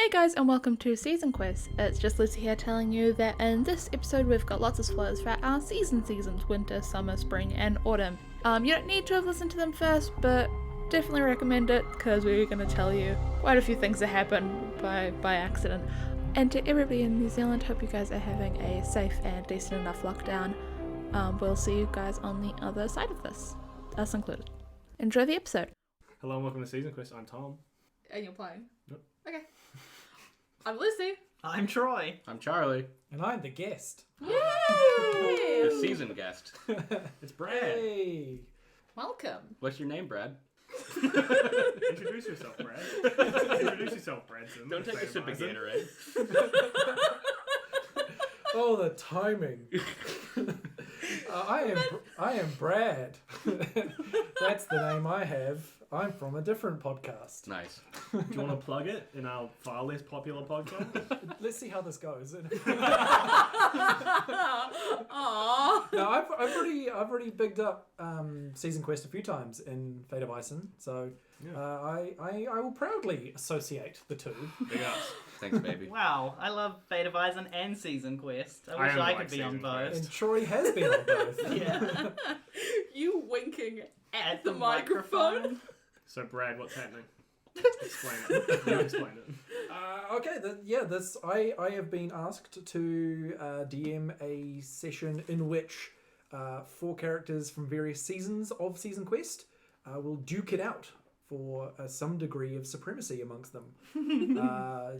Hey guys, and welcome to Season Quest. It's just Lucy here telling you that in this episode we've got lots of spoilers for our seasons: winter, summer, spring, and autumn. You don't need to have listened to them first, but definitely recommend it because we're going to tell you quite a few things that happen by accident. And to everybody in New Zealand, hope you guys are having a safe and decent enough lockdown. We'll see you guys on the other side of this, us included. Enjoy the episode. Hello and welcome to Season Quest. I'm Tom. And you're playing? Yep. Okay. I'm Lucy. I'm Troy. I'm Charlie. And I'm the guest. Yay! The season guest. It's Brad. Hey! Welcome. What's your name, Brad? Introduce yourself, Brad. Introduce yourself, Brad Zimmerman. Don't take a sip of Gatorade. Oh, the timing. I am Brad. That's the name I have. I'm from a different podcast. Nice. Do you want to plug it in our far less popular podcast? Let's see how this goes. Aww. No, I've already bigged up Season Quest a few times in Fate of Isen, so Yeah. I will proudly associate the two. Big ups. Thanks, baby. Wow, I love Fate of Isen and Season Quest. I I wish only I like could be on Season both. Quest. And Troy has been on both. Yeah. You winking at the microphone. microphone. So, Brad, what's happening? Explain it. You explain it. Okay, I have been asked to DM a session in which 4 characters from various seasons of Season Quest will duke it out for some degree of supremacy amongst them,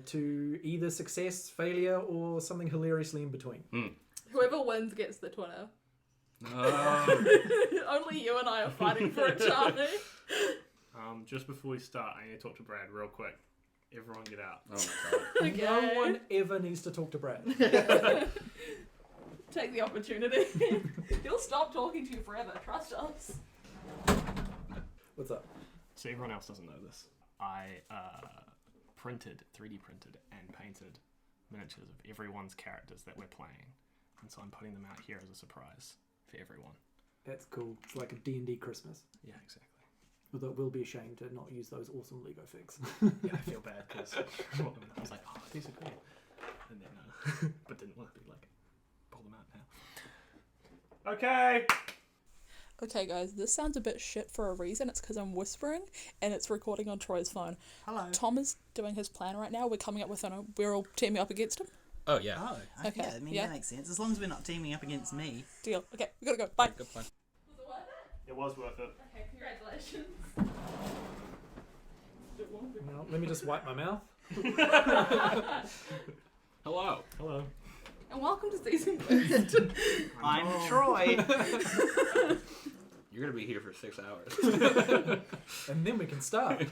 to either success, failure, or something hilariously in between. Whoever wins gets the Twitter. Oh. Only you and I are fighting for it, Charlie. Just before we start, I need to talk to Brad real quick. Everyone get out. Oh my god. Okay. No one ever needs to talk to Brad. Take the opportunity. He'll stop talking to you forever, trust us. What's up? So everyone else doesn't know this. I 3D printed and painted miniatures of everyone's characters that we're playing. And so I'm putting them out here as a surprise for everyone. That's cool. It's like a D&D Christmas. Yeah, exactly. Although it will be a shame to not use those awesome Lego figs. Yeah, I feel bad because I was like, oh, these are cool. And then, but didn't want to be like, pull them out now. Okay. Okay guys, this sounds a bit shit for a reason. It's because I'm whispering and it's recording on Troy's phone. Hello. Tom is doing his plan right now. We're coming up with we're all teaming up against him. Oh, yeah. Oh, Okay, yeah, I mean, yeah. that makes sense. As long as we're not teaming up against me. Deal. Okay, we gotta go. Bye. Good plan. Was it worth it? It was worth it. Okay, congratulations. Now, let me just wipe my mouth. Hello. Hello. And welcome to Season Quest. I'm Troy. You're going to be here for 6 hours. And then we can start.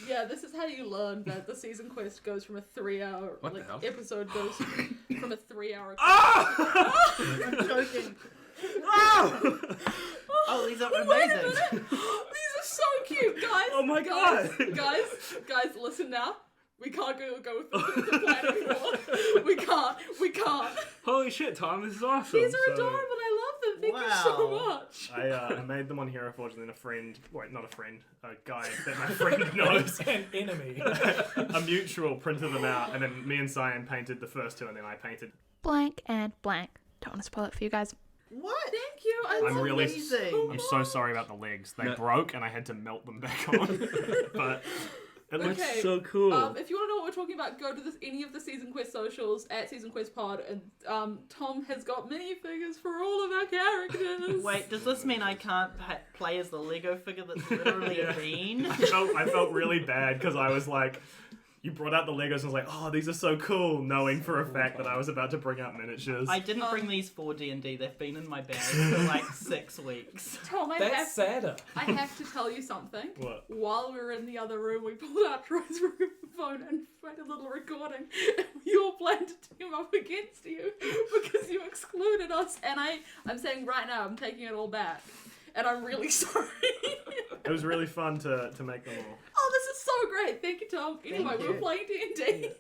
Yeah, this is how you learn that the Season Quest goes from a 3-hour What the hell? episode goes from a 3-hour. I'm joking. Oh, these are Wait a amazing. minute! These are so cute, guys. Oh my God. Guys, listen now. We can't go with the plan anymore. We can't. Holy shit, Tom, this is awesome. These are adorable. I love them. Thank you so Wow. much. I made them on Hero Forge and then a guy that my friend knows, An enemy. a mutual printed them out, and then me and Cyan painted the first 2, and then I painted. Blank and blank. Don't want to spoil it for you guys. What? Thank you. I'm really, amazing. I'm so sorry about the legs. They No. broke, and I had to melt them back on. But it looks Okay, so cool. If you want to know what we're talking about, go to any of the Season Quest socials at Season Quest Pod, and Tom has got minifigures for all of our characters. Wait, does this mean I can't play as the Lego figure that's literally Yeah. a bean? I felt really bad because I was like, you brought out the Legos and I was like, oh, these are so cool, knowing for a fact that I was about to bring out miniatures. I didn't bring these for D&D. They've been in my bag for like 6 weeks. Tom, That's sadder. I have to tell you something. What? While we were in the other room, we pulled out Troy's phone and made a little recording. And we all planned to team up against you because you excluded us. And I'm saying right now, I'm taking it all back. And I'm really sorry. It was really fun to make them all. Oh, this is so great. Thank you, Tom. Anyway, Thank we were you. playing D&D.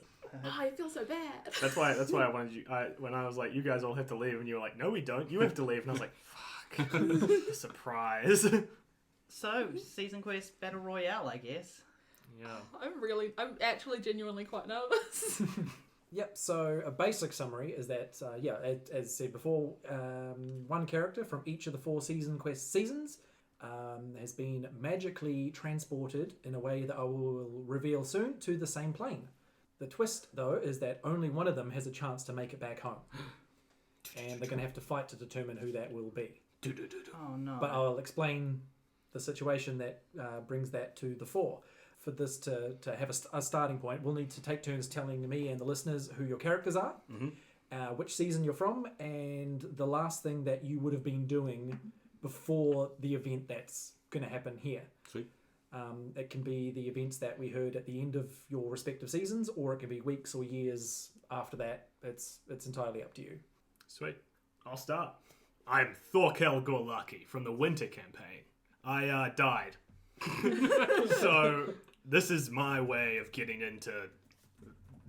Oh, I feel so bad. That's why I wanted you. When I was like, you guys all have to leave, and you were like, no, we don't. You have to leave, and I was like, fuck, surprise. So, Season Quest Battle Royale, I guess. Yeah. I'm actually genuinely quite nervous. Yep, so a basic summary is that, as said before, one character from each of the 4 season quest seasons has been magically transported in a way that I will reveal soon to the same plane. The twist, though, is that only one of them has a chance to make it back home. And they're going to have to fight to determine who that will be. Oh no. But I'll explain the situation that brings that to the fore. For this to have a starting point, we'll need to take turns telling me and the listeners who your characters are, which season you're from, and the last thing that you would have been doing before the event that's going to happen here. Sweet. It can be the events that we heard at the end of your respective seasons, or it can be weeks or years after that. It's entirely up to you. Sweet. I'll start. I'm Thorkell Gorlaki from the Winter Campaign. I died. So this is my way of getting into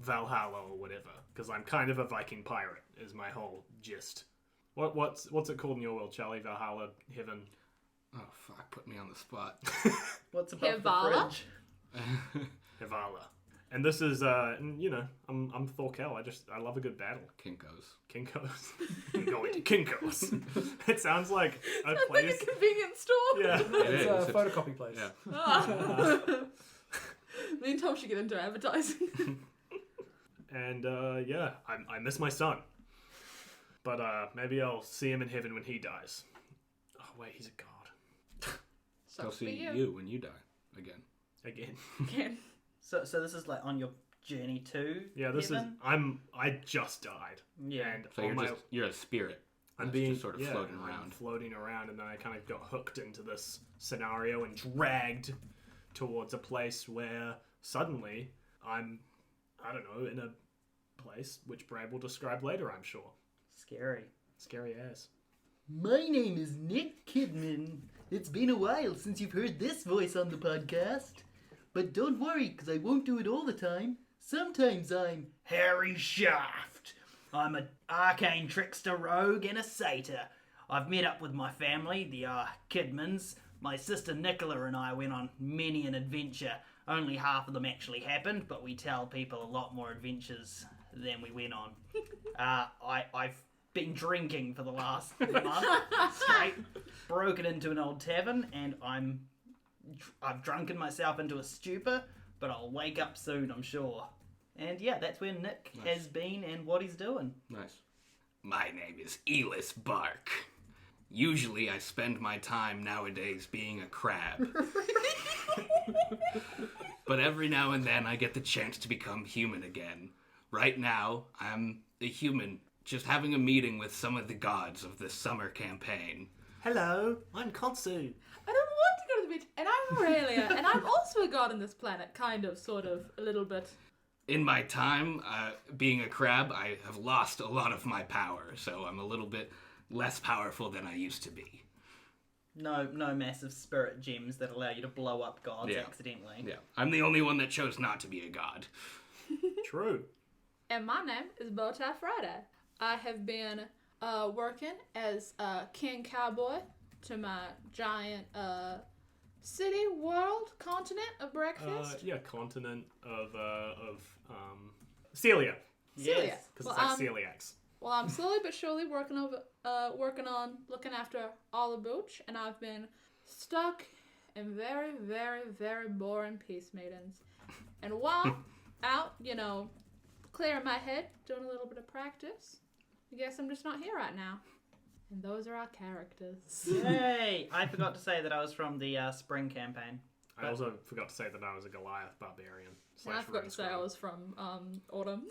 Valhalla or whatever, because I'm kind of a Viking pirate, is my whole gist. What's it called in your world, Charlie? Valhalla, Heaven? Oh, fuck, put me on the spot. What's above Valhalla? the fridge? Valhalla. And this is, I'm Thorkell. I love a good battle. Kinko's. Going to Kinko's. It sounds like a Like place. a convenience store. Yeah. It It's is. a photocopy place. Yeah. Me and Tom should get into advertising. And I miss my son. But maybe I'll see him in heaven when he dies. Oh wait, he's a god. I'll Sucks for see you. you when you die again. Again. Again. So this is like on your journey to Yeah, this heaven? I just died. Yeah. And So on you're a spirit. I'm that's being just sort of floating I'm around. floating around, and then I kind of got hooked into this scenario and dragged towards a place where suddenly I'm, I don't know, in a place which Brad will describe later, I'm sure. Scary. Scary ass. My name is Nick Kidman. It's been a while since you've heard this voice on the podcast. But don't worry, because I won't do it all the time. Sometimes I'm Harry Shaft. I'm an arcane trickster rogue and a satyr. I've met up with my family, the Kidmans. My sister Nicola and I went on many an adventure. Only half of them actually happened, but we tell people a lot more adventures than we went on. I've been drinking for the last month straight. Broken into an old tavern, and I've drunken myself into a stupor, but I'll wake up soon, I'm sure. And yeah, that's where Nick has been and what he's doing. Nice. My name is Yllis Barc. Usually I spend my time nowadays being a crab. But every now and then I get the chance to become human again. Right now, I'm a human, just having a meeting with some of the gods of this summer campaign. Hello, I'm Konsu. I don't want to go to the beach. And I'm Aurelia. And I'm also a god on this planet. Kind of, sort of, a little bit. In my time being a crab, I have lost a lot of my power, so I'm a little bit less powerful than I used to be. No massive spirit gems that allow you to blow up gods Yeah. accidentally. Yeah, I'm the only one that chose not to be a god. True. And my name is Bowtie Friday. I have been working as a king cowboy to my giant city, world, continent of breakfast. Continent of Celia, Yes. because Well, it's like celiacs. Well, I'm slowly but surely working on looking after all the booch, and I've been stuck in very, very, very boring peace meetings. And while out, clearing my head, doing a little bit of practice, I guess I'm just not here right now. And those are our characters. Yay! I forgot to say that I was from the spring campaign. I also forgot to say that I was a Goliath barbarian. And I forgot to say I was from Autumn.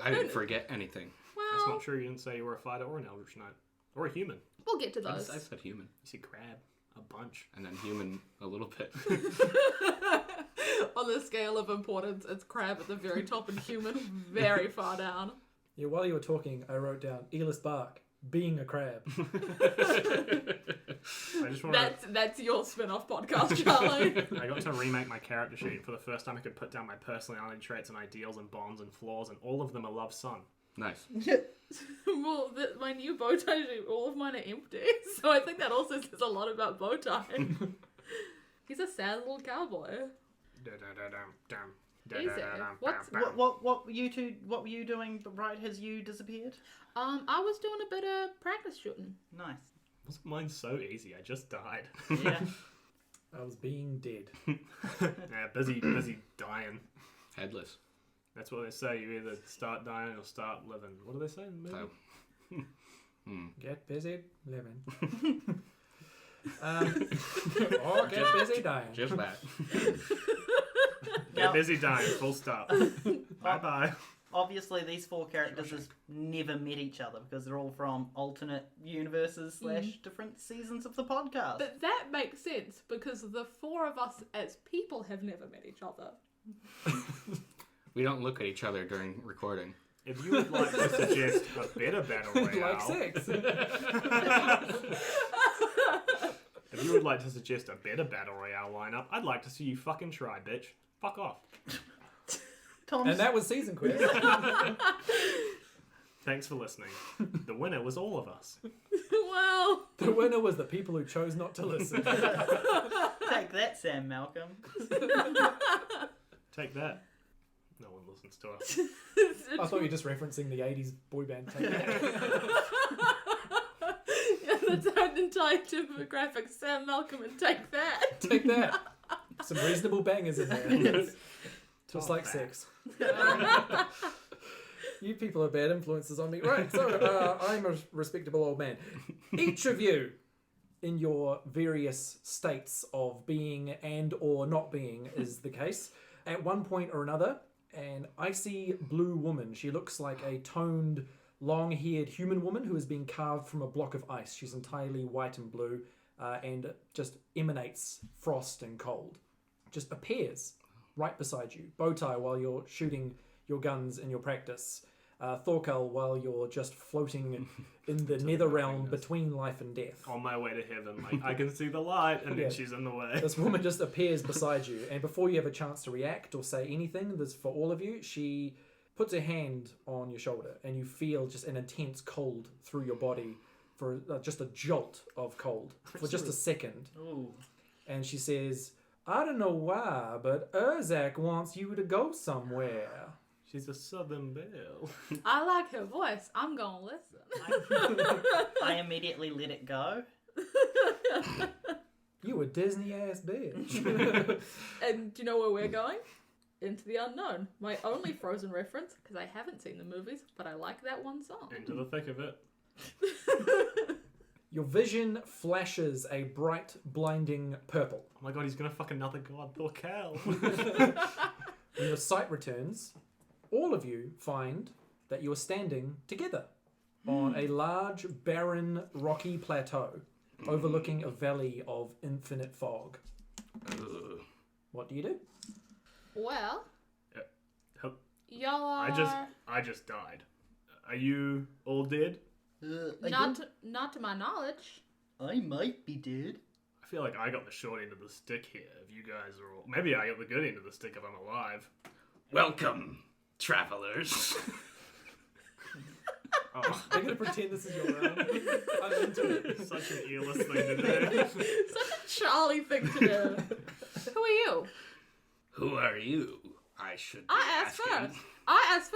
I didn't forget anything. That's Well, not true. You didn't say you were a fighter or an eldritch knight or a human. we'll get to I those. said human, You see crab, a bunch. and then human a little bit. On the scale of importance, it's crab at the very top and human very far down. Yeah, while you were talking, I wrote down Yllis Barc, being a crab. I just want to. That's your spin-off podcast, Charlie. I got to remake my character sheet for the first time. I could put down my personality traits and ideals and bonds and flaws, and all of them are love son. Nice. Well, my new bow tie, all of mine are empty, so I think that also says a lot about bow tie. He's a sad little cowboy. Easy. What's What were you two? What were you doing right as you disappeared? I was doing a bit of practice shooting. Nice. Wasn't mine so easy? I just died. Yeah. I was being dead. Yeah, busy dying. Headless. That's what they say. You either start dying or start living. What do they say in the movie? Get busy living. Or get busy dying. Just that. Get busy dying. Full stop. Bye bye. Obviously, these four characters have never met each other because they're all from alternate universes / different seasons of the podcast. But that makes sense because the four of us as people have never met each other. We don't look at each other during recording. If you would like to suggest a better battle royale, Like sex. if you would like to suggest a better battle royale lineup, I'd like to see you fucking try, bitch. Fuck off. Tom's And that was Season Quest. Thanks for listening. The winner was all of us. Well, The winner was the people who chose not to listen. take that, Sam Malcolm. Take that. No one listens to us. I thought you were just referencing the 80s boy band. Take that. yeah, that's our entire demographic. Sam Malcolm and Take That. Take that. Some reasonable bangers in there. Yes. Just like sex. You people are bad influences on me. Right, so I'm a respectable old man. Each of you, in your various states of being and or not being is the case, at one point or another, an icy blue woman, she looks like a toned, long-haired human woman who has been carved from a block of ice. She's entirely white and blue and just emanates frost and cold. Just appears right beside you. Bowtie while you're shooting your guns in your practice. Thorkell while you're just floating in the nether realm between life and death. On my way to heaven, like, I can see the light, and Yeah. then she's in the way. This woman just appears beside you, and before you have a chance to react or say anything, this for all of you, she puts her hand on your shoulder, and you feel just an intense cold through your body for just a jolt of cold for just a second. Ooh. And she says, I don't know why, but Urzak wants you to go somewhere. She's a southern belle. I like her voice. I'm gonna listen. I immediately let it go. You a Disney ass bitch. And do you know where we're going? Into the unknown. My only Frozen reference, because I haven't seen the movies, but I like that one song. Into the thick of it. Your vision flashes a bright, blinding purple. Oh my god, he's gonna fuck another god, Thorkell. When your sight returns, all of you find that you are standing together on a large, barren, rocky plateau overlooking a valley of infinite fog. Ugh. What do you do? Well, Help. y'all are I just died. Are you all dead? not to my knowledge. I might be dead. I feel like I got the short end of the stick here. If you guys are all, maybe I got the good end of the stick if I'm alive. Welcome, travelers. Oh, They're going to pretend this is your round. I'm into it. such an Yllis thing to do. Such a Charlie thing to do. Who are you? Who are you? I should be I asked asking.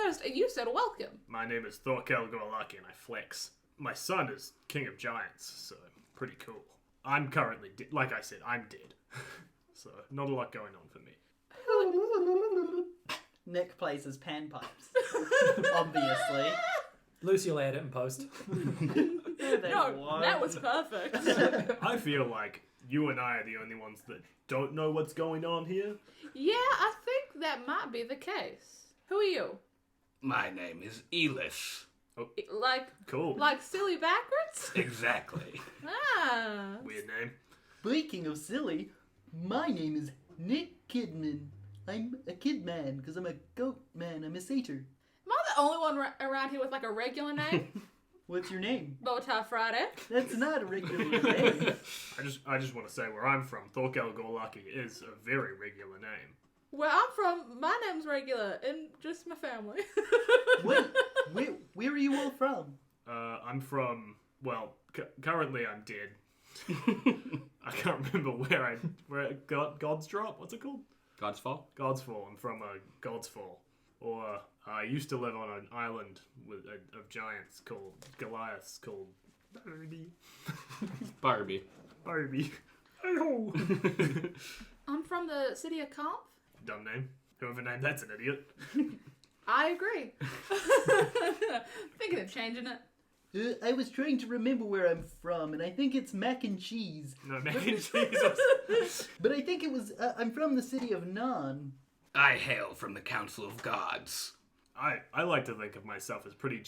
first. And you said welcome. My name is Thorkell Gorlaki, and I flex. My son is King of Giants, so pretty cool. I'm currently dead. Like I said, I'm dead. So not a lot going on for me. Nick plays his panpipes. Obviously. Lucy will add it in post. No, that was perfect. I feel like you and I are the only ones that don't know what's going on here. Yeah, I think that might be the case. Who are you? My name is Yllis. Cool. Like silly backwards? Exactly. Ah. Weird name. Speaking of silly, my name is Nick Kidman. I'm a Kidman because I'm a goat man. I'm a satyr. Am I the only one around here with like a regular name? What's your name? Bowtie Friday. That's not a regular name. I just want to say where I'm from. Thorkell Gorlaki is a very regular name. Where I'm from, my name's regular, and just my family. Where are you all from? I'm from. Well, currently I'm dead. I can't remember where God's Drop. What's it called? God's Fall? God's Fall. I'm from God's Fall. Or I used to live on an island of giants called Goliaths called Barbie. Barbie. Hey-ho! I'm from the city of Kampf. Dumb name. Whoever named that's an idiot. I agree. Thinking of changing it. I was trying to remember where I'm from, and I think it's mac and cheese. No, mac and cheese. But I think it was, I'm from the city of Nan. I hail from the Council of Gods. I like to think of myself as pretty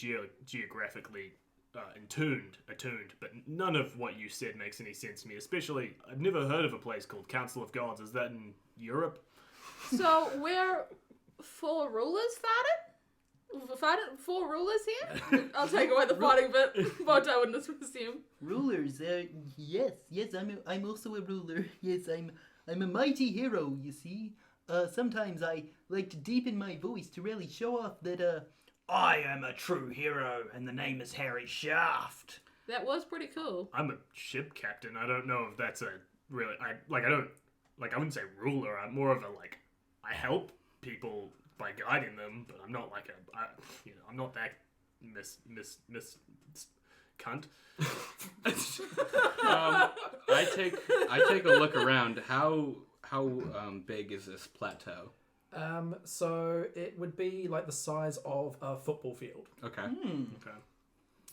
geographically attuned, but none of what you said makes any sense to me. Especially, I've never heard of a place called Council of Gods. Is that in Europe? So we're 4 rulers fighting? 4 rulers here? I'll take away the fighting bit, but I wouldn't assume. Rulers, yes, I'm also a ruler. Yes, I'm a mighty hero, you see. Sometimes I like to deepen my voice to really show off that, I am a true hero, and the name is Harry Shaft. That was pretty cool. I'm a ship captain. I don't know if that's a really... I wouldn't say ruler. I'm more of a, I help people by guiding them, but I'm not like I'm not that miss cunt. I take a look around. How big is this plateau? So it would be like the size of a football field. Okay. Okay.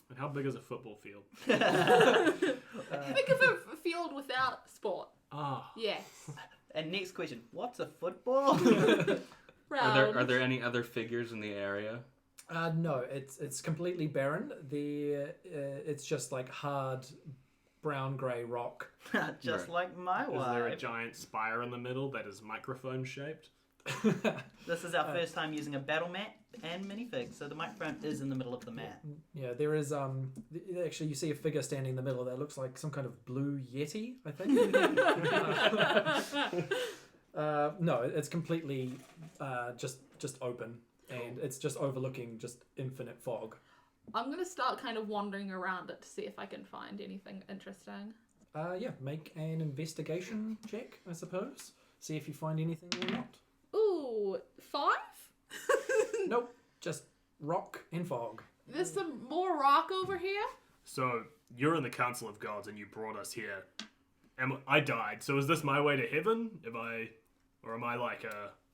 And how big is a football field? Think of a field without sport. Ah. Yes. And next question, what's a football? Round. Are there any other figures in the area? No, it's completely barren. It's just like hard brown grey rock. Just like my Is there a wife. giant spire in the middle that is microphone shaped? This is our first time using a battle mat and minifig, so the microphone is in the middle of the mat. Yeah, there is actually you see a figure standing in the middle that looks like some kind of blue yeti, I think. No, it's completely just open, and it's just overlooking just infinite fog. I'm going to start kind of wandering around it to see if I can find anything interesting. Yeah, make an investigation check, I suppose. See if you find anything or not. Ooh, 5? Nope, just rock and fog. There's some more rock over here. So you're in the Council of Gods and you brought us here. I died. So is this my way to heaven? Am I like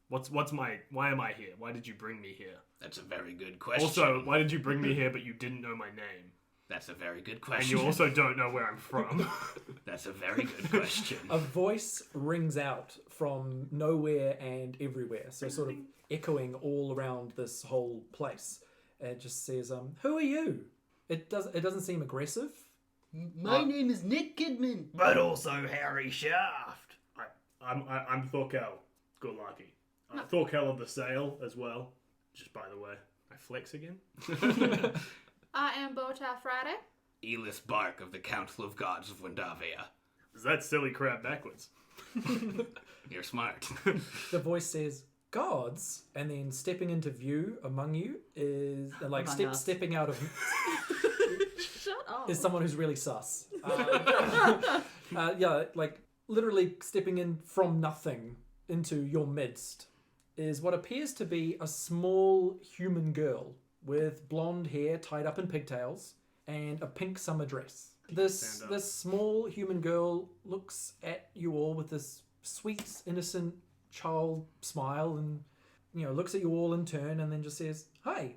why am I here? Why did you bring me here? That's a very good question. Also, why did you bring me here but you didn't know my name? That's a very good And question. you also don't know where I'm from. That's a very good question. A voice rings out from nowhere and everywhere, so sort of echoing all around this whole place. It just says, "Who are you?" It doesn't seem aggressive. My name is Nick Kidman, but also Harry Shaft. I'm Thorkell, Gorlaki. Thorkell of the Sail as well. Just by the way, I flex again. I am Bowtie Friday. Yllis Barc of the Council of Gods of Windavia. Is that silly crap backwards? You're smart. The voice says, "Gods," and then stepping into view among you is like Among us. stepping out of Shut up. is someone who's really sus. Yeah, like literally stepping in from nothing into your midst is what appears to be a small human girl with blonde hair tied up in pigtails and a pink summer dress. This small human girl looks at you all with this sweet, innocent child smile, and looks at you all in turn, and then just says, "Hi,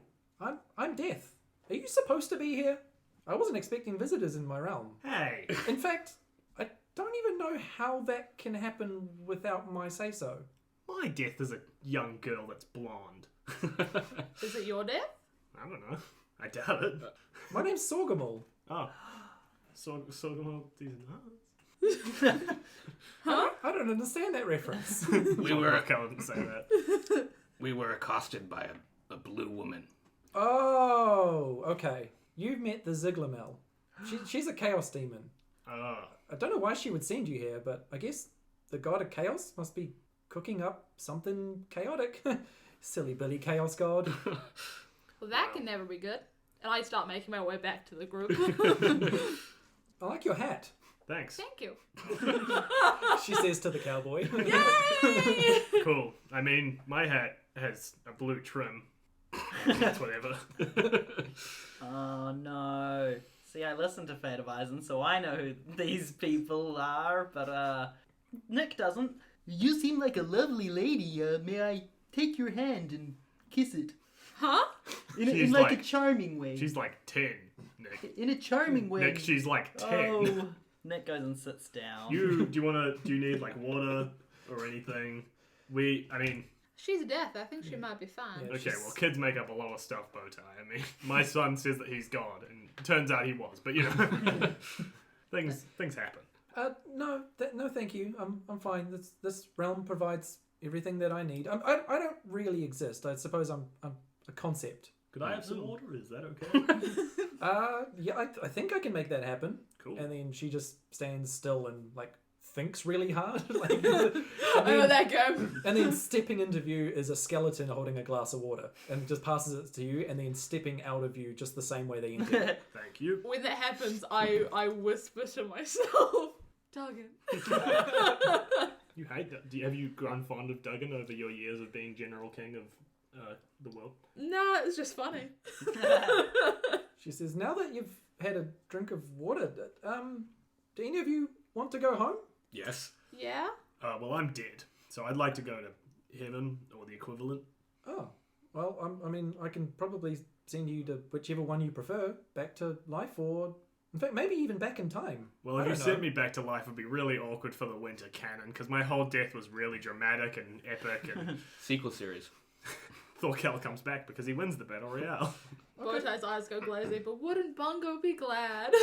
I'm Death. Are you supposed to be here? I wasn't expecting visitors in my realm. Hey! In fact, I don't even know how that can happen without my say-so." My Death is a young girl that's blonde. Is it your death? I don't know. I doubt it. My name's Sorgamal. Oh. So these nuts. I don't understand that reference. We were I wouldn't say that. we were accosted by a blue woman. Oh, okay. You've met the Ziglamel. She's a chaos demon. Oh. I don't know why she would send you here, but I guess the god of chaos must be cooking up something chaotic. Silly Billy Chaos God. Well, that can never be good. And I start making my way back to the group. I like your hat. Thanks. Thank you. She says to the cowboy. Yay! Cool. I mean, my hat has a blue trim. That's whatever. Oh no. See, I listened to Fate of Isen, so I know who these people are, but Nick doesn't. You seem like a lovely lady. May I take your hand and kiss it? Huh? In like a charming way. She's like 10, Nick. In a charming way. Nick, she's like 10. Oh. Nick goes and sits down. Do you need like water or anything? She's deaf. I think she might be fine. Yeah. Okay, well, kids make up a lot of stuff, Bowtie. I mean, my son says that he's God, and it turns out he was. But things happen. No, thank you. I'm fine. This realm provides everything that I need. I don't really exist. I suppose I'm a concept. Could I have some water? Is that okay? Yeah, I think I can make that happen. Cool. And then she just stands still and like thinks really hard. I know that go. And then stepping into view is a skeleton holding a glass of water and just passes it to you, and then stepping out of view just the same way they entered. Thank you. When that happens, I whisper to myself, Duggan. You hate that. Have you grown fond of Duggan over your years of being General King of the world? No, it's just funny. She says, now that you've had a drink of water, do any of you want to go home? Yes. Yeah? Well, I'm dead, so I'd like to go to heaven or the equivalent. Oh, well, I mean, I can probably send you to whichever one you prefer, back to life, or in fact, maybe even back in time. Well, if you sent me back to life, it'd be really awkward for the winter canon, because my whole death was really dramatic and epic, and Sequel series. Thorkell comes back because he wins the battle royale. Bowtie's eyes go glazy, but wouldn't Bungo be glad?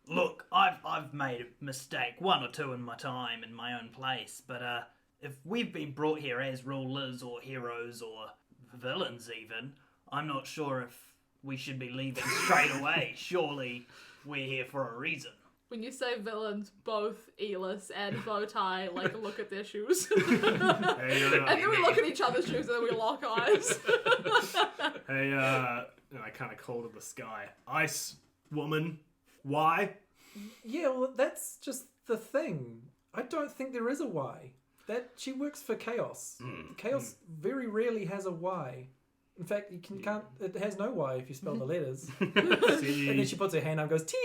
Look, I've made a mistake, one or two in my time in my own place, but if we've been brought here as rulers or heroes or villains even, I'm not sure if we should be leaving straight away. Surely we're here for a reason. When you say villains, both Yllis and Bowtie look at their shoes. Hey, And then we look at each other's shoes and then we lock eyes. hey, and I kind of call to the sky. Ice woman, why? Yeah, well, that's just the thing. I don't think there is a why. That she works for Chaos. Chaos very rarely has a why. In fact, can't. It has no Y if you spell the letters. See, And then she puts her hand up and goes, tee.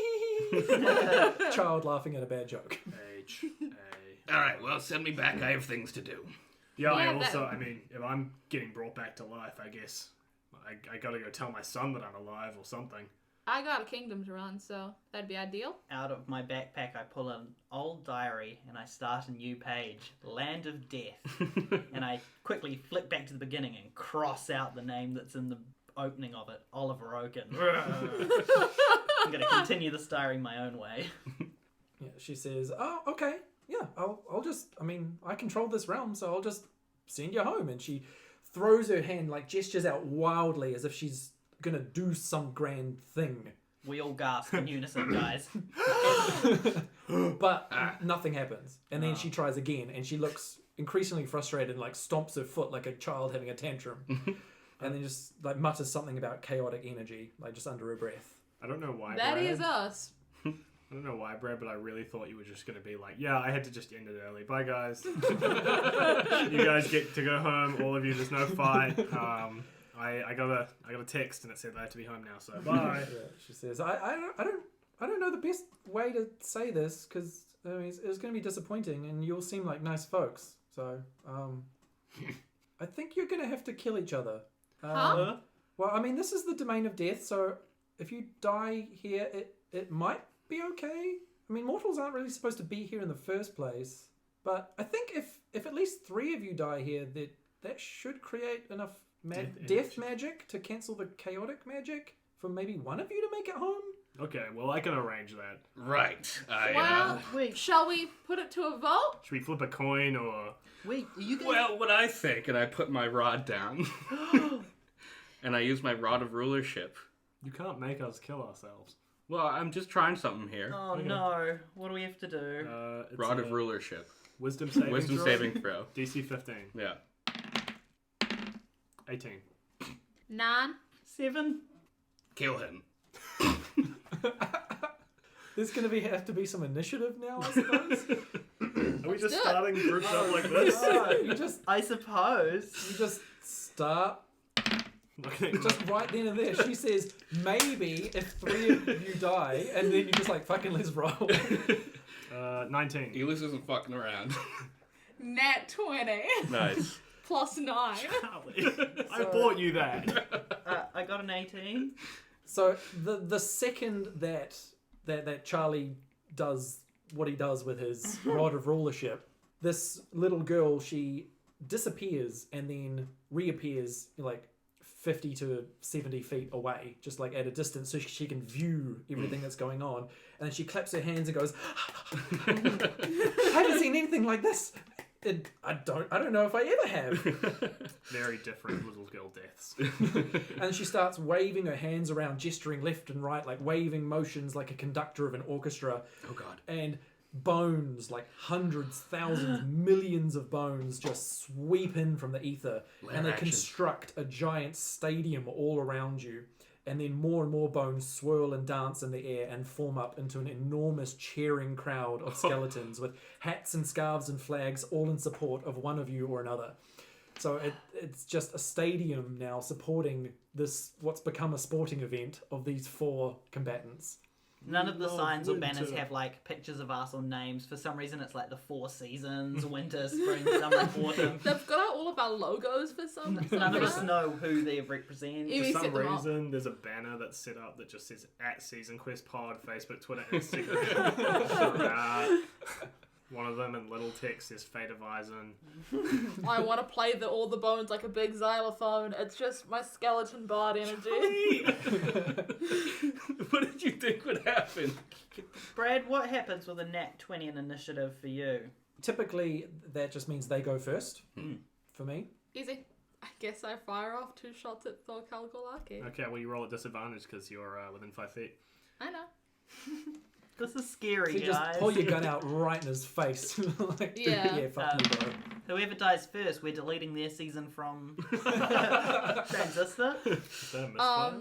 Child laughing at a bad joke. H-A. All right, well, send me back. I have things to do. Yeah, I Yeah, also, that- I mean, if I'm getting brought back to life, I guess I gotta go tell my son that I'm alive or something. I got a kingdom to run, so that'd be ideal. Out of my backpack, I pull an old diary and I start a new page, Land of Death. And I quickly flip back to the beginning and cross out the name that's in the opening of it, Oliver Oaken. I'm going to continue this diary my own way. Yeah, she says, oh, okay. Yeah, I'll just, I mean, I control this realm, so I'll just send you home. And she throws her hand, gestures out wildly as if she's gonna do some grand thing. We all gasp in unison, guys. But nothing happens. And then she tries again, and she looks increasingly frustrated and stomps her foot like a child having a tantrum. And then just mutters something about chaotic energy, just under her breath. I don't know why, That Brad. is us. I don't know why, Brad, but I really thought you were just going to be like, yeah, I had to just end it early. Bye, guys. You guys get to go home. All of you, there's no fight. I got a text and it said I have to be home now, so bye. Yeah, she says, I don't know the best way to say this, because it's going to be disappointing, and you'll seem like nice folks. So, I think you're going to have to kill each other. Huh? Well, I mean, this is the domain of death, so if you die here, it might be okay. I mean, mortals aren't really supposed to be here in the first place. But I think if at least 3 of you die here, that should create enough death magic to cancel the chaotic magic for maybe one of you to make it home. Okay, well, I can arrange that. Right. Well, Wait, shall we put it to a vote? Should we flip a coin or... wait, are you guys... Well, what I think, and I put my rod down, and I use my rod of rulership. You can't make us kill ourselves. Well, I'm just trying something here. Oh no, what do we have to do? It's Rod of rulership. Wisdom saving Wisdom throw? saving throw. DC 15. Yeah. 18. 9. 7? Kill him. There's going to have to be some initiative now, I suppose. Are we just do it. starting groups up like this? I suppose. You just start Okay. just right then and there. She says, maybe if 3 of you die, and then you just like, fucking let's roll. 19. Yllis isn't fucking around. Nat 20 Nice. plus 9. Charlie, I bought you that. I got an 18. So the second that Charlie does what he does with his rod of rulership, this little girl, she disappears and then reappears like 50 to 70 feet away, just like at a distance, so she can view everything that's going on. And then she claps her hands and goes, I haven't seen anything like this. I don't know if I ever have. Very different little girl deaths. And she starts waving her hands around, gesturing left and right, like waving motions like a conductor of an orchestra. Oh god. And bones, like hundreds, thousands, millions of bones just sweep in from the ether. Lair And they action. construct a giant stadium all around you. And then more and more bones swirl and dance in the air and form up into an enormous cheering crowd of skeletons with hats and scarves and flags all in support of one of you or another. So it's just a stadium now supporting this, what's become a sporting event of these 4 combatants. None of the Love signs or banners winter. have like pictures of us or names. For some reason, it's like the 4 seasons: winter, spring, summer, autumn. They've got out all of our logos for some None of us reason. know who they represent. Yeah. For We some set them up. reason, there's a banner that's set up that just says at Season Quest Pod, Facebook, Twitter, Instagram. One of them in little text says Fate of Isen. I want to play all the bones like a big xylophone. It's just my skeleton bard energy. What did you think would happen? Brad, what happens with a nat 20 in initiative for you? Typically, that just means they go first, for me. Easy. I guess I fire off 2 shots at Thorkell Gorlaki. Okay, well, you roll at disadvantage because you're within 5 feet. I know. This is scary, So you just guys. pull your gun out right in his face. Like, Yeah. fuck you, bro. Whoever dies first, we're deleting their season from Transistor. Is that a misfire?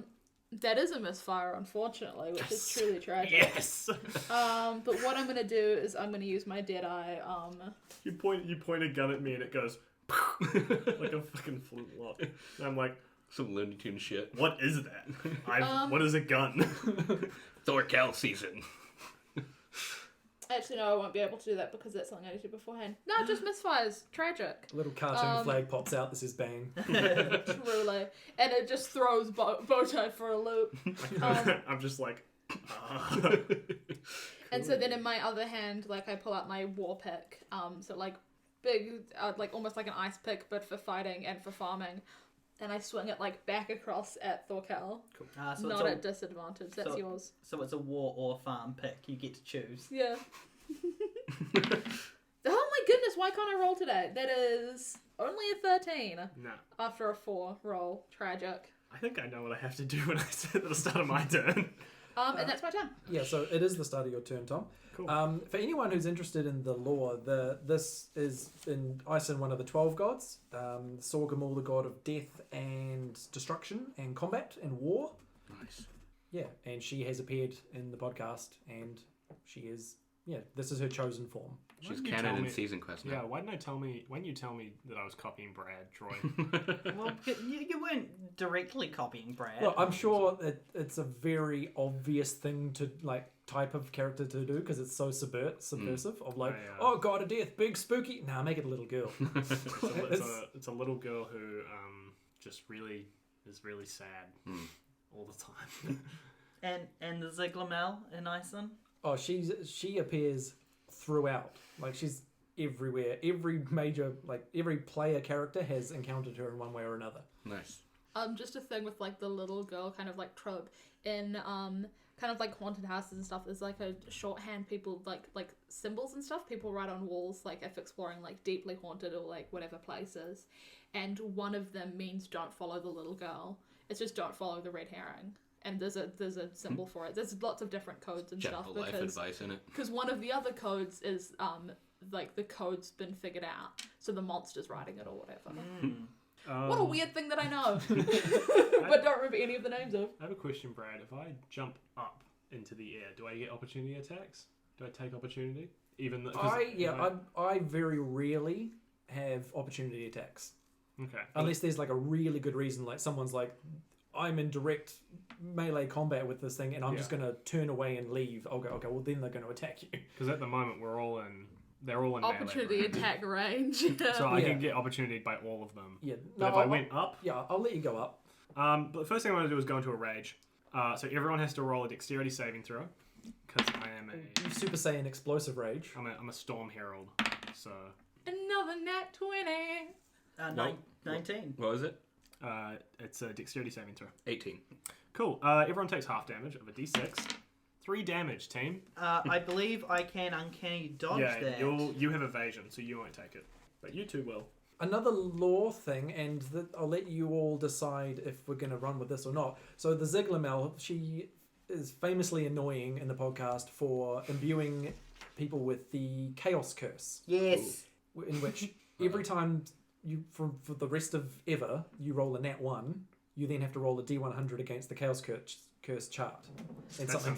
That is a misfire, unfortunately, which is truly tragic. Yes! But what I'm gonna do is I'm gonna use my Deadeye. You point a gun at me and it goes like a fucking flintlock. And I'm like, Some Looney Tunes shit. what is that? What is a gun? Thorkell season. Actually, no, I won't be able to do that because that's something I need to do beforehand. No, just misfires. Tragic. A little cartoon flag pops out that says bang. Truly. And it just throws Bowtie for a loop. I'm just like, And so then in my other hand, like, I pull out my war pick. So, like, big, like, almost like an ice pick, but for fighting and for farming. And I swing it, like, back across at Thorkell. So Not at disadvantage. That's so- yours. So it's a war or farm pick. You get to choose. Yeah. Oh my goodness, why can't I roll today? That is only a 13 nah. after a 4 roll. Tragic. I think I know what I have to do when I said at the start of my turn. And that's my turn. Yeah, so it is the start of your turn, Tom. Cool. For anyone who's interested in the lore, this is in Isen, one of the 12 gods. Sorgamul, the god of death and destruction and combat and war. Nice. Yeah, and she has appeared in the podcast, and she is, this is her chosen form. Why She's didn't you canon tell in me- Season Quest Yeah, now. why didn't you tell me that I was copying Brad, Troy? Well, you weren't directly copying Brad. Well, I'm sure that it's a very obvious thing to, like, type of character to do, because it's so subversive of, like, Yeah. oh, god of death, big spooky. Nah, make it a little girl. It's a little girl who just really is really sad all the time. and the Ziglamel in Isen. Oh, she appears throughout. Like, she's everywhere. Every major, like, every player character has encountered her in one way or another. Nice. Just a thing with like the little girl kind of like trope in kind of like haunted houses and stuff. There's like a shorthand people like symbols and stuff people write on walls, like if exploring like deeply haunted or like whatever places. And one of them means don't follow the little girl. It's just don't follow the red herring. And there's a symbol for it. There's lots of different codes and stuff General life advice in it. because one of the other codes is like the code's been figured out, so the monster's writing it or whatever. What a weird thing that I know, but don't remember any of the names of. I have a question, Brad. If I jump up into the air, do I get opportunity attacks? Do I take opportunity? Even though, I very rarely have opportunity attacks. Okay. Unless there's like a really good reason, like someone's like, I'm in direct melee combat with this thing and I'm just going to turn away and leave. I'll go, okay, well then they're going to attack you. Because at the moment they're all in opportunity melee attack range. so I can get opportunity by all of them. Yeah. But if I went up... Yeah, I'll let you go up. But the first thing I want to do is go into a rage. So everyone has to roll a dexterity saving throw. Because I am You Super Saiyan explosive rage. I'm a Storm Herald. So... Another nat 20. 19. What was it? It's a dexterity saving throw. 18. Cool. Everyone takes half damage of a d6. 3 damage, team. I believe I can uncanny dodge that. You have evasion, so you won't take it. But you two will. Another lore thing, and I'll let you all decide if we're going to run with this or not. So the Ziglamel, she is famously annoying in the podcast for imbuing people with the Chaos Curse. Yes. In which every time you, for the rest of ever, you roll a nat 1, you then have to roll a d100 against the Chaos Curse chart. And something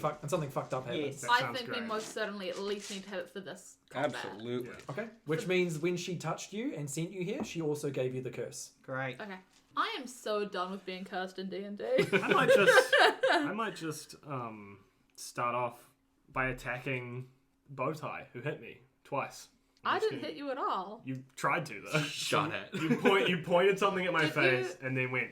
fucked up happens. Yes. I think we most certainly at least need to have it for this combat. Absolutely. Yeah. Okay. Which means when she touched you and sent you here, she also gave you the curse. Great. Okay. I am so done with being cursed in D&D. I might just start off by attacking Bowtie, who hit me twice. I didn't hit you at all. You tried to though. Shot at. You pointed something at my Did face you? and then went,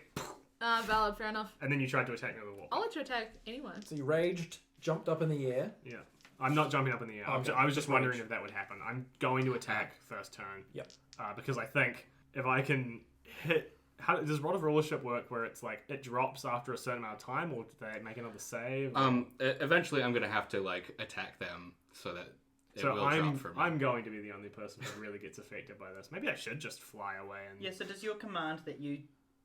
Valid, fair enough. and then you tried to attack me with a wall. I'll let you attack anyway. So you raged, jumped up in the air. Yeah. I'm not jumping up in the air. Okay, I was just just wondering rage. if that would happen. I'm going to attack first turn. Yep. Because I think if I can hit... does Rod of Rulership work where it's like it drops after a certain amount of time, or do they make another save? Eventually I'm going to have to like attack them so that it will drop for me. I'm going to be the only person who really gets affected by this. Maybe I should just fly away and... Yeah, so does your command that you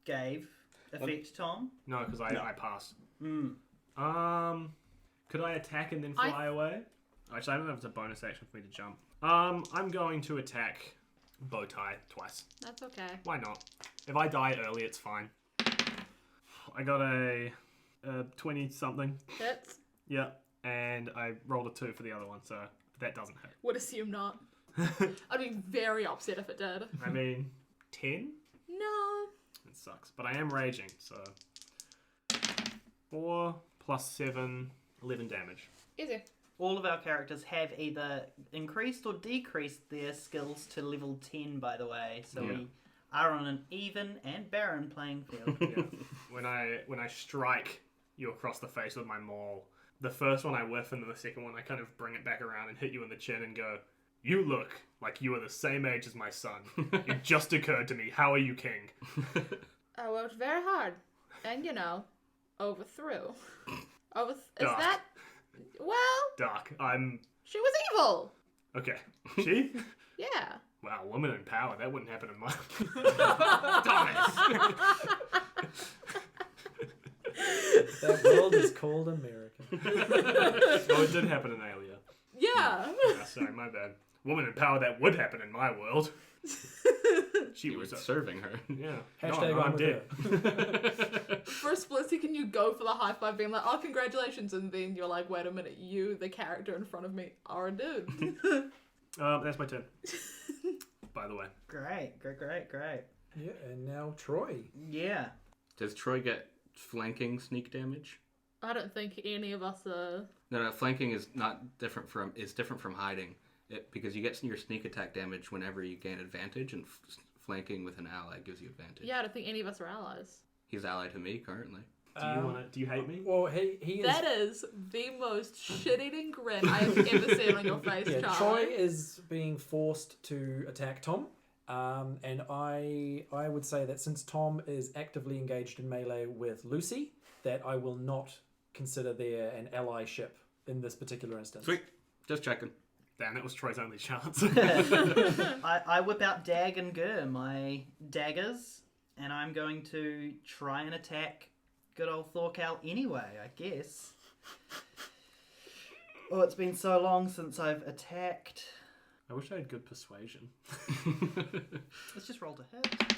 gave affect Tom? No, because I passed. Mm. Could I attack and then fly away? Actually, I don't know if it's a bonus action for me to jump. I'm going to attack Bowtie twice. That's okay. Why not? If I die early, it's fine. I got a 20-something. Hits. Yeah, and I rolled a 2 for the other one, so that doesn't hit. Would assume not. I'd be very upset if it did. I mean, 10? No. It sucks. But I am raging, so... 4 plus 7, 11 damage. Easy. All of our characters have either increased or decreased their skills to level 10, by the way. So we are on an even and barren playing field. Yeah. When I strike you across the face with my maul, the first one I whiff, and then the second one I kind of bring it back around and hit you in the chin and go, "You look like you are the same age as my son. It just occurred to me. How are you king?" I worked very hard. And, overthrew. Is Dark. that... Well, Dark. she was evil. Okay. She? Yeah. Wow, woman in power. That wouldn't happen in my... That world is called America. Well, it did happen in Alia. Yeah. Yeah, sorry, my bad. Woman in power, that would happen in my world. She You were was... serving her. Yeah. Hashtag no, I'm I'm dead. For a split second, you go for the high five, being like, "Oh, congratulations," and then you're like, "Wait a minute, you, the character in front of me, are a dude." That's my turn. By the way. Great. Yeah, and now Troy. Yeah. Does Troy get flanking sneak damage? I don't think any of us are. No, flanking is different from hiding. Because you get your sneak attack damage whenever you gain advantage, and flanking with an ally gives you advantage. Yeah, I don't think any of us are allies. He's allied to me currently. Do you hate me? Well, he is... That is the most shit-eating grin I have ever seen on your face, Yeah, Charlie. Troy is being forced to attack Tom. And I would say that since Tom is actively engaged in melee with Lucy, that I will not consider there an allyship in this particular instance. Sweet. Just checking. Damn, that was Troy's only chance. I whip out Dag and Gur, my daggers, and I'm going to try and attack good old Thorkell anyway, I guess. Oh, it's been so long since I've attacked. I wish I had good persuasion. Let's just roll to hit.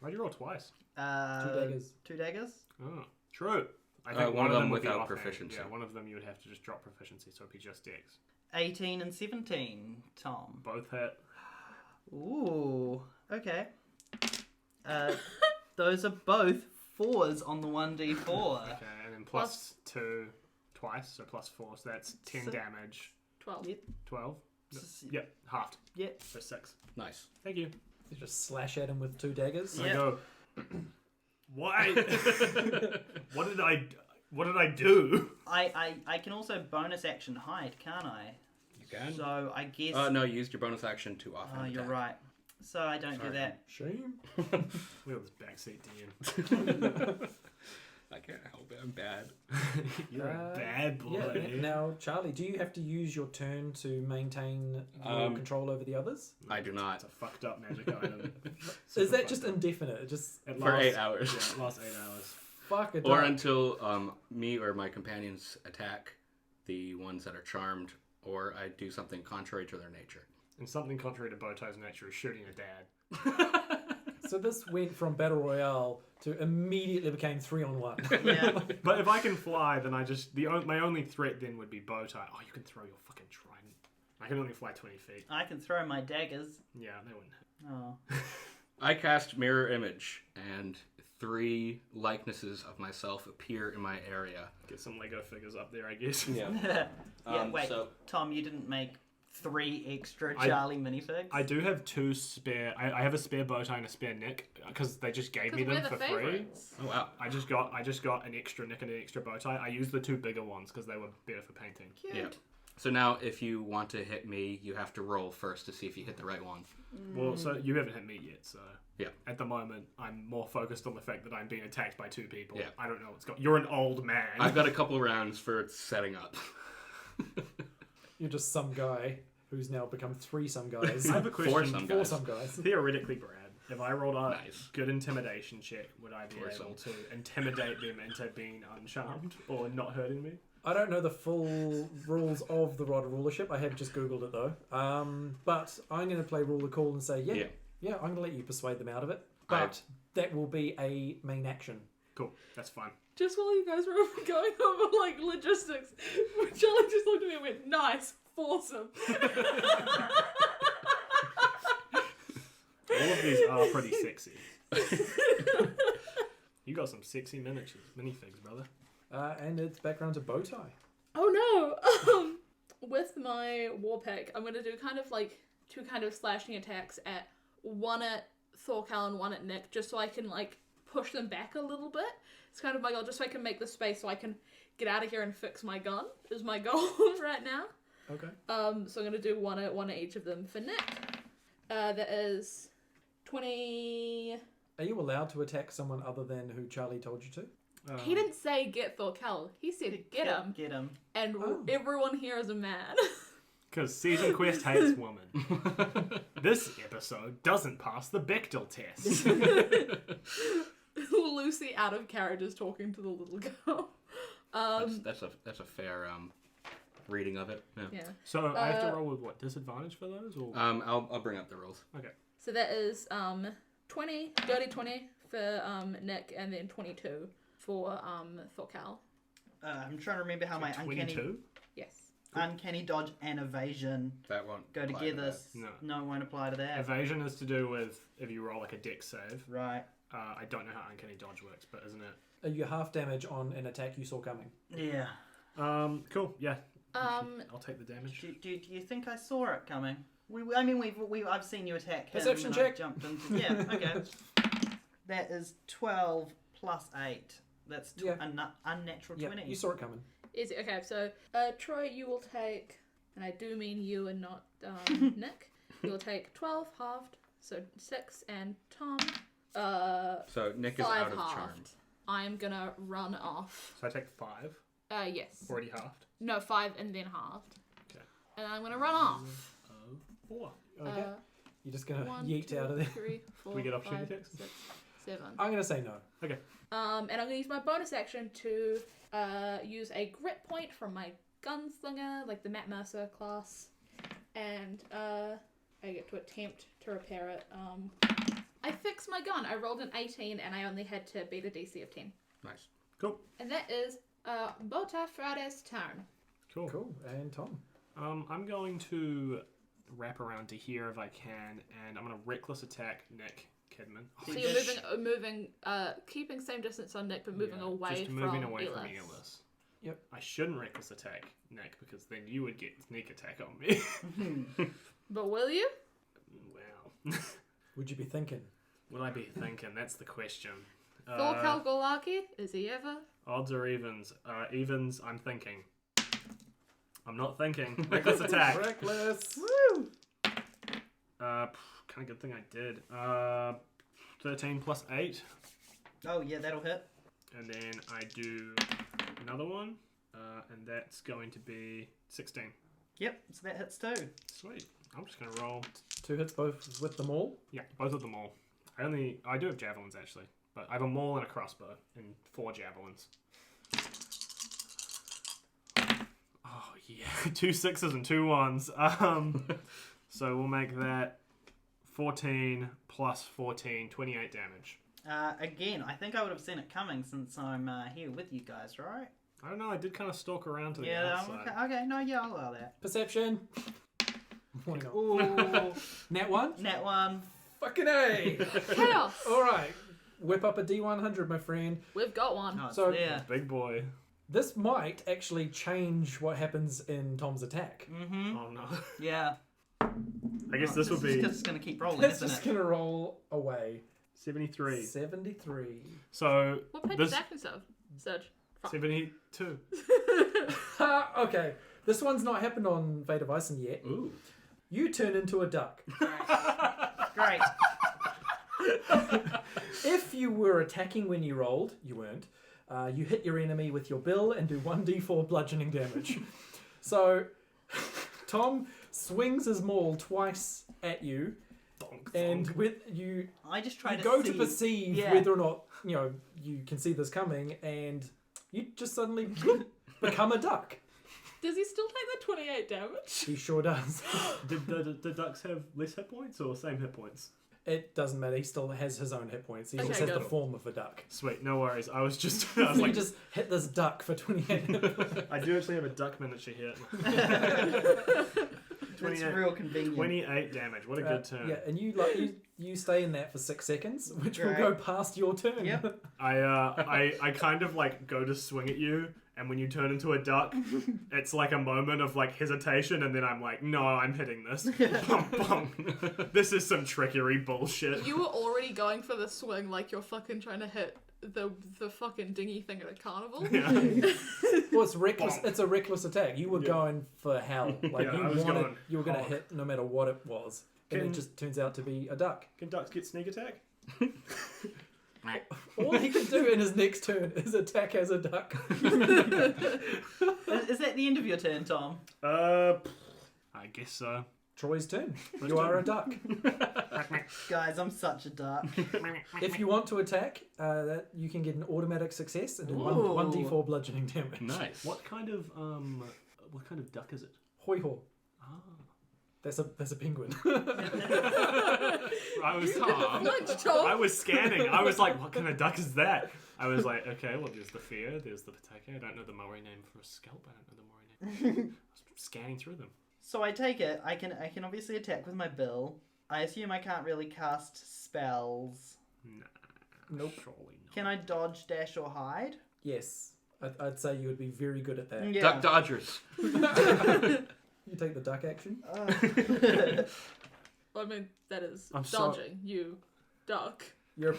Why'd you roll twice? 2 daggers. 2 daggers? Oh, true. I think one of them would be without offhand. proficiency. Yeah, one of them you would have to just drop proficiency, so it'd be just Dex. 18 and 17, Tom. Both hit. Ooh, okay. Those are both 4s on the 1d4. Okay, and then plus 2 twice, so plus 4, so that's 10 So- damage. 12. Yep. 12? S- Yep, halved. Yep. So 6. Nice. Thank you. You just slash at him with 2 daggers. Yeah. I go, why? What did I do? I can also bonus action hide, can't I? You can. So I guess... No, you used your bonus action to Oh, offhand you're attack. right. So I don't Sorry. do that. Shame. We're this backseat DM. I can't help it. I'm bad. You're a bad boy. Yeah. Now, Charlie, do you have to use your turn to maintain your control over the others? I do not. It's a fucked up magic item. Is that just indefinite? It just It For lasts- 8 hours. Yeah, it lasts 8 hours. fuck it. Or up. until me or my companions attack the ones that are charmed, or I do something contrary to their nature. And something contrary to Bowtie's nature is shooting a dad. So this went from battle royale to immediately became 3-on-1. Yeah. But if I can fly, then my only threat then would be Bowtie. Oh, you can throw your fucking trident. I can only fly 20 feet. I can throw my daggers. Yeah, they wouldn't hit. Oh. I cast Mirror Image, and 3 likenesses of myself appear in my area. Get some Lego figures up there, I guess. Yeah, wait, So Tom, you didn't make 3 extra I- Charlie minifigs? I do have 2 spare. I have a spare Bowtie and a spare Nick because they just gave me Because them we're the for free. favorites. oh wow, I just got an extra Nick and an extra Bowtie. I used the 2 bigger ones because they were better for painting. Cute. yeah. So now, if you want to hit me, you have to roll first to see if you hit the right one. Well, so you haven't hit me yet, so Yeah. At the moment, I'm more focused on the fact that I'm being attacked by 2 people. Yeah. I don't know what's going. You're an old man. I've got a couple rounds for it setting up. You're just some guy who's now become 3 some guys. I have a question. Foursome. 4 guys. some guys. Theoretically, Brad, if I rolled a Nice. good intimidation check, would I be Foursome. able to intimidate them into being uncharmed or not hurting me? I don't know the full rules of the Rod of Rulership. I have just Googled it though. But I'm going to play Ruler Call and say, yeah, I'm going to let you persuade them out of it. But that will be a main action. Cool, that's fine. Just while you guys were going over like logistics, Charlie just looked at me and went, "Nice, foursome." All of these are pretty sexy. You got some sexy minifigs, brother. And it's background to Bowtie. Oh no! With my war pick, I'm gonna do kind of like 2 kind of slashing attacks at one at Thorkell and one at Nick, just so I can like push them back a little bit. It's kind of my goal, just so I can make the space so I can get out of here and fix my gun. Is my goal right now. Okay. So I'm gonna do one at each of them for Nick. That is 20. Are you allowed to attack someone other than who Charlie told you to? He didn't say get Thorkell. He said get him. Get him. And everyone here is a man. Because Season Quest hates women. This episode doesn't pass the Bechdel test. Lucy out of carriage is talking to the little girl. That's a fair reading of it. Yeah. Yeah. So I have to roll with what, disadvantage for those? Or I'll bring up the rules. okay. So that is 20, dirty 20 for Nick, and then 22 for Thorkell. I'm trying to remember how my 22? Yes. uncanny dodge and evasion That won't go apply to together. that. No. It won't apply to that. Evasion is to do with if you roll like a dex save. Right. I don't know how uncanny dodge works, but isn't it? Are you half damage on an attack you saw coming? Yeah. Cool. Yeah. Um, I'll take the damage. Do you think I saw it coming? I've seen you attack him. Perception and check. I've jumped into. Yeah. Okay. That is 12 plus 8. That's Yeah. unnatural Yeah, 20. you saw it coming. is it okay? So Troy, you will take, and I do mean you and not Nick. You will take 12 halved, so 6, and Tom. So Nick is 5 out of halved. charm. I'm gonna run off. So I take 5. Yes. Already halved. No, 5 and then halved. Okay. And I'm gonna run off. 4. Okay. You're just gonna 1, yeet 2, out of there. 3, 4, we get opportunity 5, attacks? 6, 7. I'm gonna say no. Okay. And I'm gonna use my bonus action to use a grit point from my gunslinger, like the Matt Mercer class, and I get to attempt to repair it. I fixed my gun. I rolled an 18, and I only had to beat a DC of 10. Nice. Cool. And that is Bowtie Friday's turn. Cool. Cool. And Tom. I'm going to wrap around to here if I can, and I'm going to reckless attack Nick Kidman. So you're moving, keeping same distance on Nick, but moving away just from moving away Yllis. from Yllis. Yep. I shouldn't reckless attack Nick because then you would get sneak attack on me. But will you? Wow. Would you be thinking? Will I be thinking? That's the question. Thorkell Gorlaki? Is he ever? Odds or evens? Evens, I'm thinking. I'm not thinking. Reckless attack. Reckless. Woo! Kind of good thing I did. 13 plus 8. Oh, yeah, that'll hit. And then I do another one. And that's going to be 16. Yep, so that hits too. Sweet. I'm just going to roll. 2 hits both with them all. Yeah, both of them all. I do have javelins actually. But I have a maul and a crossbow and 4 javelins. Oh yeah, 2 6s and 2 1s. So we'll make that 14 plus 14, 28 damage. Again, I think I would have seen it coming since I'm here with you guys, right? I don't know, I did kind of stalk around to the Yeah, outside. okay, no, yeah, I'll allow that. Perception. Why not? Ooh, Nat 1? net 1. Fucking A. Chaos! Alright. Whip up a D100, my friend. We've got one. Oh, it's So- there. Big boy. This might actually change what happens in Tom's attack. Mm-hmm. Oh no. Yeah. I guess this will is be just going to keep rolling, It's isn't just it? gonna roll away. 73. 73. So What page this is that yourself? Serge. Fuck. 72. Okay, this one's not happened on Fate of Isen yet. Ooh. You turn into a duck. Great. If you were attacking when you rolled, you weren't, you hit your enemy with your bill and do 1d4 bludgeoning damage. So, Tom swings his maul twice at you, Donk, and donk. with you, I just try you to go see. to perceive Yeah. whether or not you can see this coming, and you just suddenly become a duck. Does he still take the 28 damage? He sure does. Did the ducks have less hit points or same hit points? It doesn't matter. He still has his own hit points. He Okay, just has the good. form of a duck. Sweet, no worries. I was just I So was you like, just hit this duck for 28 hit points. I do actually have a duck miniature here. It's real convenient. 28 damage. What a good turn. Yeah, and you stay in that for 6 seconds, which will Right. go past your turn. Yep. I kind of like go to swing at you, and when you turn into a duck, it's like a moment of like hesitation, and then I'm like, no, I'm hitting this. Bum, bum. This is some trickery bullshit. You were already going for the swing like you're fucking trying to hit the fucking dingy thing at a carnival. Yeah. Well, it's reckless. Bonk. It's a reckless attack. You were Yeah. going for hell. Like Yeah, I was going you were going to hard. hit no matter what it was, and Can- it just turns out to be a duck. Can ducks get sneak attack? All he can do in his next turn is attack as a duck. Is that the end of your turn, Tom? I guess so. Troy's turn. You are a duck. Guys, I'm such a duck. If you want to attack, that you can get an automatic success and do Ooh. 1d4 bludgeoning damage. Nice. What kind of duck is it? Hoi ho. Ah. That's a penguin. I was Flinch, Tom. I was scanning. I was like, what kind of duck is that? I was like, okay, well, there's the fear, there's the pateke. I don't know the Maori name for a scalp. I don't know the Maori name. I was scanning through them. So I take it, I can obviously attack with my bill. I assume I can't really cast spells. Nah. Nope. Surely not. Can I dodge, dash, or hide? Yes. I'd say you would be very good at that. Yeah. Duck Dodgers. You take the duck action. I mean, that is I'm dodging. You duck. You're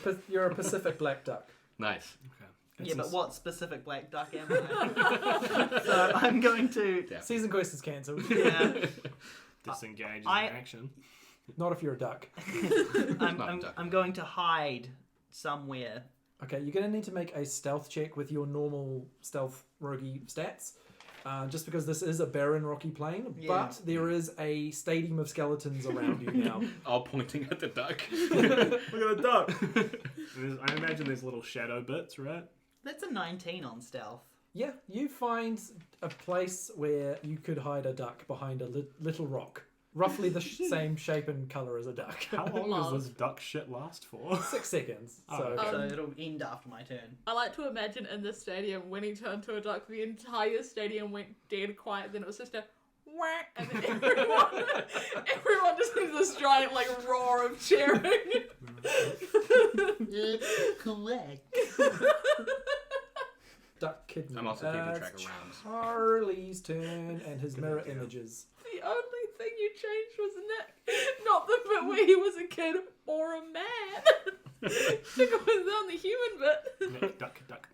a Pacific black duck. Nice. Okay. Yeah, but what specific black duck am I? So I'm going to... Yeah. Season quest is cancelled. Yeah. Disengage I- in action. Not if you're a duck. I'm going to hide somewhere. Okay, you're going to need to make a stealth check with your normal stealth roguey stats. Just because this is a barren rocky plain, Yeah. but there is a stadium of skeletons around you now. All pointing at the duck. Look at the duck. I imagine there's little shadow bits, right? That's a 19 on stealth. Yeah, you find a place where you could hide a duck behind a little rock. roughly the same shape and color as a duck. How long Love. does this duck shit last for? 6 seconds. Oh, So okay. So it'll end after my turn. I like to imagine in the stadium when he turned to a duck, the entire stadium went dead quiet. Then it was just a whack, and then everyone just did this giant like roar of cheering. Correct. Duck Kidman. I'm also keeping track It's of rounds. Charlie's turn and his mirror images. The only thing you changed was Nick, not the bit where he was a kid or a man. Took it was on the human bit. Nick, duck, duck.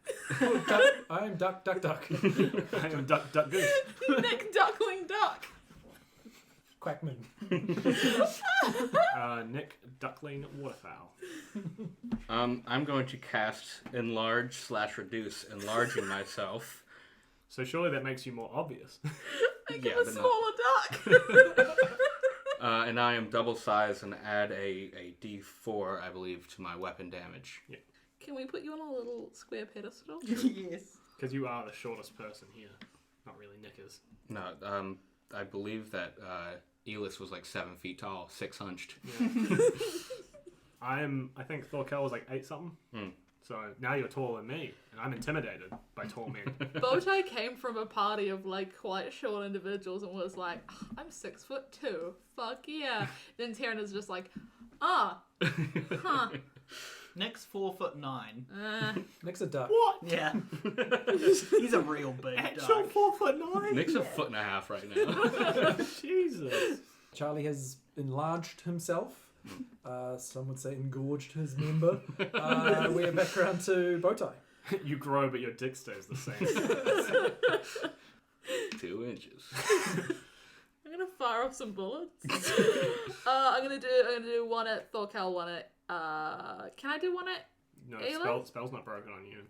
Duck, I am Duck. I am duck, duck, goose. Nick Duckling Duck. Quackman. Nick, duckling, waterfowl. I'm going to cast Enlarge/Reduce, enlarging myself. So surely that makes you more obvious. Make Yeah, him a but smaller duck. And I am double size and add a D4, I believe, to my weapon damage. Can we put you on a little square pedestal? Yes. Because you are the shortest person here. Not really Nick is. No, I believe that Yllis was like 7 feet tall, 6 hunched. Yeah. I think Thorkell was like 8 something. So now you're taller than me, and I'm intimidated by tall men. Bowtie came from a party of like quite short individuals and was like, I'm 6'2". Fuck yeah. Then Taryn is just like, huh. Nick's 4'9". Nick's a duck. What? Yeah. He's a real big Actual duck. 4'9"? Nick's a foot and a half right now. Jesus. Charlie has enlarged himself. Some would say engorged his member. We're back around to Bowtie. You grow, but your dick stays the same. 2 inches. I'm gonna fire off some bullets. I'm gonna do one at Thorkell, one at can I do one at No, Yllis? spell's not broken on you,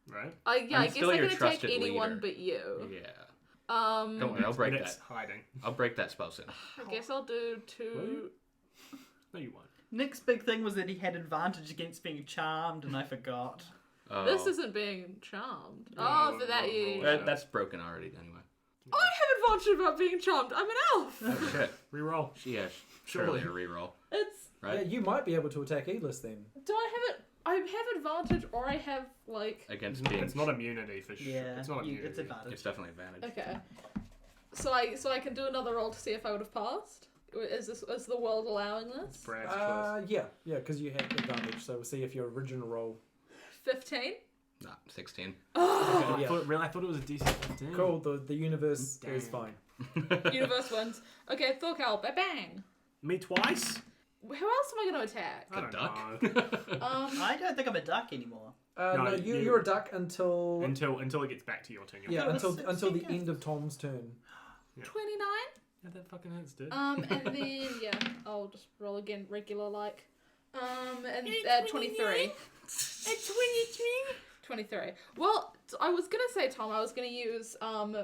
right? I guess still I your can attack trusted anyone leader. but you. Yeah. Don't worry, I'll break Nick's that. hiding. I'll break that spell soon. I guess I'll do 2. No, you won't. Nick's big thing was that he had advantage against being charmed, and I forgot. Oh. This isn't being charmed. No, For that no, you. no. That's broken already, anyway. I have advantage about being charmed. I'm an elf. Oh, shit. Reroll. Yeah, surely a reroll, It's. right? Yeah, you might be able to attack Yllis then. Do I have it? I have advantage, or I have like. Against It's not, being... it's not immunity for sure. Yeah, It's not immunity. it's advantage. It's definitely advantage. Okay. So I can do another roll to see if I would have passed. Is the world allowing this? Brad's choice. Yeah, because you had advantage. So we'll see if your original roll. 15. Nah, 16. Oh, yeah. I thought it was a DC 15. Cool. The universe is Damn. fine. Universe wins. Okay, Thorkell, bang. Me twice? Who else am I going to attack? I don't duck. know. I don't think I'm a duck anymore. No, No, you're a duck until Until it gets back to your turn. yeah Yeah, until that's the 16. end of Tom's turn. 29. Yeah, that fucking hurts, dude. And then yeah, I'll just roll again, regular like. And 23. 23. Well, I was gonna say, Tom, I was gonna use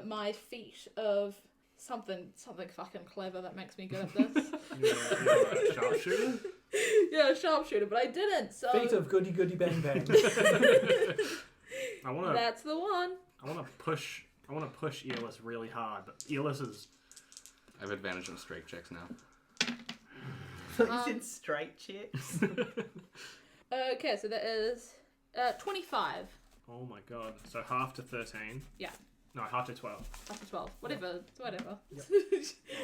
my feat of something fucking clever that makes me good at this. You're a sharpshooter? Yeah, sharpshooter, but I didn't. So Feet of goody goody bang bang. I wanna that's the one. push Yllis really hard, but Yllis is I have advantage on strength checks now. So he said straight checks. Okay, so that is 25. oh my god. So half to 13. Yeah. No, half to 12. After 12. Whatever.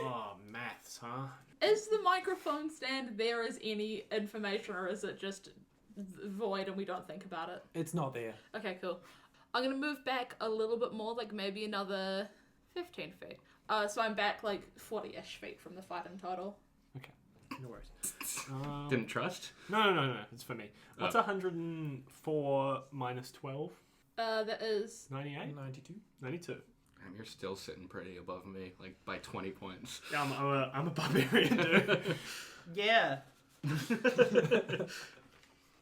Oh, maths, huh? Is the microphone stand there as any information, or is it just void and we don't think about it? It's not there. Okay, cool. I'm gonna move back a little bit more, like maybe another 15 feet. So I'm back like 40-ish feet from the fight in total. Okay. No worries. Didn't trust? No. It's for me. What's 104 minus 12? That is 98? 92. 92. Damn, you're still sitting pretty above me, like by 20 points. Yeah, I'm a barbarian, dude. Yeah.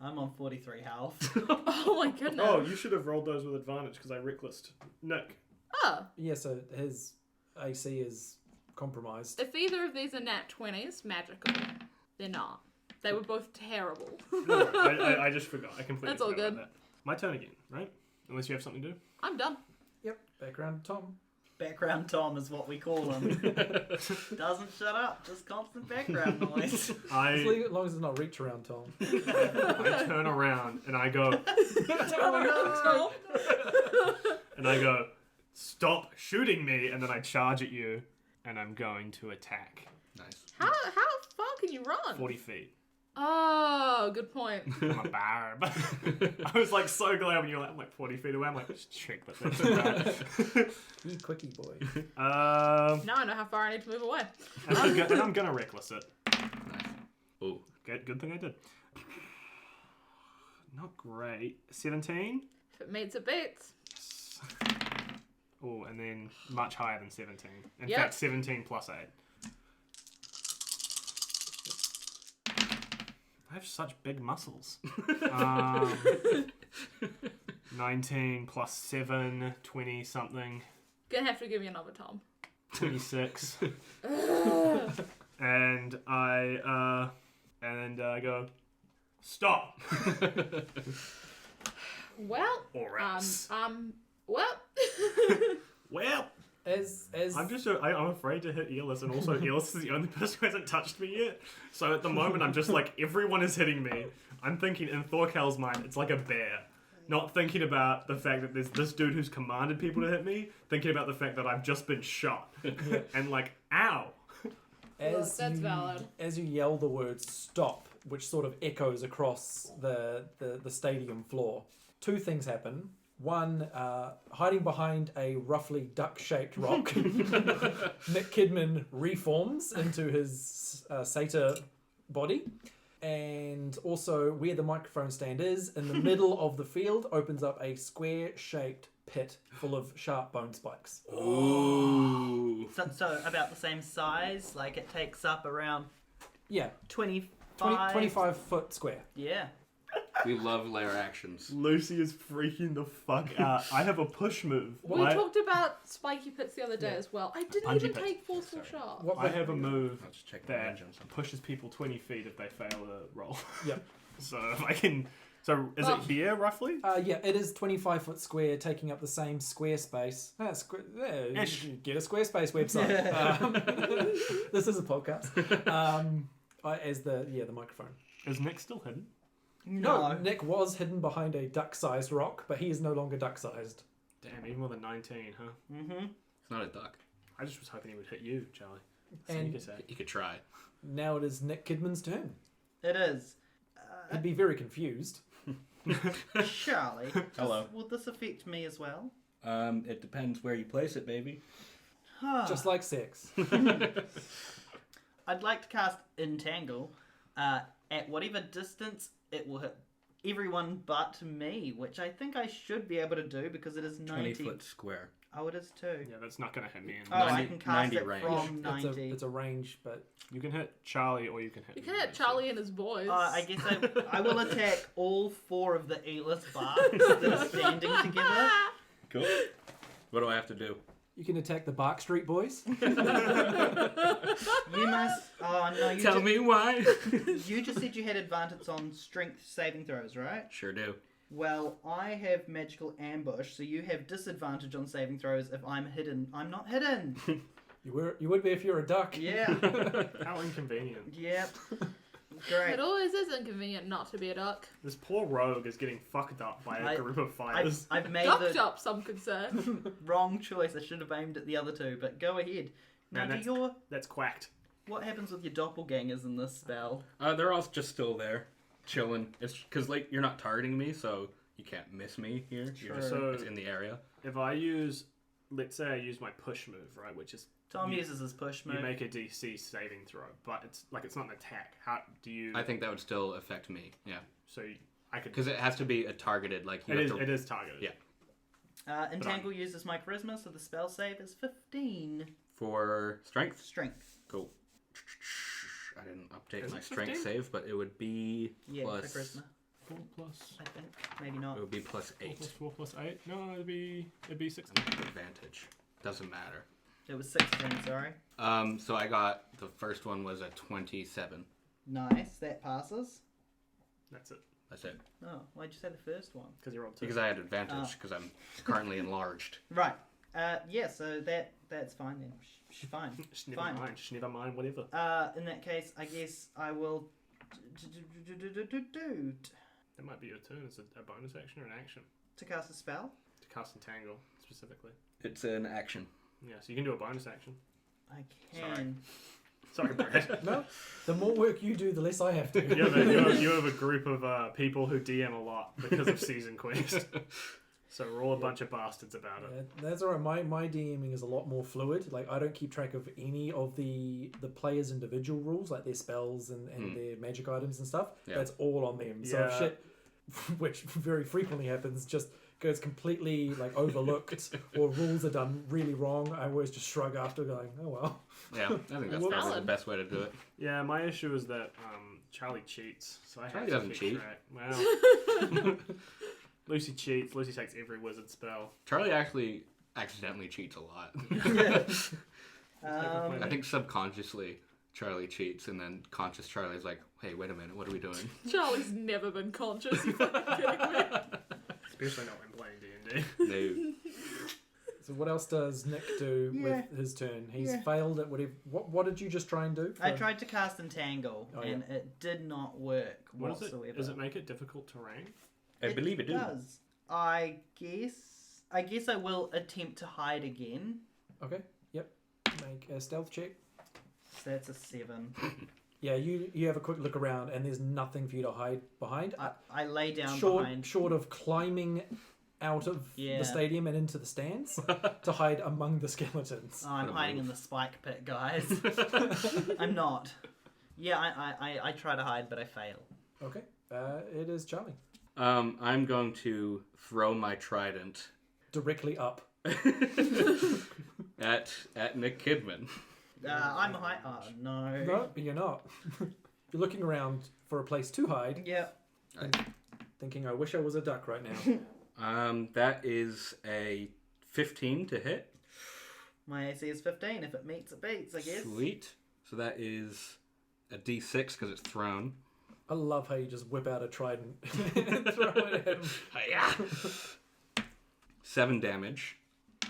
I'm on 43 health. oh my goodness. Oh, you should have rolled those with advantage because I recklessed Nick. Oh, Yeah, so his AC is compromised. if either of these are nat 20s, magical. They're not. They were both terrible. No, I just forgot. I completely That's all forgot good. about that. My turn again, right? Unless you have something to do. I'm done. Yep, back around to Tom. Background Tom is what we call him. Doesn't shut up, just constant background noise. As long as it's not reach around Tom. I turn around and I go, Oh, no. and I go, stop shooting me, and then I charge at you, and I'm going to attack. Nice. How far can you run? 40 feet. Oh, good point. I'm a barb. I was like so glad when you were like, I'm like 40 feet away. I'm like, just check, but that's alright. You quickie boy. Now I know how far I need to move away. And I'm gonna reckless it. Nice. Ooh. Good thing I did. Not great. 17. If it meets, it beats. Oh, and then much higher than 17. In Yep. fact, 17 plus 8. I have such big muscles. 19 plus 7, 20 something. Gonna have to give me another Tom. 26. And I go, stop. Well, Or else. well. Well, As I'm afraid to hit Yllis, and also Yllis is the only person who hasn't touched me yet. So at the moment, I'm just like, everyone is hitting me. I'm thinking in Thorkell's mind, it's like a bear. Not thinking about the fact that there's this dude who's commanded people to hit me, thinking about the fact that I've just been shot. And like, ow. As That's you, valid. As you yell the word stop, which sort of echoes across the stadium floor, two things happen. One, hiding behind a roughly duck-shaped rock, Nick Kidman reforms into his satyr body. And also, where the microphone stand is, in the middle of the field, opens up a square-shaped pit full of sharp bone spikes. Ooh. So about the same size, like it takes up around Yeah, 25. 25 foot square. Yeah. We love layer actions. Lucy is freaking the fuck out. I have a push move. We talked about spiky pits the other day Yeah. as well. I didn't Bungee even pits. take forceful shot. What I have a move I'll just check the that range on something. pushes people 20 feet if they fail a roll. Yep. So if I can... So is Oh. it here, roughly? Yeah, it is 25 foot square, taking up the same square space. Ish. Get a Squarespace website. This is a podcast. As the microphone. Is Nick still hidden? No. Nick was hidden behind a duck-sized rock, but he is no longer duck-sized. Damn, even with a 19, huh? Mm-hmm. It's not a duck. I just was hoping he would hit you, Charlie. And- Sneak attack. You could try. Now it is Nick Kidman's turn. It is. He'd be very confused. Charlie. Hello. Will this affect me as well? It depends where you place it, baby. Just like sex. I'd like to cast Entangle. At whatever distance, it will hit everyone but me, which I think I should be able to do because it is 90. 20 foot square. Oh, it is too. Yeah, that's not going to hit me. Oh, I 90 can cast 90 it range. from 90. It's a range, but You can hit Charlie or you can hit You me, can hit Charlie and his boys. I guess I will attack all 4 of the Yllis Barcs that are standing together. Cool. What do I have to do? you can attack the Barc Street Boys. You must. Oh no! You Tell just, me why. You just said you had advantage on strength saving throws, right? Sure do. Well, I have magical ambush, so you have disadvantage on saving throws if I'm hidden. I'm not hidden. You would be if you were a duck. Yeah. How inconvenient. Yep. Great. It always is inconvenient not to be a duck. This poor rogue is getting fucked up by a group of fighters. I've made Ducked the up, some could say. wrong choice. I should have aimed at the other 2, but go ahead. Now, Man, that's quacked. what happens with your doppelgangers in this spell? They're all just still there, chilling. It's because like you're not targeting me, so you can't miss me here. You're just So- it's in the area. If I use, let's say I use my push move, right, which is Tom you, uses his push you move. make a DC saving throw, but it's not an attack. How do you? I think that would still affect me. Yeah, so. I could. because it has to be a targeted. Like you It have is. to. It is targeted. Yeah. Entangle uses my charisma, so the spell save is 15 For strength. strength. Cool. I didn't update Is my it strength 15? save, but it would be Yeah, plus. for charisma. 4 plus. I think maybe not. It would be plus 4 8. plus 4 plus 8. No, it'd be 6. Advantage. Doesn't matter. It was 16. Sorry. So I got the first one was a 27. Nice. That passes. That's it. That's it. Oh, why'd you say the first one? Because you're on 2. Because I had advantage because I'm currently enlarged. Right. Yeah, so that's fine then. Fine. Fine. Never mind, whatever. In that case, I guess I will... That might be your turn. Is it a bonus action or an action? To cast a spell? To cast Entangle, specifically. It's an action. Yeah, so you can do a bonus action. I can. Sorry, Brad. No, the more work you do, the less I have to. You have a group of people who DM a lot because of Season Quest. So we're all a bunch of bastards about it. Yeah, that's alright. My DMing is a lot more fluid. Like, I don't keep track of any of the players' individual rules, like their spells and their magic items and stuff. Yeah. That's all on them. So if shit, which very frequently happens, just goes completely like overlooked or rules are done really wrong, I always just shrug after, going, oh well. Yeah, I think that's probably the best way to do it. Yeah, my issue is that Charlie cheats, so I have to doesn't keep cheat. track. Well, Lucy cheats. Lucy takes every wizard spell. Charlie actually accidentally cheats a lot. I think subconsciously Charlie cheats, and then conscious Charlie's like, hey, wait a minute, what are we doing? Charlie's never been conscious. You fucking kidding me? Especially not when playing D&D. No. So what else does Nick do with his turn? He's failed at whatever. What did you just try and do? I tried to cast Entangle, and it did not work whatsoever. Does it make it difficult terrain? I believe it does. I guess I will attempt to hide again. Okay. Yep. Make a stealth check. So that's a 7. Yeah, you have a quick look around, and there's nothing for you to hide behind. I lay down short of climbing out of the stadium and into the stands to hide among the skeletons. Oh, I'm hiding in the spike pit, guys. I'm not. Yeah, I try to hide, but I fail. Okay. It is Charlie. I'm going to throw my trident directly up at Nick Kidman. I'm high. Oh no. No, you're not. You're looking around for a place to hide. Yeah. Thinking, I wish I was a duck right now. That is a 15 to hit. My AC is 15. If it meets, it beats, I guess. Sweet. So that is a D6 because it's thrown. I love how you just whip out a trident and throw it at him. Yeah. 7 damage.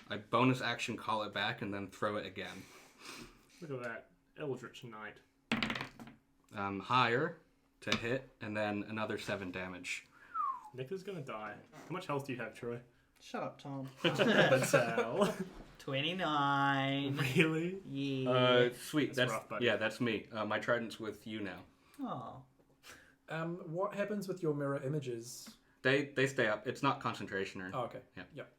I bonus action call it back and then throw it again. Look at that. Eldritch Knight. Higher to hit and then another 7 damage. Nick is gonna die. How much health do you have, Troy? Shut up, Tom. That's hell. 29. Really? Yeah. Sweet. That's rough, buddy. Yeah, that's me. My trident's with you now. Oh. What happens with your mirror images? They stay up. It's not concentration or... Oh, okay. Yeah. Yep.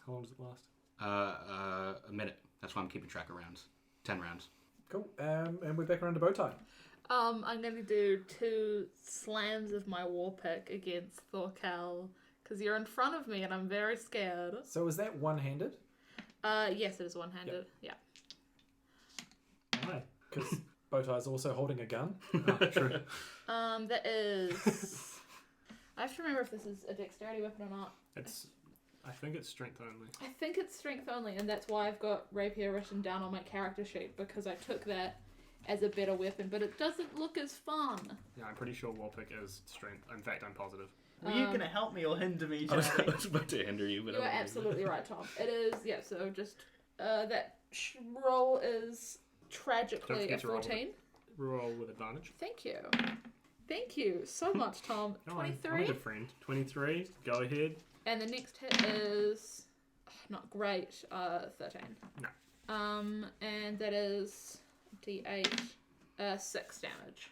How long does it last? A minute. That's why I'm keeping track of rounds. 10 rounds. Cool. And we're back around to Bowtie. I'm going to do 2 slams of my war pick against Thorkell, because you're in front of me and I'm very scared. So is that one-handed? Yes, it is one-handed. Yep. Yeah. Why? Because Bowtie's also holding a gun. Oh, true. That is... I have to remember if this is a dexterity weapon or not. I think it's strength only. I think it's strength only, and that's why I've got rapier written down on my character sheet, because I took that as a better weapon, but it doesn't look as fun. Yeah, I'm pretty sure Warpick is strength. In fact, I'm positive. Were you going to help me or hinder me, I Charlie? was about to hinder you, but You are absolutely right, Tom. It is, yeah, so just that roll is tragically a 14. Roll with advantage. Thank you. Thank you so much, Tom. No, I'm a 23. good friend. 23. Go ahead. And the next hit is not great. 13. No. And that is D8, 6 damage.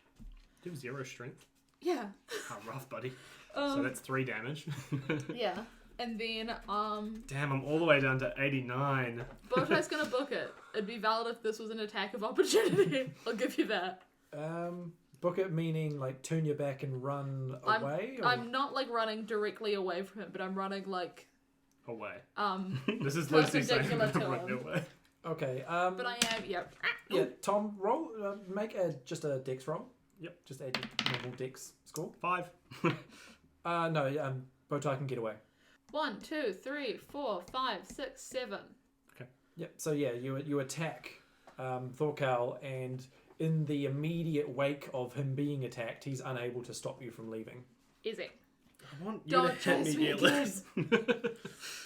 Do 0 strength. Yeah. Oh, rough, buddy. So that's 3 damage. Yeah. And then Damn, I'm all the way down to 89. Bowtie's gonna book it. It'd be valid if this was an attack of opportunity. I'll give you that. Book it meaning like turn your back and run away? Or... I'm not like running directly away from him, but I'm running like Away. This is Lucy saying perpendicular I'm to running him. away. Okay. But I am, yeah. Yeah, Tom, roll. Make just a dex roll. Yep. Just add your normal dex score. 5. No, Bowtie can get away. 1, 2, 3, 4, 5, 6, 7. Okay. Yep. So yeah, you attack Thorkell, and in the immediate wake of him being attacked, he's unable to stop you from leaving. Easy. I want you Don't to hit chase me, me Yllis.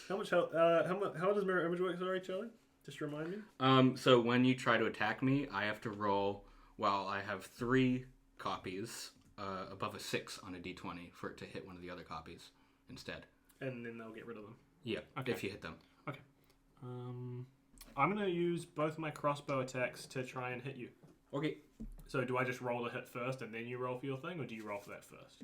How much health? How does mirror image work? Sorry, Charlie. Just remind me. So when you try to attack me, I have to roll. Well, I have 3 copies above a 6 on a d20 for it to hit one of the other copies instead. And then they'll get rid of them. Yeah, Okay. if you hit them. Okay. I'm gonna use both my crossbow attacks to try and hit you. Okay. So do I just roll the hit first and then you roll for your thing, or do you roll for that first?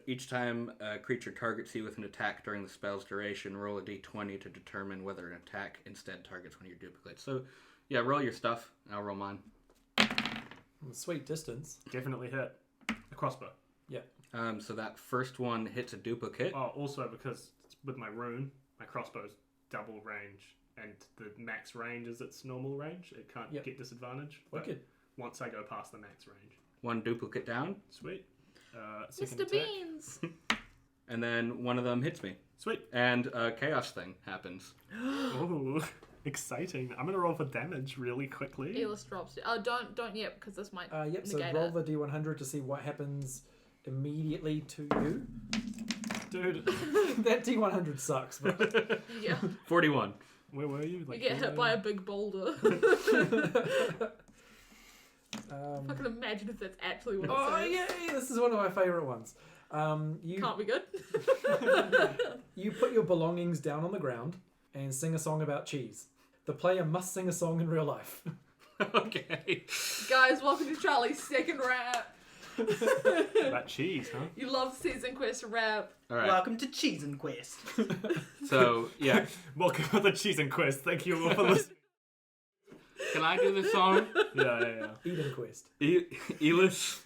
Each time a creature targets you with an attack during the spell's duration, roll a d20 to determine whether an attack instead targets one of your duplicates. So, yeah, roll your stuff. I'll roll mine. Sweet distance. Definitely hit. A crossbow. Yeah. So that first one hits a duplicate. Oh, also because with my rune, my crossbow's double range, and the max range is its normal range. It can't get disadvantage. Wicked. Once I go past the max range. 1 duplicate down. Sweet. Second Mr. attack. Beans. And then one of them hits me. Sweet. And a chaos thing happens. Ooh, exciting. I'm gonna roll for damage really quickly. Yllis drops it. Oh, don't yet, because this might Yep, so negate roll it. the d100 to see what happens immediately to you. Dude, That d100 sucks, but Yeah. 41. where were you? You get hit by a big boulder. I can imagine if that's actually what it oh says. yay! This is one of my favourite ones. You Can't be good. you put your belongings down on the ground and sing a song about cheese. The player must sing a song in real life. Okay. Guys, welcome to Charlie's second rap. About cheese, huh? You love Season Quest rap. All right. Welcome to Cheese and Quest. So, yeah. Welcome to the Cheese and Quest. Thank you all for listening. Can I do this song? Yeah. Eden Quest. Yllis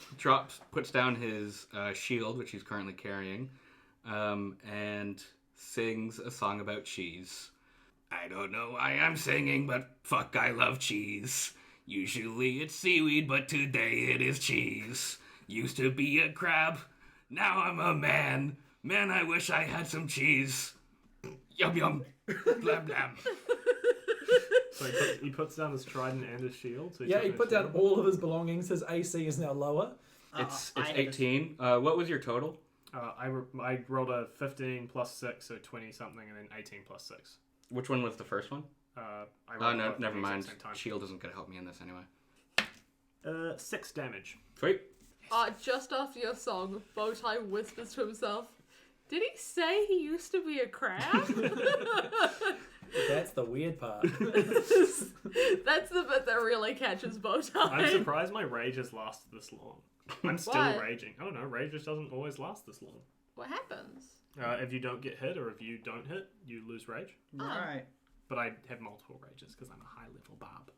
puts down his shield, which he's currently carrying, and sings a song about cheese. I don't know why I'm singing, but fuck, I love cheese. Usually it's seaweed, but today it is cheese. Used to be a crab, now I'm a man. Man, I wish I had some cheese. Yum yum, blam blam. So he puts down his trident and his shield. So Yeah, he took put his down shield. all of his belongings. His AC is now lower. It's I had 18. What was your total? I rolled a 15 plus 6, so 20 something, and then 18 plus 6. Which one was the first one? I Oh, rolled no, both never of these at mind. the same time. Shield isn't going to help me in this anyway. 6 damage. Sweet. Just after your song, Bowtie whispers to himself, "Did he say he used to be a crab?" That's the weird part. That's the bit that really catches Bowtie. I'm surprised my rage has lasted this long. I'm still Why? raging. I don't know, rage just doesn't always last this long. What happens? If you don't get hit or if you don't hit, you lose rage. Alright. But I have multiple rages because I'm a high level barb.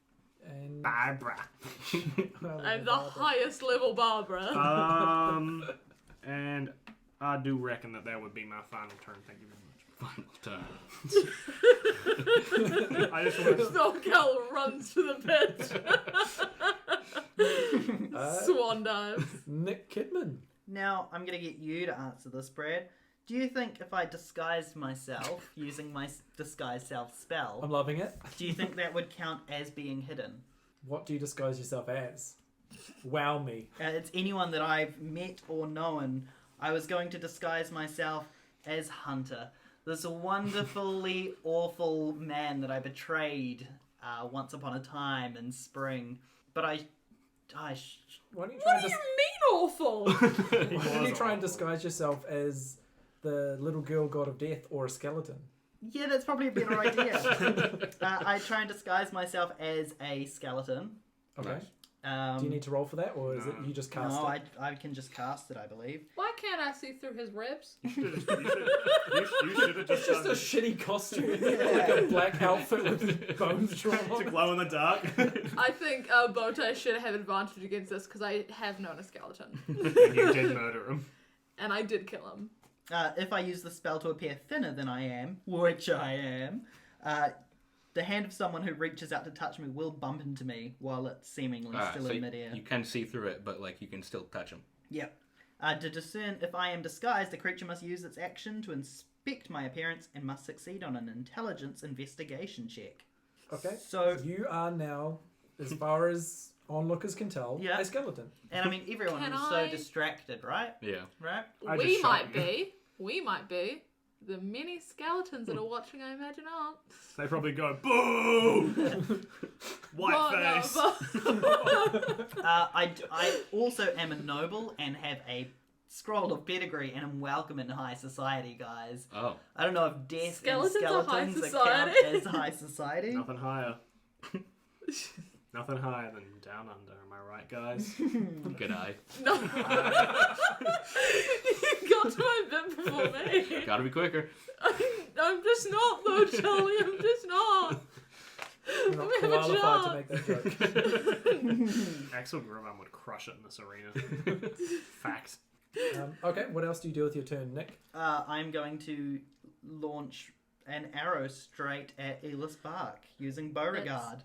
And Barbara. I'm the highest level Barbara. And I do reckon that would be my final turn. Thank you very much. Final turn. I just want to... Thorkell runs to the pit. Swan dives. Nick Kidman. Now, I'm going to get you to answer this, Brad. Do you think if I disguised myself using my disguise self spell, I'm loving it. do you think that would count as being hidden? What do you disguise yourself as? Wow me. It's anyone that I've met or known. I was going to disguise myself as Hunter. This wonderfully awful man that I betrayed once upon a time in spring. But Why don't you What try do and you mean awful? why don't you try and disguise yourself as the little girl god of death or a skeleton? yeah, that's probably a better idea. I try and disguise myself as a skeleton. Okay. Nice. Do you need to roll for that, or is it No. you just cast No, it? I can just cast it, I believe. Why can't I see through his ribs? You should have just It's just a done shitty costume, like a black outfit with bones drawn to on it. glow in the dark. I think Bowtie should have advantage against this because I have known a skeleton. And you did murder him. And I did kill him. If I use the spell to appear thinner than I am, which I am, the hand of someone who reaches out to touch me will bump into me while it's seemingly still So in midair. you can see through it, but like you can still touch him. Yep. To discern if I am disguised, the creature must use its action to inspect my appearance and must succeed on an intelligence investigation check. Okay. So, You are now, as far as onlookers can tell, Yeah. a skeleton. and I mean, everyone Can was I- so distracted, right? Yeah. Right? I We just shot might you. be. We might be. The many skeletons that are watching, I imagine, aren't. They probably go, boo! White face. I also am a noble and have a scroll of pedigree and am welcome in high society, guys. Oh. I don't know if death Skeletons and are high skeletons society. count as high society. Nothing higher. Nothing higher than down under, am I right, guys? Good eye. No. You got to my bit before me. Gotta be quicker. I'm just not, though, Charlie. I'm just not. You're not We have a qualified to job. make that joke. Axel Grimman would crush it in this arena. Fact. Okay, what else do you do with your turn, Nick? I'm going to launch an arrow straight at Yllis Barc using Beauregard,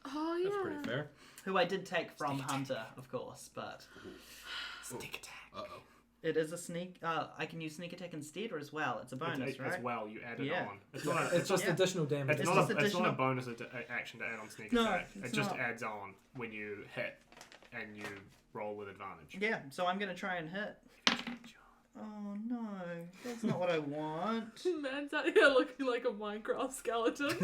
Oh, yeah. That's pretty fair. who I did take from Hunter, of course, but Sneak attack. Uh-oh. it is a sneak. I can use sneak attack instead or as well. It's a bonus, right? As well, you add it Yeah. on. It's not It's just Yeah. additional damage. It's It's not, just it's not a additional- bonus action to add on sneak No, attack. it's It just not. adds on when you hit and you roll with advantage. Yeah, so I'm going to try and hit. Oh no, that's not what I want. Man's out here looking like a Minecraft skeleton.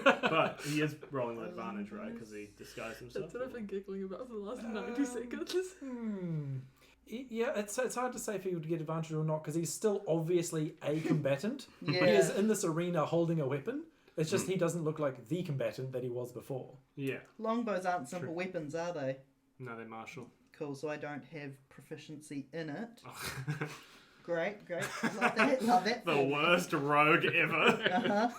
But he is rolling with advantage, right? Because he disguised himself. That's what I've been giggling about for the last 90 seconds. Yeah, it's hard to say if he would get advantage or not because he's still obviously a combatant. Yeah. He is in this arena holding a weapon. It's just he doesn't look like the combatant that he was before. Yeah. Longbows aren't simple weapons, are they? No, they're martial. Cool, so I don't have proficiency in it. Great. Love that. The worst rogue ever.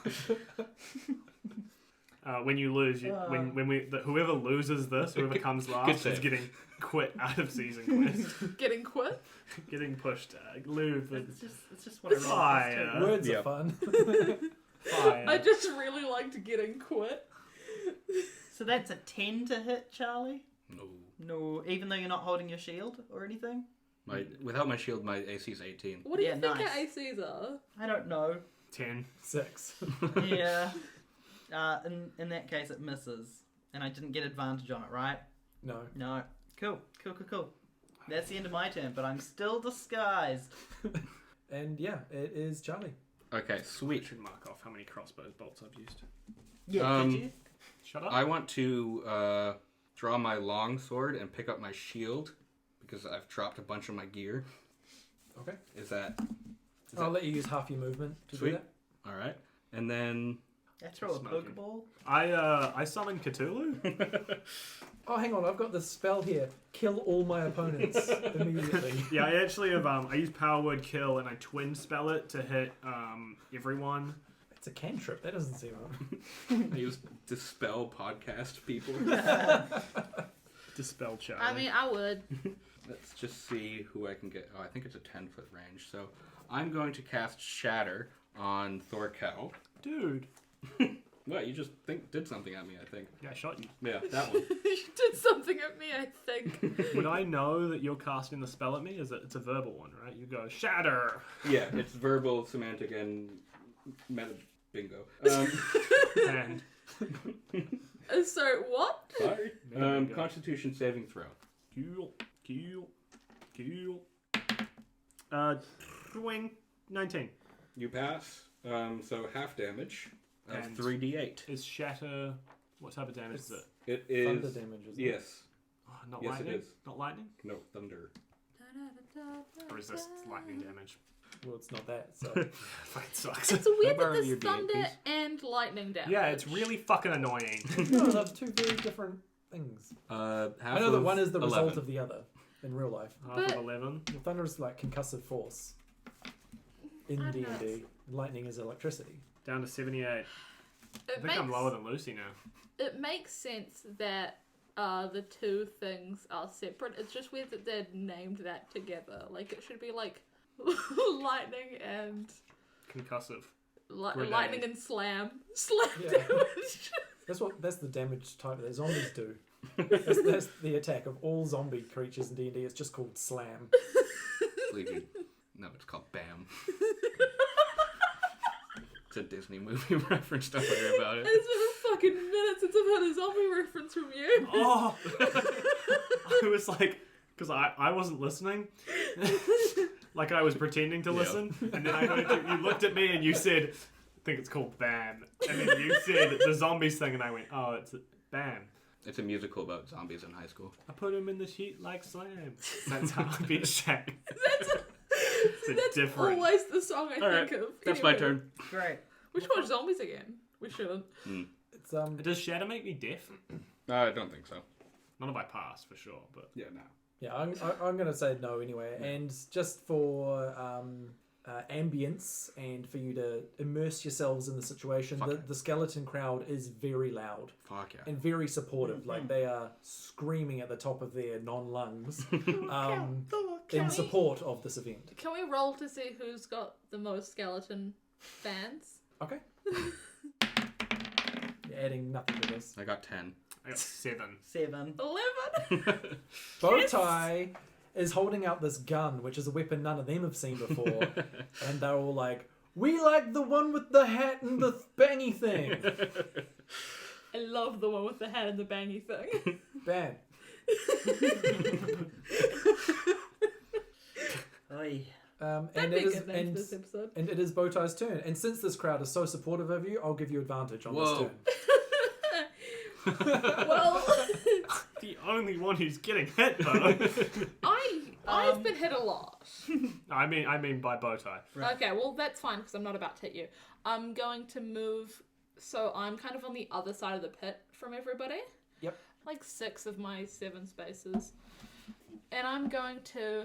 When you lose, whoever loses this, whoever comes last, save. is getting quit out of season quest, Getting quit? getting pushed. Lose. It's just what I roll. Fire. Words Yeah. are fun. Fire. I just really liked getting quit. So that's a 10 to hit, Charlie? No. No, even though you're not holding your shield or anything? Without my shield, my AC is 18. What do you Yeah, think nice. our ACs are? I don't know. 10. 6. Yeah. In that case, it misses. And I didn't get advantage on it, right? No. No. Cool. That's the end of my turn, but I'm still disguised. And yeah, it is Charlie. Okay, I sweet. should mark off how many crossbow bolts I've used. Yeah, did you? Shut up. I want to draw my long sword and pick up my shield because I've dropped a bunch of my gear. Okay. Is that I'll let you use half your movement to sweet? do that. All right. And then I throw a Smoking. Pokeball. I summon Cthulhu. Oh, hang on. I've got this spell here. Kill all my opponents immediately. Yeah, I actually have. I use Power Word Kill and I twin spell it to hit everyone. It's a cantrip. That doesn't seem right. I use dispel podcast people. Dispel Charlie. I mean, I would. Let's just see who I can get. Oh, I think it's a 10-foot range. So I'm going to cast Shatter on Thorkell. dude. What? You just did something at me, I think. Yeah, I shot you. Yeah, that one. You did something at me, I think. Would I know that you're casting the spell at me? It's a verbal one, right? You go shatter. Yeah, it's verbal, semantic, and meta bingo. And So, what? Sorry. Meta bingo. Constitution saving throw. Kill. Swing 19. You pass. So half damage of And 3d8. Is shatter? What type of damage is it? It is. Thunder damage, isn't it? Yes. Oh, not Yes, it lightning. is. Not lightning. No, thunder. Or is this lightning damage? Well, it's not that, so... Fucking sucks. It's weird borrow that your there's D8, thunder please? and lightning damage. Yeah, it's really fucking annoying. no, they're two very different things. Half I know that of one is the 11. result of the other in real life. Half But- of 11. The thunder is like concussive force in I don't know. D&D. Lightning is electricity. Down to 78. I It think I'm lower than Lucy now. It makes sense that the two things are separate. It's just weird that they're named that together. Like, it should be like lightning and Concussive. lightning Grenade. and slam. Slam Yeah. damage. That's the damage type that zombies do. That's the attack of all zombie creatures in D&D. It's just called slam. No, it's called BAM. It's a Disney movie reference. Don't worry about it. It's been a fucking minute since I've had a zombie reference from you. Oh! I was like, because I wasn't listening. like I was pretending to listen, and then I heard you looked at me and you said, I think it's called BAM, and then you said the zombies thing, and I went, oh, it's BAM. It's a musical about zombies in high school. I put him in the sheet like slam. That's how I beat Shaq. That's different. always the song I Alright, think of. that's my turn. Great. Which one's zombies again? We shouldn't. It's Does Shadow make me deaf? I don't think so. Not if I pass, for sure, but... Yeah, no. Yeah, I'm going to say no anyway. Yeah. And just for ambience and for you to immerse yourselves in the situation, the skeleton crowd is very loud. Fuck yeah. And very supportive. Like, they are screaming at the top of their non-lungs in support of this event. Can we roll to see who's got the most skeleton fans? Okay. You're adding nothing to this. I got 10. I got 7. 7. 11. Bowtie is holding out this gun, which is a weapon none of them have seen before. And they're all like, we like the one with the hat and the bangy thing. I love the one with the hat and the bangy thing. Bam. Oi. That'd be a good name for this episode. And it is Bowtie's turn. And since this crowd is so supportive of you, I'll give you advantage on this turn. Well, The only one who's getting hit, though. I've been hit a lot. I mean by Bowtie. Right. Okay, well that's fine because I'm not about to hit you. I'm going to move, so I'm kind of on the other side of the pit from everybody. Yep. Like 6 of my 7 spaces, and I'm going to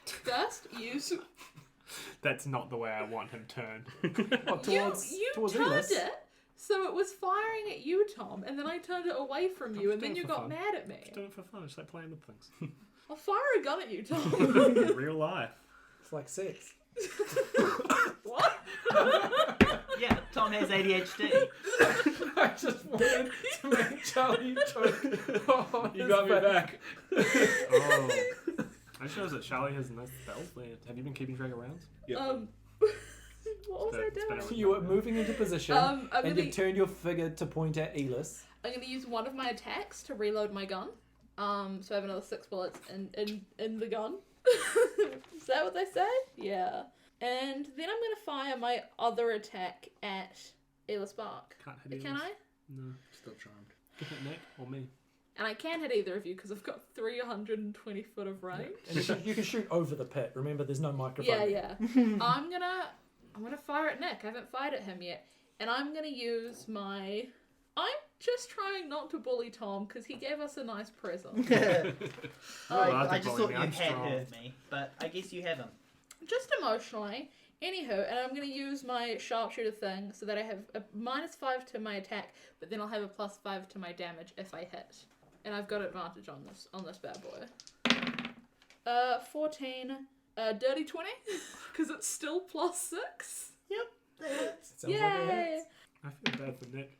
first use. That's not the way I want him turned. What, You towards turned Yllis? it, so it was firing at you, Tom, and then I turned it away from you, and then you for got fun. mad at me. Just doing it for fun. Just like playing with things. I'll fire a gun at you, Tom. Real life. It's like sex. What? Yeah, Tom has ADHD. I just wanted to make Charlie joke. Oh, You got me back. Oh. I just noticed that Charlie has nice spells there. Have you been keeping track of rounds? What was I It's been doing? You were moving into position, I'm and gonna- you turned your figure to point at Yllis. I'm going to use one of my attacks to reload my gun. So I have another 6 bullets in the gun. Is that what they say? Yeah. And then I'm going to fire my other attack at Yllis Barc. Can't hit Can Yllis. I? No. Still charmed. Can hit Nick or me. And I can't hit either of you because I've got 320 foot of range. And you can shoot over the pit. Remember, there's no microphone. Yeah. I'm gonna fire at Nick. I haven't fired at him yet. And I'm gonna use my... I'm just trying not to bully Tom because he gave us a nice present. I just thought you I'm had strong. hurt me, but I guess you haven't. Just emotionally. Anywho, and I'm going to use my sharpshooter thing so that I have a -5 to my attack, but then I'll have a +5 to my damage if I hit. And I've got advantage on this bad boy. 14, dirty 20, because it's still +6. Yep, that hurts. Sounds like it Yay! hits. I feel bad for Nick.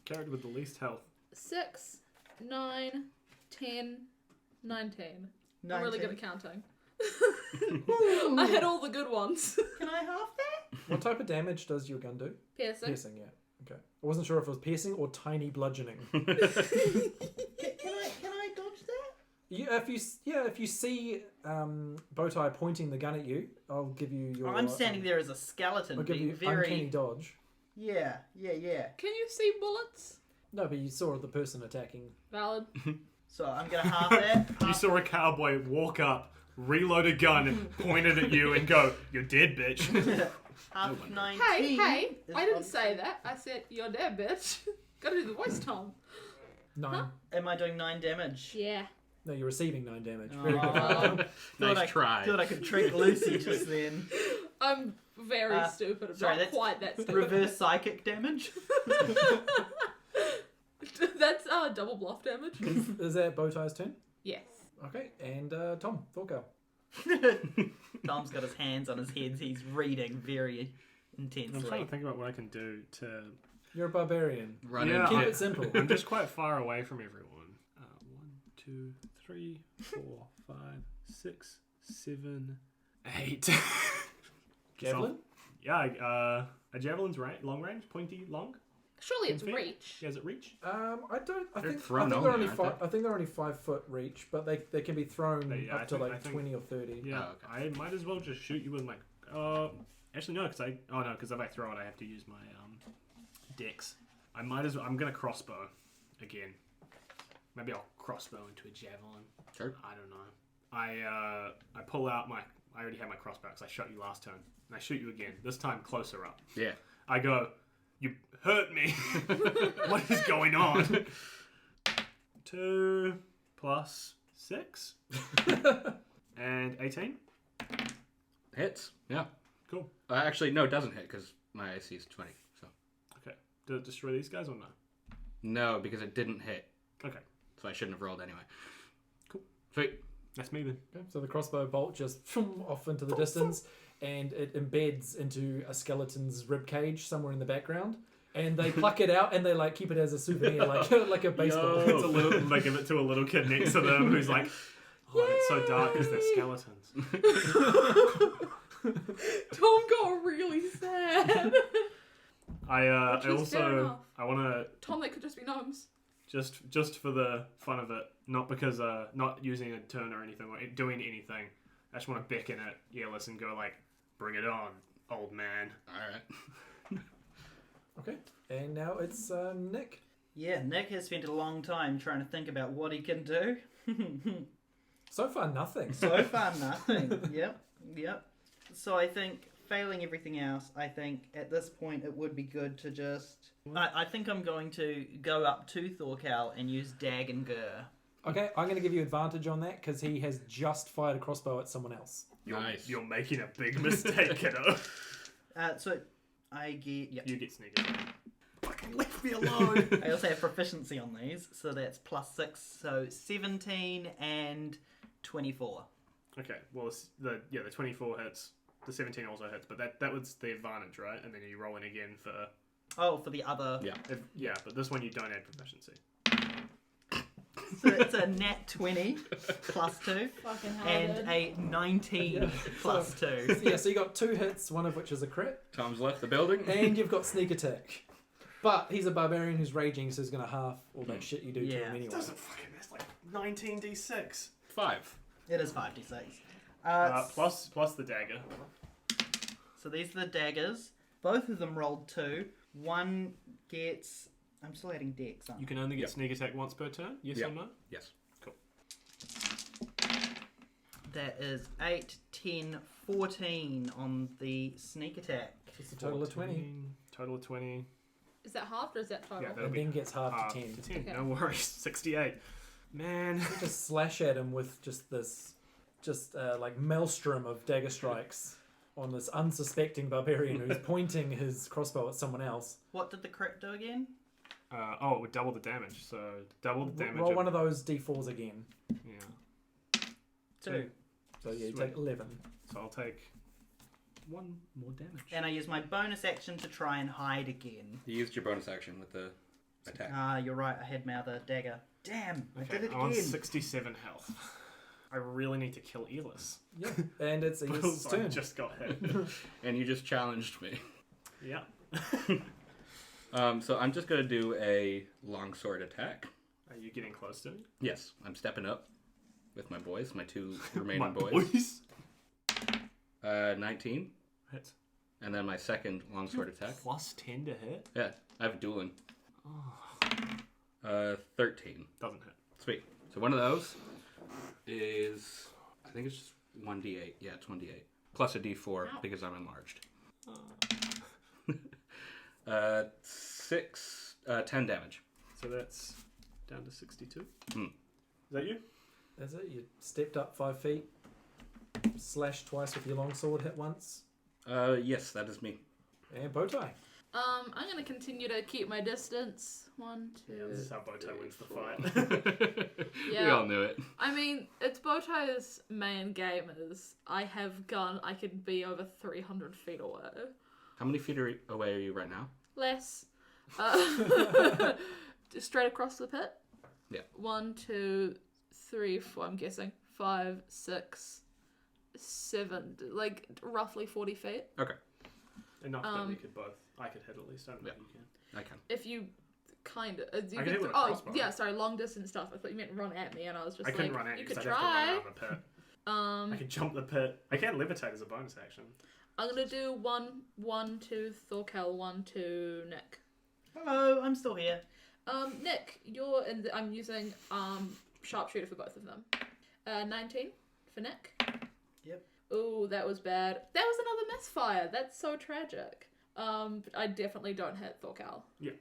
Character with the least health. 6, 9, 10, 19. I'm really good at counting. I had all the good ones. Can I half that? What type of damage does your gun do? Piercing. Piercing, yeah. Okay. I wasn't sure if it was piercing or tiny bludgeoning. Can I dodge that? If you see Bowtie pointing the gun at you, I'll give you your. I'm standing there as a skeleton. I'll give being you very... uncanny dodge. Yeah. Can you see bullets? No, but you saw the person attacking. Valid. So I'm gonna half that. You saw a cowboy walk up, reload a gun, point it at you, and go, "You're dead, bitch." Half 19. Hey, is I didn't on- say that. I said, you're dead, bitch. Gotta do the voice, Tom. 9. Am I doing 9 damage? Yeah. No, you're receiving 9 damage. Oh. Very good. Thought Nice try. Thought I could trick Lucy just then. I'm very stupid. I'm sorry, not that's quite that stupid. Reverse psychic damage. That's double bluff damage. Is that Bowtie's turn? Yes. Okay, and Tom, Thorkell. Tom's got his hands on his head. He's reading very I'm trying intensely. to think about what I can do to... You're a barbarian. Run Yeah, Keep into it simple. I'm just quite far away from everyone. 1, 2, 3, 4, 5, 6, 7, 8. Javelin? Yeah, a javelin's long range, pointy, long. Surely it's 10 feet? reach. Yeah, is it reach? I don't. I They're think thrown they're only, only aren't five. I think they're only 5 foot reach, but they can be thrown Yeah, up to I like think 20 or 30. Yeah, Oh, okay. I might as well just shoot you with my. Actually no, because if I throw it, I have to use my dex. I might as well. I'm gonna crossbow again. Maybe I'll crossbow into a javelin. Sure. I don't know. I pull out my. I already had my crossbow because I shot you last turn, and I shoot you again. This time closer up. Yeah. I go. You hurt me. What is going on? 2 plus 6 and 18. Hits. Yeah. Cool. Actually, no, it doesn't hit because my AC is 20. So Okay. Did it destroy these guys or no? no, because it didn't hit. Okay. So I shouldn't have rolled anyway. Cool. Sweet. That's me then. Okay, so the crossbow bolt just off into the distance, and it embeds into a skeleton's rib cage somewhere in the background. And they pluck it out and they like keep it as a souvenir, like a baseball. It's a little. They give it to a little kid next to them who's like, "Oh, it's so dark because they're skeletons." Tom got really sad. I Which is fair also enough. I want to Tom, they could just be gnomes. just for the fun of it, not because not using a turn or anything or doing anything. I just want to beckon at Yllis and go like, "Bring it on, old man." All right. Okay, and now it's Nick. Yeah, Nick has spent a long time trying to think about what he can do. So far, nothing. So far, nothing. Yep. So I think, failing everything else, I think at this point it would be good to just... I think I'm going to go up to Thorkell and use Dag and Gur. Okay, I'm going to give you advantage on that because he has just fired a crossbow at someone else. Nice. You're making a big mistake, kiddo. So I get... Yep. You get sneak attack. Fucking leave me alone. I also have proficiency on these, so that's +6, so 17 and 24. Okay, well, the 24 hits. The 17 also hits, but that was the advantage, right? And then you roll in again for... Oh, for the other... Yeah. But this one you don't add proficiency. So it's a nat 20 +2 Fucking hell, and dude. a 19 Yeah. +2. Yeah, so you got 2 hits, one of which is a crit, Tom's left the building. and you've got sneak attack. But he's a barbarian who's raging, so he's going to half all that shit you do to Yeah. him anyway. It doesn't fucking... That's like 19d6. 5. It is 5d6. Plus the dagger. So these are the daggers. Both of them rolled 2. One gets... I'm still adding dex, aren't You can only get sneak attack once per turn? Yes Yeah. or no? Yes. That is 8, 10, 14 on the sneak attack. It's a total of 20. Total of 20. Is that half or is that total? Yeah, that'll And be then gets half half to 10. to 10. Okay. No worries. 68. Man. Just slash at him with just this, like maelstrom of dagger strikes on this unsuspecting barbarian who's pointing his crossbow at someone else. What did the crit do again? It would double the damage. So double the damage. Roll one of those d4s again. Yeah. 2. So yeah, you Sweet. take 11. So I'll take 1 more damage. And I use my bonus action to try and hide again. You used your bonus action with the attack. Ah, you're right. I had my other dagger. Damn, I did it I'm on again. 67 health. I really need to kill Yllis. Yeah, and it's his Because I turn. just got hit. And you just challenged me. Yeah. So I'm just going to do a longsword attack. Are you getting close to me? Yes, I'm stepping up with my boys, my 2 remaining My boys. 19. Hits. And then my second longsword attack. Plus 10 to hit? Yeah, I have dueling. 13. Doesn't hit. Sweet. So one of those is, I think it's just 1d8. Yeah, it's 1d8. Plus a d4 because I'm enlarged. 10 damage. So that's down to 62. Hmm. Is that you? That's it. You stepped up 5 feet, slashed twice with your longsword, hit once, Yes, that is me. and Bowtie. I'm gonna continue to keep my distance. 1, 2. Yeah, this is how Bowtie 3, wins the 4. fight. We Yeah. all knew it. I mean, it's Bowtie's main game is I have gun. I can be over 300 feet away. How many feet away are you right now? Less. Straight across the pit. Yeah. 1, 2, 3, 4. I'm guessing 5, 6, 7. Like roughly 40 feet. Okay. Enough that we could both. I could hit at least. I don't know if you can. I can. If you kind of... I can hit with a crossbow. yeah, sorry, long distance stuff. I thought you meant run at me, and I was just I like, couldn't run at you you could because I'd have to try. run out of the pit. I could jump the pit. I can levitate as a bonus action. I'm gonna do 1 to Thorkell, 1 to Nick. Hello, I'm still here. Nick, you're in I'm using sharpshooter for both of them. 19 for Nick. Yep. Ooh, that was bad. That was another misfire. That's so tragic. I definitely don't hit Thorkell. Yeah.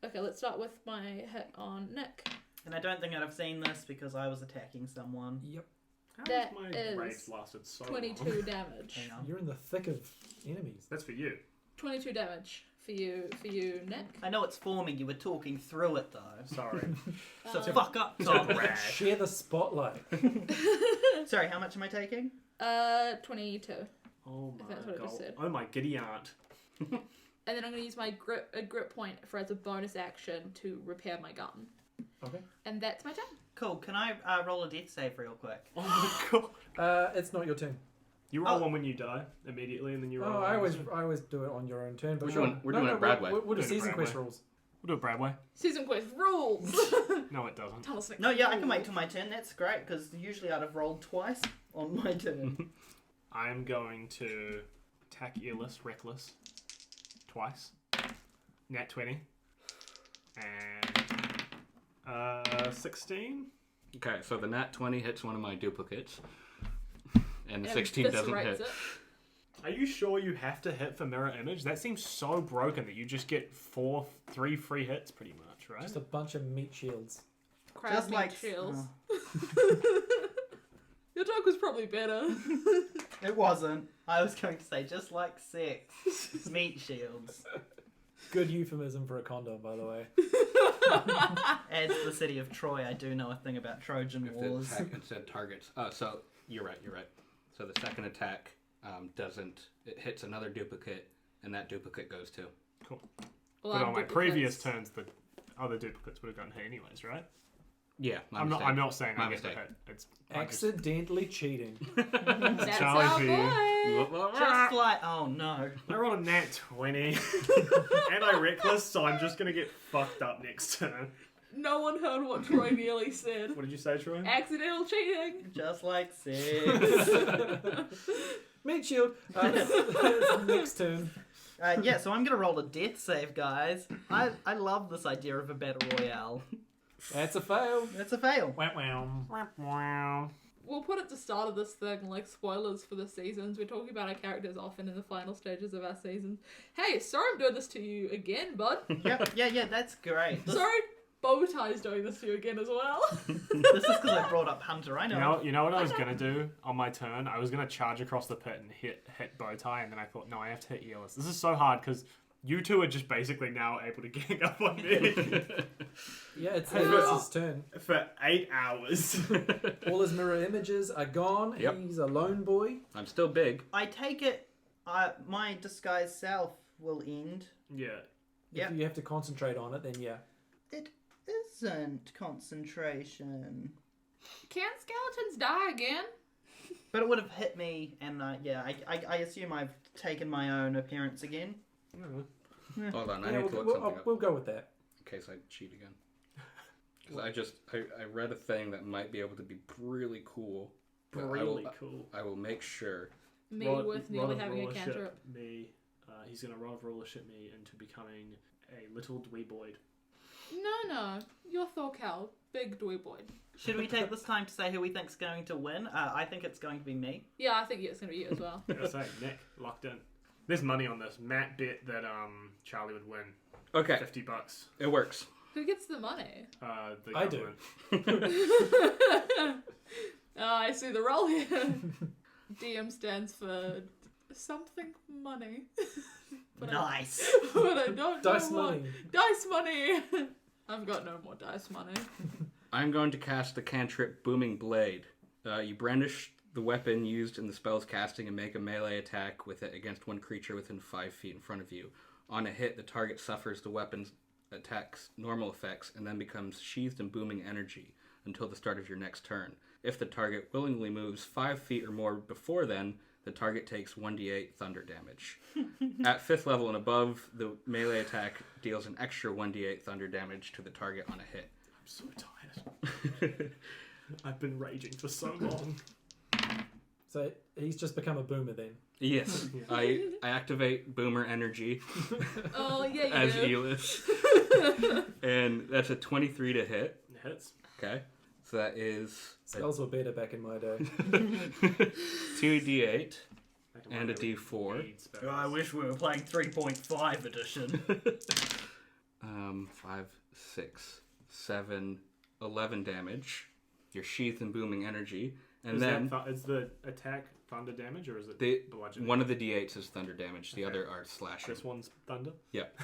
Okay, let's start with my hit on Nick. And I don't think I'd have seen this because I was attacking someone. Yep. How That has my is rage lasted so 22 long? damage. Hang on. You're in the thick of enemies. That's for you. 22 damage for you, Nick. I know it's for me, you were talking through it though. Sorry. So fuck up, Tom. Share the spotlight. Sorry, how much am I taking? 22. Oh If my that's what it just god. said. Oh my giddy aunt. And then I'm going to use my grip point for as a bonus action to repair my gun. Okay. And that's my turn. Cool, can I roll a death save real quick? Oh my god. It's not your turn. You roll one when you die immediately, and then you roll. Oh, one I when you always do it on your own turn. But We're sure. doing it Brad way. We'll do Doing it season Brad quest way. rules. We'll do it Brad way. Season quest rules. No, it doesn't. Thomas Nick No, yeah, I can rules. wait till my turn. That's great, because usually I'd have rolled twice on my turn. I'm going to attack Yllis, reckless, twice. Nat 20. And 16. Okay, so the nat 20 hits one of my duplicates, and the And 16 doesn't eviscerates hit. it. Are you sure you have to hit for mirror image? That seems so broken that you just get 3 free hits pretty much, right? Just a bunch of meat shields. Crab Just meat like shields. oh. Your joke was probably better. It wasn't. I was going to say just like sex. Meat shields. Good euphemism for a condom, by the way. As the city of Troy, I do know a thing about Trojan If Wars. the attack instead targets. So you're right. So the second attack it hits another duplicate, and that duplicate goes too. Cool. Well, But I'm on my duplicates. previous turns, the other duplicates would have gotten hit anyways, right? Yeah, I'm not saying My I get the mistake. hit. It's I just- Accidentally cheating. That's Charlie our P. boy. Just like, oh no. I rolled a nat 20, and I reckless, so I'm just gonna get fucked up next turn. No one heard what Troy nearly said. What did you say, Troy? Accidental cheating. Just like sex. Meat shield. It's next turn. Yeah, so I'm gonna roll a death save, guys. I love this idea of a battle royale. That's a fail. That's a fail. Wow. Wow. We'll put at the start of this thing, like, spoilers for the seasons. We're talking about our characters often in the final stages of our seasons. Hey, sorry I'm doing this to you again, bud. Yep, yeah, that's great. This Sorry Bowtie's doing this to you again as well. is because I brought up Hunter. I know. You know what I was gonna do on my turn? I was gonna charge across the pit and hit Bowtie, and then I thought, no, I have to hit Yllis. This is so hard because you two are just basically now able to gang up on me Yeah, it's Yllis' turn. for 8 hours. All his mirror images are gone. Yep. He's a lone boy. I'm still big. I take it my disguised self will end. Yeah. Yep. If you have to concentrate on it, then yeah. It isn't concentration. Can skeletons die again? But it would have hit me, and I assume I've taken my own appearance again. Hold on, I Yeah, need to look we'll, something up we'll go with that. in case I cheat again. Because I read a thing that might be able to be really cool. but Really cool. I will make sure. Me with nearly having a cantrip. He's gonna rod of rulership me into becoming a little dweeboid. No. You're Thorkell. Big dweeboy. Should we take this time to say who we think's going to win? I think it's going to be me. Yeah, I think it's going to be you as well. I say Nick locked in. There's money on this. Matt bet that Charlie would win. Okay, $50. it works. Who gets the money? The I do. government. I see the role here. DM stands for something money. But Nice. But I don't Dice know what. money. Dice money! I've got no more dice money. I'm going to cast the cantrip Booming Blade. You brandish the weapon used in the spell's casting and make a melee attack with it against one creature within 5 feet in front of you. On a hit, the target suffers the weapon's attack's normal effects and then becomes sheathed in booming energy until the start of your next turn. If the target willingly moves 5 feet or more before then, the target takes 1d8 thunder damage. At 5th level and above, the melee attack deals an extra 1d8 thunder damage to the target on a hit. I'm so tired. I've been raging for so long. So he's just become a boomer then. Yes, I activate Boomer Energy Oh, yeah, you as do. Yllis. And that's a 23 to hit. It hits. Okay. So that is Spells were better back in my day. 2d8 I can and a really d4. need spells. Oh, I wish we were playing 3.5 edition. 5, 6, 7, 11 damage. Your sheath and booming energy. And Is then is the attack thunder damage or is it the, bludgeoning? one of the d8s is thunder damage. The Okay. other are slashing. This one's thunder? Yep.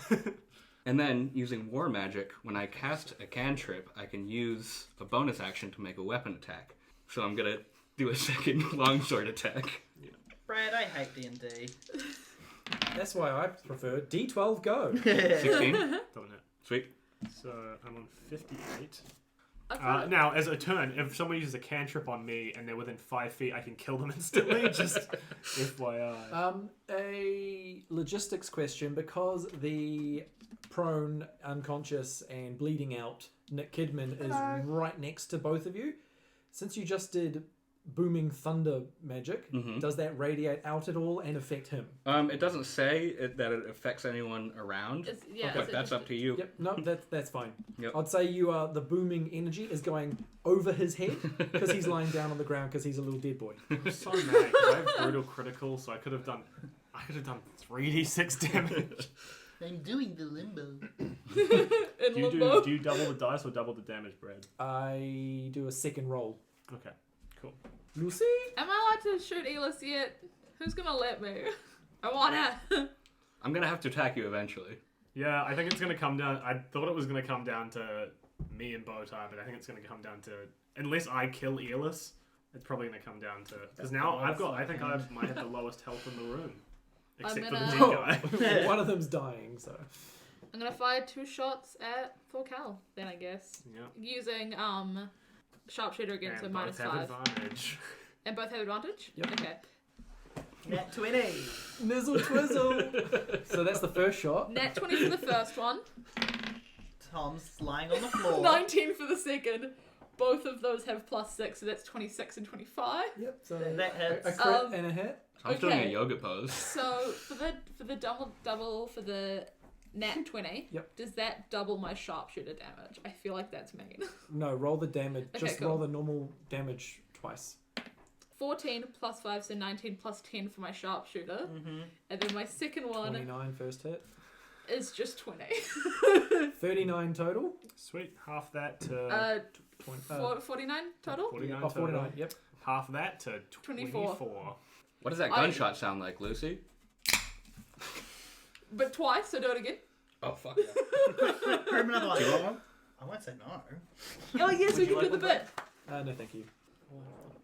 And then, using War Magic, when I cast a cantrip, I can use a bonus action to make a weapon attack. So I'm going to do a second longsword attack. Brad, I hate D&D. That's why I prefer D12 Go. 16. Doesn't it? Sweet. So I'm on 58. I thought- Now, as a turn, if someone uses a cantrip on me and they're within 5 feet, I can kill them instantly. Just FYI. A logistics question, because the prone, unconscious, and bleeding out Nick Kidman is right next to both of you. Since you just did booming thunder magic, does that radiate out at all and affect him? It doesn't say that it affects anyone around, but that's up to you. Yep, no, that's fine. Yep. I'd say the booming energy is going over his head because he's lying down on the ground because he's a little dead boy. I'm so mad 'cause I have brutal critical, so I could have done 3d6 damage. I'm doing the limbo. In limbo. Do you double the dice or double the damage, Brad? I do a second roll. Okay, cool. Lucy? Am I allowed to shoot Yllis yet? Who's gonna let me? I wanna. I'm going to have to attack you eventually. Yeah, I think it's gonna come down. I thought it was gonna come down to me and Bowtie, but I think it's gonna come down to unless I kill Yllis, it's probably gonna come down to because now I think I might have the lowest health in the room, except for the gonna- dead guy. One of them's dying, so. I'm gonna fire 2 shots at Thorkell, then I guess. Yeah. Using sharpshooter against a And minus both have 5. advantage. And both have advantage? Yep. Okay. Nat 20. Nizzle twizzle! So that's the first shot. Nat 20 for the first one. Tom's lying on the floor. 19 for the second. Both of those have +6, so that's 26 and 25. Yep, so That hits. a crit and a hit. I'm doing a Okay. yoga pose. So for the double for the nat 20, Yep. does that double my sharpshooter damage? I feel like that's mean. No, roll the damage. Okay, Just cool. roll the normal damage twice. 14 plus 5, so 19 plus 10 for my sharpshooter. And then my second one 29 first hit. is just 20. 39 total. Sweet, half that to 49 total? 49. Oh, 49, yep. Half that to 24. What does that gunshot sound like, Lucy? But twice, so do it again. Oh, fuck. Grab another one. Do you want one? I won't say no. Oh yes, we you can do like the one, bit. No, thank you.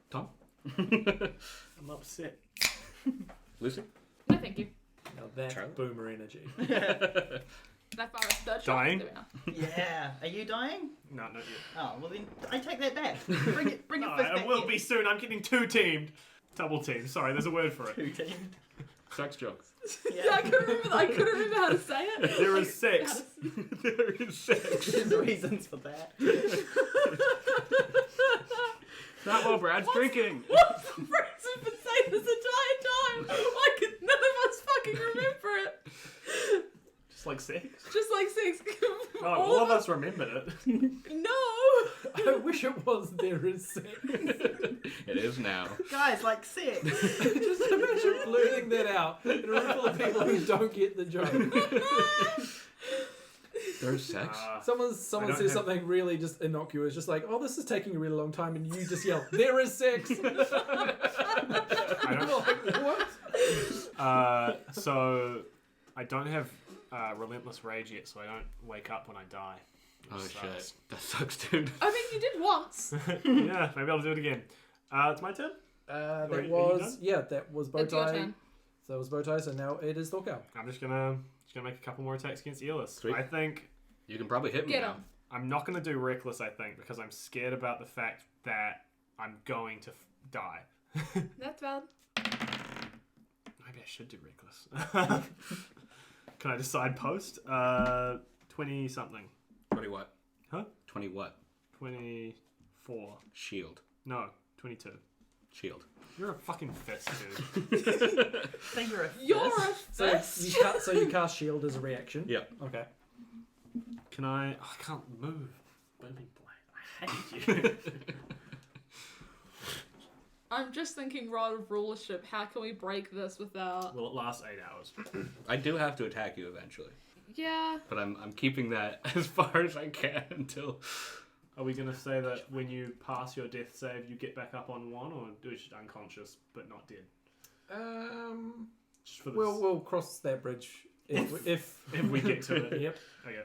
Tom? I'm upset. Lucy? No, thank you. Now that's Charlie? boomer energy. Can I fire a third shot? Dying? There we are. Yeah. Are you dying? No, not yet. Oh, well then, I take that back. Bring it No, fist I back will here. be soon. I'm getting 2-teamed. Double teamed. Sorry, there's a word for it. 2 team. Sex jokes. Yeah, I couldn't remember how to say it. There is 6. There is sex. There's reasons for that. Not while Brad's drinking. What's the phrase I've been saying this entire time? Why could none of us fucking remember it? Just like 6. Just like 6. No, all of us remembered it. No! I wish it was there is sex. It is now. Guys, like 6. Just imagine blurting that out in a room full of people who don't get the joke. There's sex? Someone I don't says have- something really just innocuous, just like, "Oh, this is taking a really long time," and you just yell, "There is sex." I don't, What? so I don't have relentless rage yet, so I don't wake up when I die. Oh, which shit. sucks. That sucks, dude. I mean, you did once. Yeah, maybe I'll do it again. It's my turn. Are That you was done? that was It's your Bowtie. turn. So it was Bowtie. So now it is Thorkell. I'm just gonna make a couple more attacks against Yllis. Sweet. I think You can probably hit me Get now. him. I'm not gonna do reckless. I think because I'm scared about the fact that I'm going to die. That's valid. Maybe I should do reckless. Can I decide post? 20 something. 20 what? Huh? 20 what? 24. Shield. No, 22. Shield. You're a fucking fist, dude. So you're a You're a fist. fist. So you cast shield as a reaction. Yeah. Okay. Can I? Oh, I can't move. Booming blade. I hate you. I'm just thinking, rod of rulership, how can we break this without... Will it last 8 hours? I do have to attack you eventually, Yeah. but I'm keeping that as far as I can until. Are we going to say that when you pass your death save, you get back up on 1, or do you just unconscious but not dead? Just for this. We'll cross that bridge if we get to it. Yep. Okay.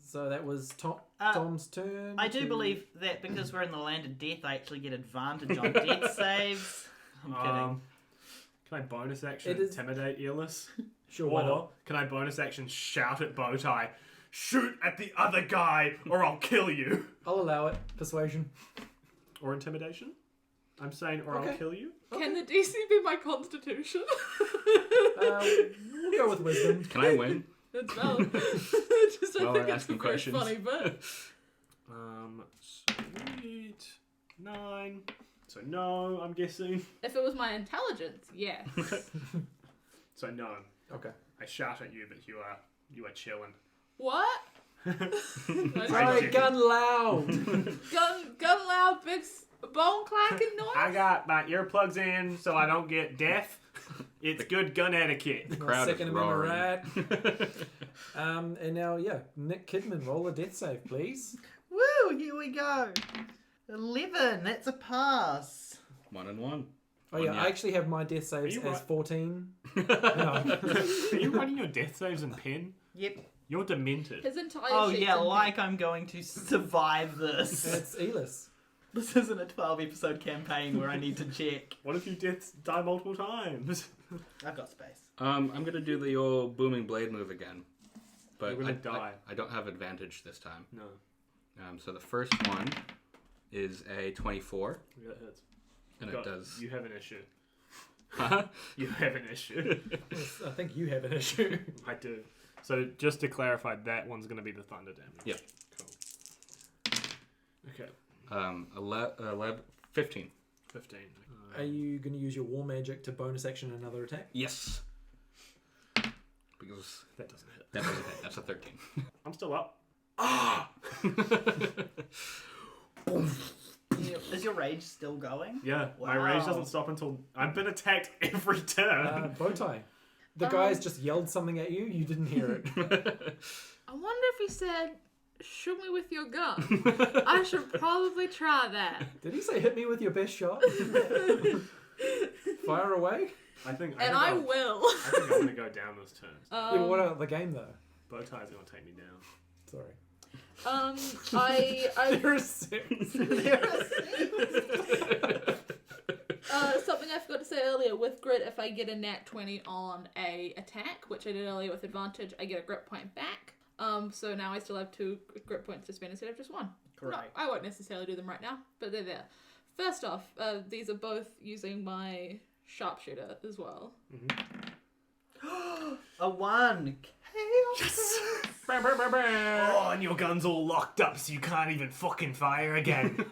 So that was Tom's turn. I do believe that because we're in the land of death, I actually get advantage on death saves. I'm kidding. Can I bonus action It is- intimidate Yllis? Sure, why Or not? can I bonus action shout at Bowtie, shoot at the other guy or I'll kill you? I'll allow it. Persuasion. Or intimidation? I'm saying or I'll Okay. kill you? Can the DC be my constitution? We'll go with wisdom. Can I win? It's valid. Just, I Well, think we're it's a asking very questions. funny bit. Sweet. 9. So no, I'm guessing. If it was my intelligence, yes. So no. Okay. I shout at you, but you are chilling. What? Sorry, gun loud. gun loud, big bone clacking noise? I got my earplugs in so I don't get deaf. It's good gun etiquette. The crowd is Second Amendment roaring. right. And now, Nick Kidman, roll a death save, please. Woo! Here we go. 11. That's a pass. 1 and 1. Oh yeah, One, I actually have my death saves you as right? 14. No. Are you writing your death saves in pen? Yep. You're demented. His entire Oh sheet's yeah, in like I'm going to survive this. It's Yllis. This isn't a 12-episode campaign where I need to check. What if you die multiple times? I've got space. I'm gonna do the old booming blade move again, but You're gonna die. I don't have advantage this time. No. So the first one is a 24, Yeah, that hurts. and it does. You have an issue. Huh? You have an issue. Yes, I think you have an issue. I do. So just to clarify, that one's going to be the thunder damage. Yep. Cool. Okay. 15. 15. Are you going to use your war magic to bonus action another attack? Yes. Because That doesn't hit. that doesn't hit. That's a 13. I'm still up. Ah! Is your rage still going? Yeah. My rage Wow. doesn't stop until I've been attacked every turn. Bowtie. The guys just yelled something at you. You didn't hear it. I wonder if he said, shoot me with your gun. I should probably try that. Did he say hit me with your best shot? Fire away. I think I I'm will. going to go down this turn. Yeah, but what about the game though? Bowtie's going to take me down. Sorry. I There are 6. something I forgot to say earlier with grit, if I get a nat 20 on a attack, which I did earlier with advantage, I get a grit point back. So now I still have 2 grit points to spend instead of just 1. Correct. No, I won't necessarily do them right now, but they're there. First off, these are both using my sharpshooter as well. A 1. Chaos. Oh, and your gun's all locked up so you can't even fucking fire again.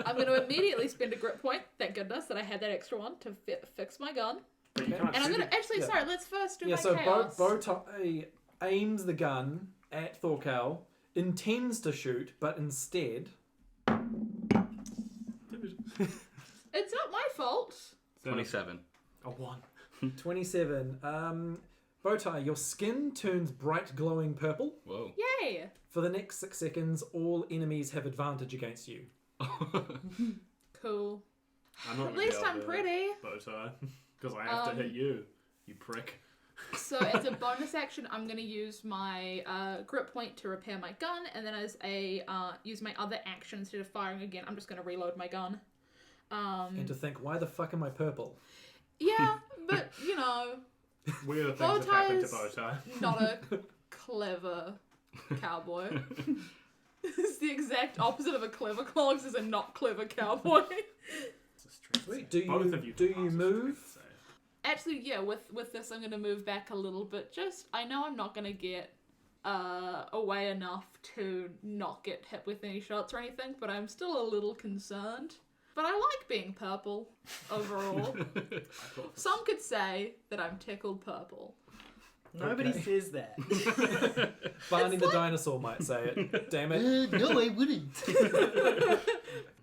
I'm going to immediately spend a grit point. Thank goodness that I had that extra one to fix my gun. But you can't And I'm shoot going it. to actually, sorry, let's first do my So chaos. Bowtie aims the gun at Thorkell, intends to shoot, but instead It's not my fault. 27. A 1. 27. Bowtie, your skin turns bright glowing purple. Whoa. Yay! For the next 6 seconds, all enemies have advantage against you. Cool. I'm not At least I'm pretty. Bowtie. Because I have to hit you prick. So as a bonus action, I'm going to use my grip point to repair my gun, and then as a use my other action instead of firing again, I'm just going to reload my gun. And to think, why the fuck am I purple? Yeah, but you know, Weird things have happened to Bowtie's Bowtie. not a clever cowboy. It's the exact opposite of a clever clogs is a not clever cowboy. Sweet. Do Both you of you do can you pass a move? strength Actually, yeah, with this I'm gonna move back a little bit. I know I'm not gonna get away enough to not get hit with any shots or anything, but I'm still a little concerned. But I like being purple overall. Some could say that I'm tickled purple. Nobody Okay. says that. Barney the dinosaur might say it. Damn it. No, I wouldn't.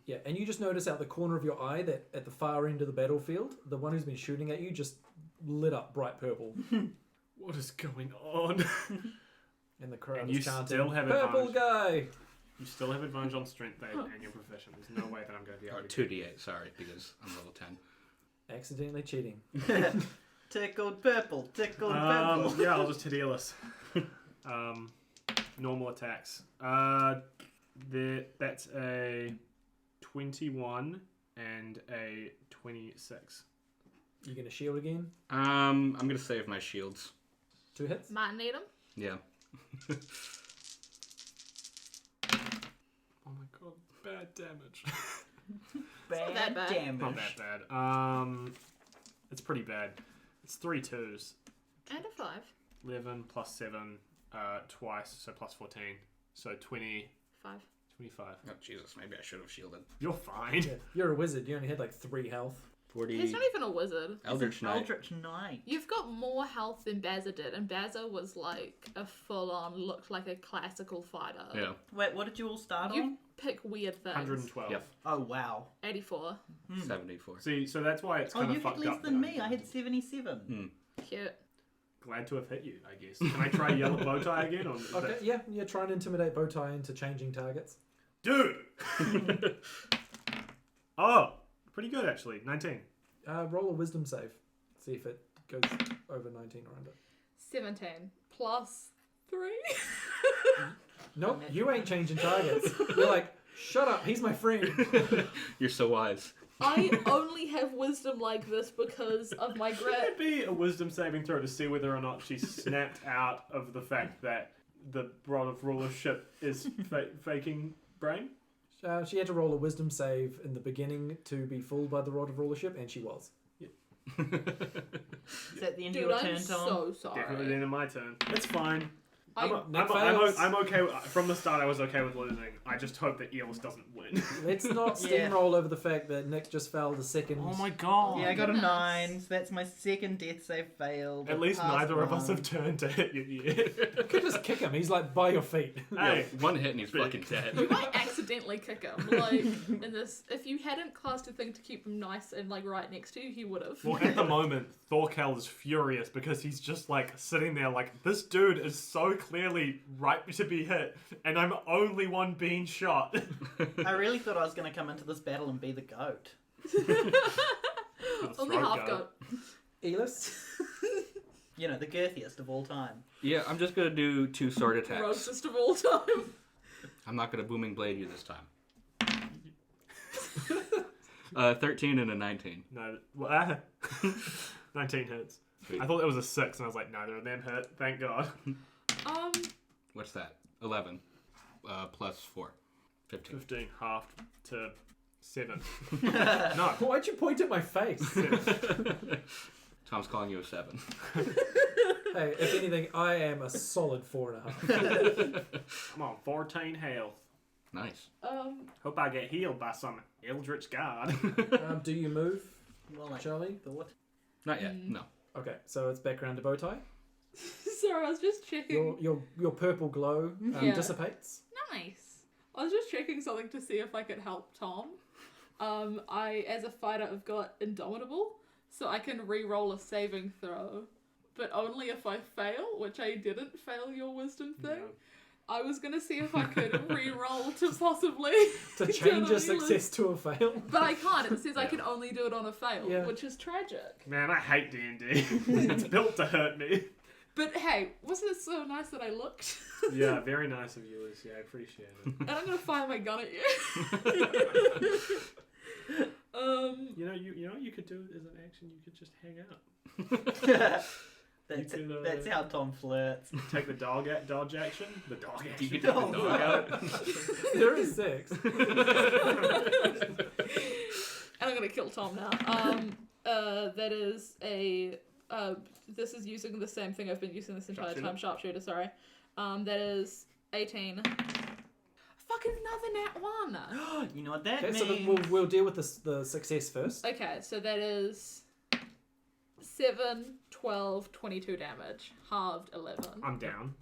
Yeah, and you just notice out the corner of your eye that at the far end of the battlefield, the one who's been shooting at you just lit up bright purple. What is going on? And the crowd And is you chanting, still have "Purple advantage." guy!" You still have advantage on strength and your profession. There's no way that I'm going to be Or able to. 2d8, sorry, because I'm level 10. Accidentally cheating. Tickled purple, tickled purple. Yeah, I'll just hit Yllis. Normal attacks. That's a 21 and a 26. You gonna shield again? I'm going to save my shields. 2 hits? Might need them. Yeah. Oh my god, bad damage. Bad that bad. damage. Not that bad. It's pretty bad. It's 3 2s. And a 5. 11 plus 7 twice, so plus 14. So 20, 5. 25. Oh, Jesus, maybe I should have shielded. You're fine. Yeah. You're a wizard. You only had like 3 health. 40. He's not even a wizard. Eldritch Knight. Eldritch Knight. You've got more health than Bazza did, and Bazza was like a full-on, looked like a classical fighter. Yeah. Wait, what did you all start You on? pick weird things. 112. Yep. Oh, wow. 84. 74. See, so that's why it's Oh, kind you of had fucked less up. than that me. I had 77. Cute. Glad to have hit you, I guess. Can I try yell at Bowtie again? Or is Okay, that... yeah, try and intimidate Bowtie into changing targets. Dude! Oh, pretty good actually. 19. Roll a wisdom save. See if it goes over 19 or under. 17 plus 3. Nope, you ain't changing targets. You're like, shut up, he's my friend. You're so wise. I only have wisdom like this because of my Could grit. it be a wisdom saving throw to see whether or not she snapped out of the fact that the rod of rulership is faking brain? She had to roll a wisdom save in the beginning to be fooled by the rod of rulership, and she was. Is that the end of Dude, your I'm turn, Tom? so sorry. Definitely the end of my turn. It's fine. Nick fails. I'm okay. From the start, I was okay with losing. I just hope that Yllis doesn't win. Let's not Yeah. steamroll over the fact that Nick just failed the second. god. Yeah, I got a goodness. 9, so that's my second death save failed. At least Passed neither of us one. have turned to hit you yet. You could just kick him. He's like by your feet. Hey, Yeah, one hit and he's fucking dead. You might accidentally kick him. Like, in this, if you hadn't cast a thing to keep him nice and like right next to you, he would have. well, at the moment, Thorkell is furious because he's just like sitting there like, this dude is so clearly right to be hit, and I'm only one being shot. I really thought I was going to come into this battle and be the goat. Only half goat. Yllis? You know, the girthiest of all time. Yeah, I'm just going to do 2 sword attacks. Grossest of all time. I'm not going to booming blade you this time. 13 and a 19. No, well, 19 hits. Sweet. I thought it was a 6, and I was like, neither of them hit. Thank God. What's that? 11 plus 4. 15. 15 halved to 7. No. Why'd you point at my face? Tom's calling you a 7. Hey, if anything, I am a solid 4.5. I'm on 14 health. Nice. Hope I get healed by some Eldritch God. Do you move, Well, like, Charlie? thought. Not yet, no. Okay, so it's back around to Bowtie. Sorry, I was just checking. Your purple glow Yeah. dissipates. Nice. I was just checking something to see if I could help Tom. I, as a fighter, have got Indomitable, so I can re-roll a saving throw, but only if I fail, which I didn't fail your wisdom thing. No. I was gonna see if I could re-roll to possibly To get change on a success to a fail. But I can't. It says I can only do it on a fail, Yeah. which is tragic. Man, I hate D&D. It's built to hurt me. But hey, wasn't it so nice that I looked? Yeah, very nice of you, Liz. Yeah, I appreciate it. And I'm gonna fire my gun at you. You know what you could do as an action? You could just hang out. That's how Tom flirts. Take the dodge action. The dog action. You can take the dog out. There is 6. And I'm gonna kill Tom now. That is a. This is using the same thing I've been using this entire time. Sharpshooter, sorry. That is 18. Fucking another nat 1. You know what that Okay, means? so we'll deal with the success first. Okay, so that is 7, 12, 22 damage. Halved 11. I'm down.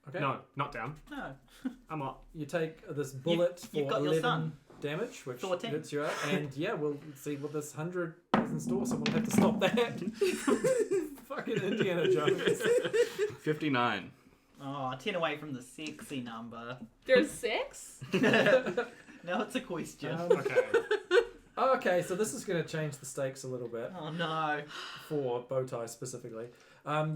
Okay. No, not down. No. I'm up. You take this bullet You've for got your 11 son. damage, which 14. hits you out. And yeah, we'll see what this 100 is in store, so we'll have to stop that. Fucking Indiana Jones. 59. Oh, 10 away from the sexy number. There's 6? Now it's a question. Okay. Okay, so this is going to change the stakes a little bit Oh no. for Bowtie specifically.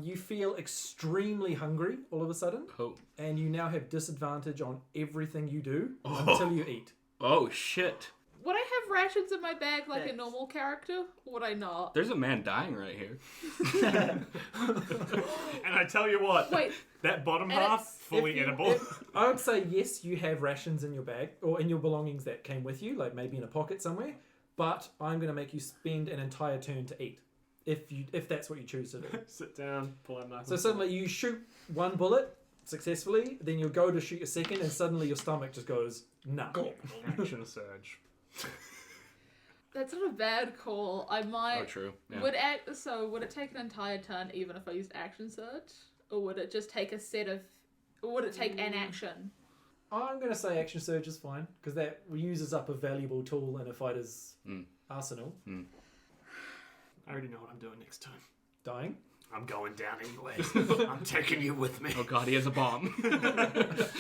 You feel extremely hungry all of a sudden, Oh. and you now have disadvantage on everything you do until you eat. Oh, shit. Would I have rations in my bag like a Yes. normal character? Or would I not? There's a man dying right here. And I tell you what, Wait, that bottom And half, it's- fully edible. I would say yes, you have rations in your bag or in your belongings that came with you, like maybe in a pocket somewhere. But I'm going to make you spend an entire turn to eat, if that's what you choose to do. Sit down, pull out knife. So suddenly you shoot one bullet successfully, then you'll go to shoot your second, and suddenly your stomach just goes nah. Action surge. that's not a bad call. I might. Oh, true. Yeah. Would it take an entire turn even if I used action surge, or would it just take a set of? Or would it take an action? I'm going to say action surge is fine because that uses up a valuable tool in a fighter's arsenal. I already know what I'm doing next time. Dying. I'm going down anyway. I'm taking you with me. Oh god, he has a bomb.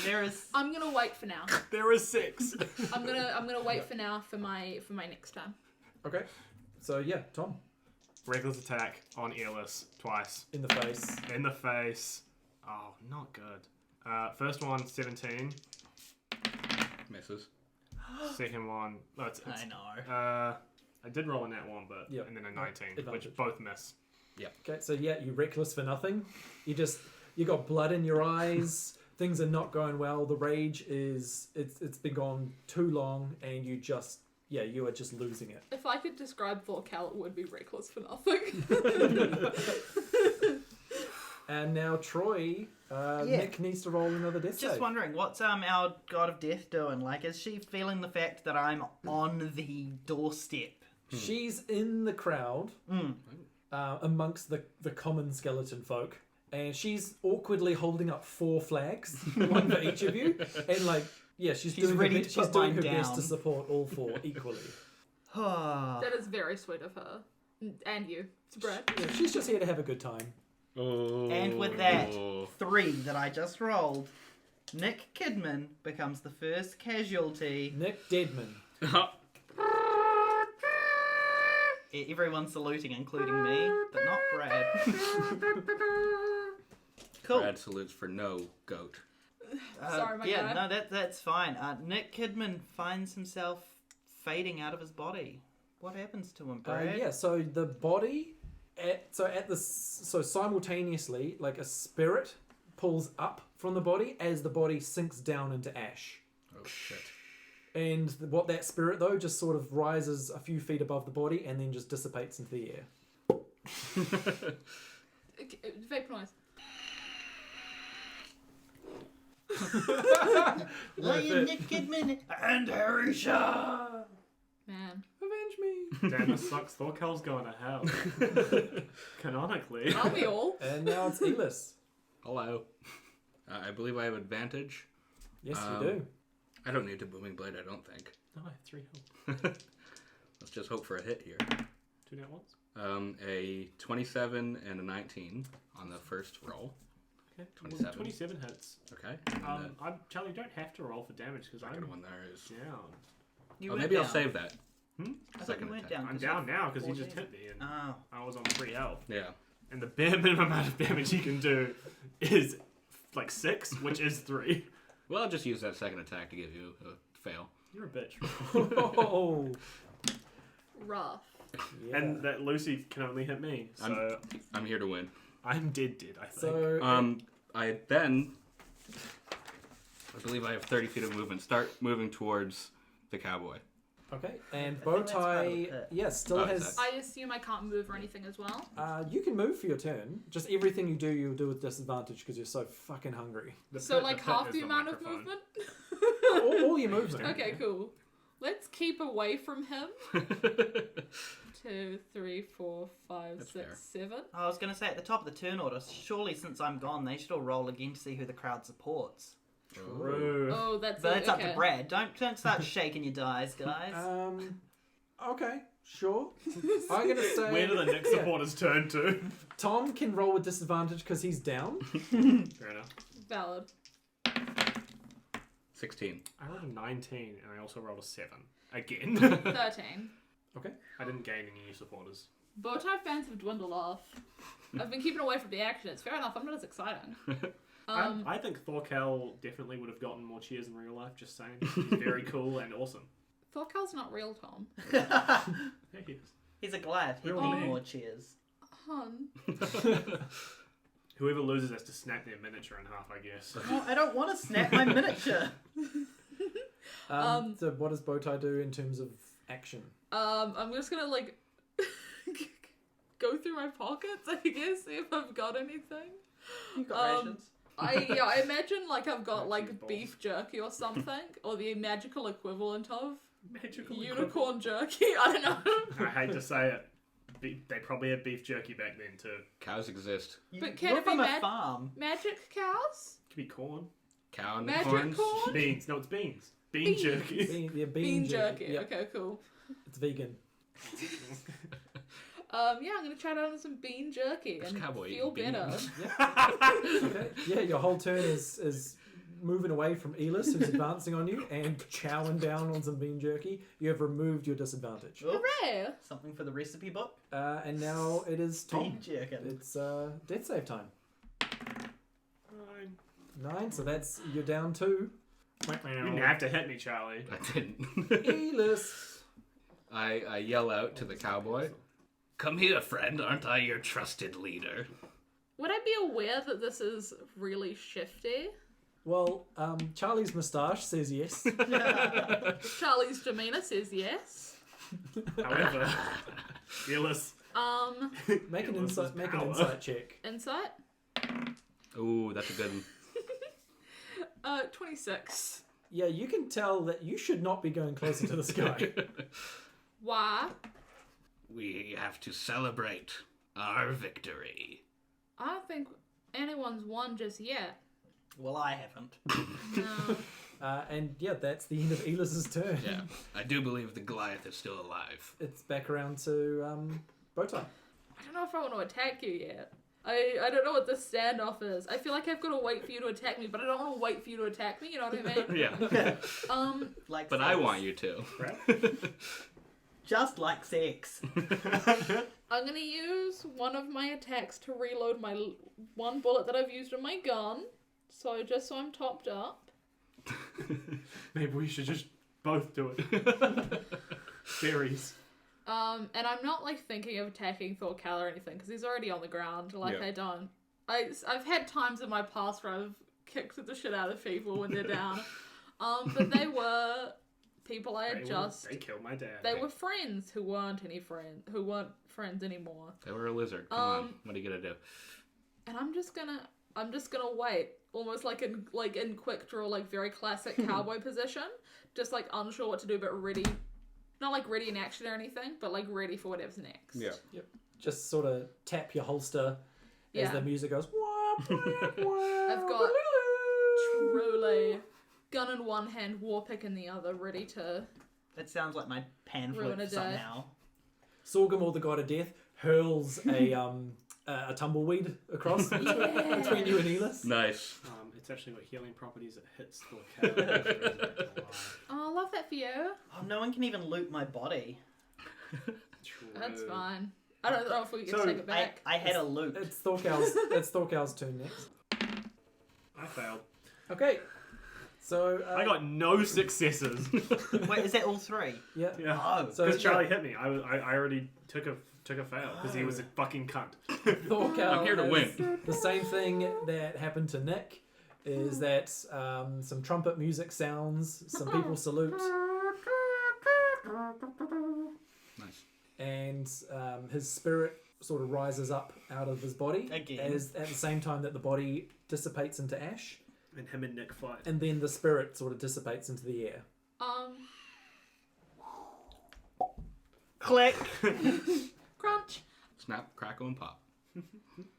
There is. I'm gonna wait for now. There is 6. I'm gonna wait for now for my next turn. Okay. So yeah, Tom Reckless attack on Yllis twice. in the face. In the face. Oh, not good. First one, 17. Misses. Second one, no, it's I know. I did roll in that one, but Yep. and then a 19, Advantage. which both miss. Okay, so yeah, you're reckless for nothing. You got blood in your eyes. Things are not going well. The rage it's been gone too long, and you are just losing it. If I could describe Thorkell, it would be reckless for nothing. And now Troy, Nick needs to roll another death Just save. wondering, what's our God of Death doing? Like, is she feeling the fact that I'm on the doorstep? She's in the crowd amongst the common skeleton folk, and she's awkwardly holding up 4 flags, one for each of you, and she's doing ready her, to she's put doing mine her best down. to support all 4 equally. That is very sweet of her. And you. It's Brad. Yeah, she's just here to have a good time. Oh. And with that 3 that I just rolled, Nick Kidman becomes the first casualty. Nick Deadman. Everyone's saluting, including me, but not Brad. Cool. Brad salutes for no goat. Sorry, my yeah, guy. no, that's fine. Nick Kidman finds himself fading out of his body. What happens to him, Brad? So the body, so simultaneously, like a spirit pulls up from the body as the body sinks down into ash. Oh shit. And what that spirit, though, just sort of rises a few feet above the body and then just dissipates into the air. Vape noise. I am Nick Kidman and Harry Shaw. Man. Avenge me! Damn, this sucks. Thorkell's going to hell. Canonically. Aren't we all? And now it's Yllis. Hello. I believe I have advantage. Yes, you do. I don't need to booming blade, I don't think. No, I have 3 health. Let's just hope for a hit here. 2 nat ones. A 27 and a 19 on the first roll. Okay. 27. 27 hits. Okay. Charlie, you don't have to roll for damage because I'm Second one there is. down. You Oh, went maybe I'll down. save that. I thought Second you went attack. down. I'm 'cause down you're now because he just 14. hit me and Oh. I was on 3 health. Yeah. And the bare minimum amount of damage he can do is like 6, which is 3. Well, I'll just use that second attack to give you a fail. You're a bitch. Oh, Rough. yeah. And that Lucy can only hit me. So I'm here to win. I'm dead, I think. So, I believe I have 30 feet of movement. Start moving towards the cowboy. Okay, and I think that's part of the Bowtie, pit. yeah, still Oh, has. I assume I can't move or anything as well. You can move for your turn. Just everything you do, you'll do with disadvantage because you're so fucking hungry. So like half the amount of microphone. movement? all your movement. Okay, cool. Let's keep away from him. 2, 3, 4, 5, That's 6, fair. 7. I was going to say at the top of the turn order, surely since I'm gone, they should all roll again to see who the crowd supports. True. Oh, that's But it. it's up Okay. to Brad. Don't start shaking your dice, guys. Okay, sure. I'm gonna say. Where do the Nick Yeah. supporters turn to? Tom can roll with disadvantage because he's down. Fair enough. Valid. 16. I rolled a 19 and I also rolled a 7. Again. 13. Okay. I didn't gain any new supporters. Bowtie fans have dwindled off. I've been keeping away from the action. It's fair enough. I'm not as exciting. I think Thorkell definitely would have gotten more cheers in real life, just saying. He's very cool and awesome. Thorkell's not real, Tom. Yeah, he is. He's a Goliath. He'll Really? need more cheers. Hun. Whoever loses has to snap their miniature in half, I guess. Oh, I don't want to snap my miniature. So what does Bowtie do in terms of action? I'm just gonna like go through my pockets, I guess, see if I've got anything. You got rations. I imagine like I've got Cheese like balls. beef jerky or something, or the magical equivalent of Magical unicorn jerky. I don't know. I hate to say it. They probably had beef jerky back then too. Cows exist. But can You're it be from a mag- farm. Magic cows? Could be corn. Cow and Magic horns. corn? Beans. No, it's beans. Bean Beans. jerky. Bean jerky. Yep, Okay, cool. it's vegan. Yeah, I'm gonna try down some bean jerky This and cowboy feel eating better. beans. Okay. Yeah, your whole turn is moving away from Yllis, who's advancing on you, and chowing down on some bean jerky. You have removed your disadvantage. Oops. Hooray! Something for the recipe book. And now it is Tom. Bean jerkin. It's death save time. Fine. 9, so that's you're down 2. You didn't have to hit me, Charlie. I didn't. Yllis. I yell out to the cowboy. Come here, friend. Aren't I your trusted leader? Would I be aware that this is really shifty? Well, Charlie's moustache says yes. Charlie's demeanor says yes. However, Yllis. Make an Yllis's insight. Make an power. insight check. Insight? Ooh, that's a good one. 26. Yeah, you can tell that you should not be going closer to this guy. Why? We have to celebrate our victory. I don't think anyone's won just yet. Well, I haven't. No. And yeah, that's the end of Yllis's turn. Yeah, I do believe the Goliath is still alive. It's back around to Bowtie. I don't know if I want to attack you yet. I don't know what this standoff is. I feel like I've got to wait for you to attack me, but I don't want to wait for you to attack me, you know what I mean? Yeah, Like but sex. I want you to. Just like sex. I'm going to use one of my attacks to reload my one bullet that I've used in my gun. So just so I'm topped up. Maybe we should just both do it. Berries. And I'm not like thinking of attacking Thorkell or anything because he's already on the ground. Like Yeah. I don't. I've had times in my past where I've kicked the shit out of people when they're down. But they were people I had They killed my dad. They were friends who weren't friends anymore. They were a lizard. Come on, what are you gonna do? And I'm just gonna wait, almost like in quick draw, like very classic cowboy position, just like unsure what to do, but ready. Not like ready in action or anything, but like ready for whatever's next. Yeah. Yep. Just sort of tap your holster as Yeah. the music goes. I've I've got truly gun in one hand, war pick in the other, ready to. That sounds like my pan Ruin flip a day. somehow. Sorghum, or the god of death, hurls a tumbleweed across between you and Yllis. Nice. It's actually got healing properties. It hits Thorkell. Oh, I love that for you. Oh, no one can even loot my body. That's fine. I don't know if we can So, take it back. I had a loot. It's Thorkell's turn next. I failed. Okay. So I got no successes. Wait, is that all three? yeah. Yeah. Oh. So Because Charlie hit me. I already took a fail because he was a fucking cunt. Thorkell I'm here to has win. The same thing that happened to Nick is that some trumpet music sounds, some people salute, his spirit sort of rises up out of his body Again. as at the same time that the body dissipates into ash, And him and Nick fight. and then the spirit sort of dissipates into the air. Click. Crunch. Snap, crackle, and pop.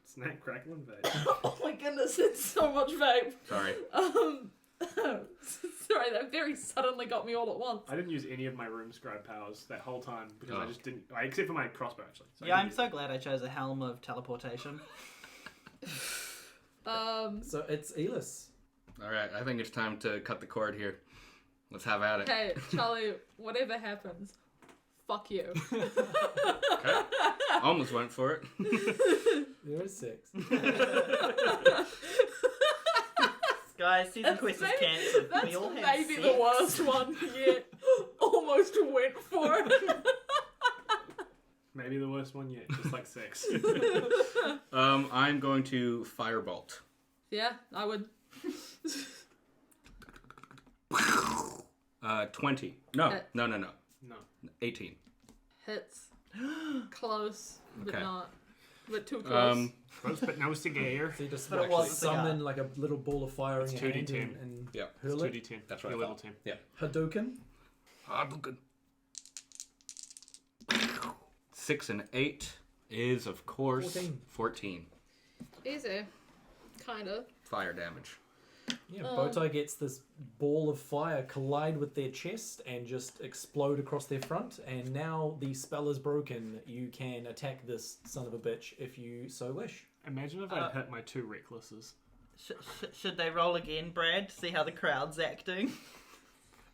Snap, crackle, and vape. Oh my goodness, it's so much vape. Sorry. Sorry, that very suddenly got me all at once. I didn't use any of my room scribe powers that whole time because I just didn't. Except for my crossbow, actually. So Yeah, I'm so glad I chose a helm of teleportation. So it's Yllis. All right, I think it's time to cut the cord here. Let's have at it. Hey, Charlie, whatever happens, fuck you. Okay. Almost went for it. There is 6. Guys, season quest is cancelled. That's We all had maybe sex. the worst one yet. Almost went for it. Maybe the worst one yet, just like sex. I'm going to firebolt. Yeah, I would. 20. No, Okay. no. No. 18. Hits. Close, but Okay. not. But too close. Close but no cigar. So you just But it actually was a cigar. summon like a little ball of fire It's in your hand 2d10. and Yeah. It's hurl it. 2d10. That's what Your I level thought. 10. Yeah. Hadouken. Hadouken. 6 and 8 is, of course, 14. Easy. Kind of. Fire damage. Yeah, Bowtie gets this ball of fire collide with their chest and just explode across their front, and now the spell is broken. You can attack this son of a bitch if you so wish. Imagine if I'd hit my 2 recklesses. Should they roll again, Brad? See how the crowd's acting?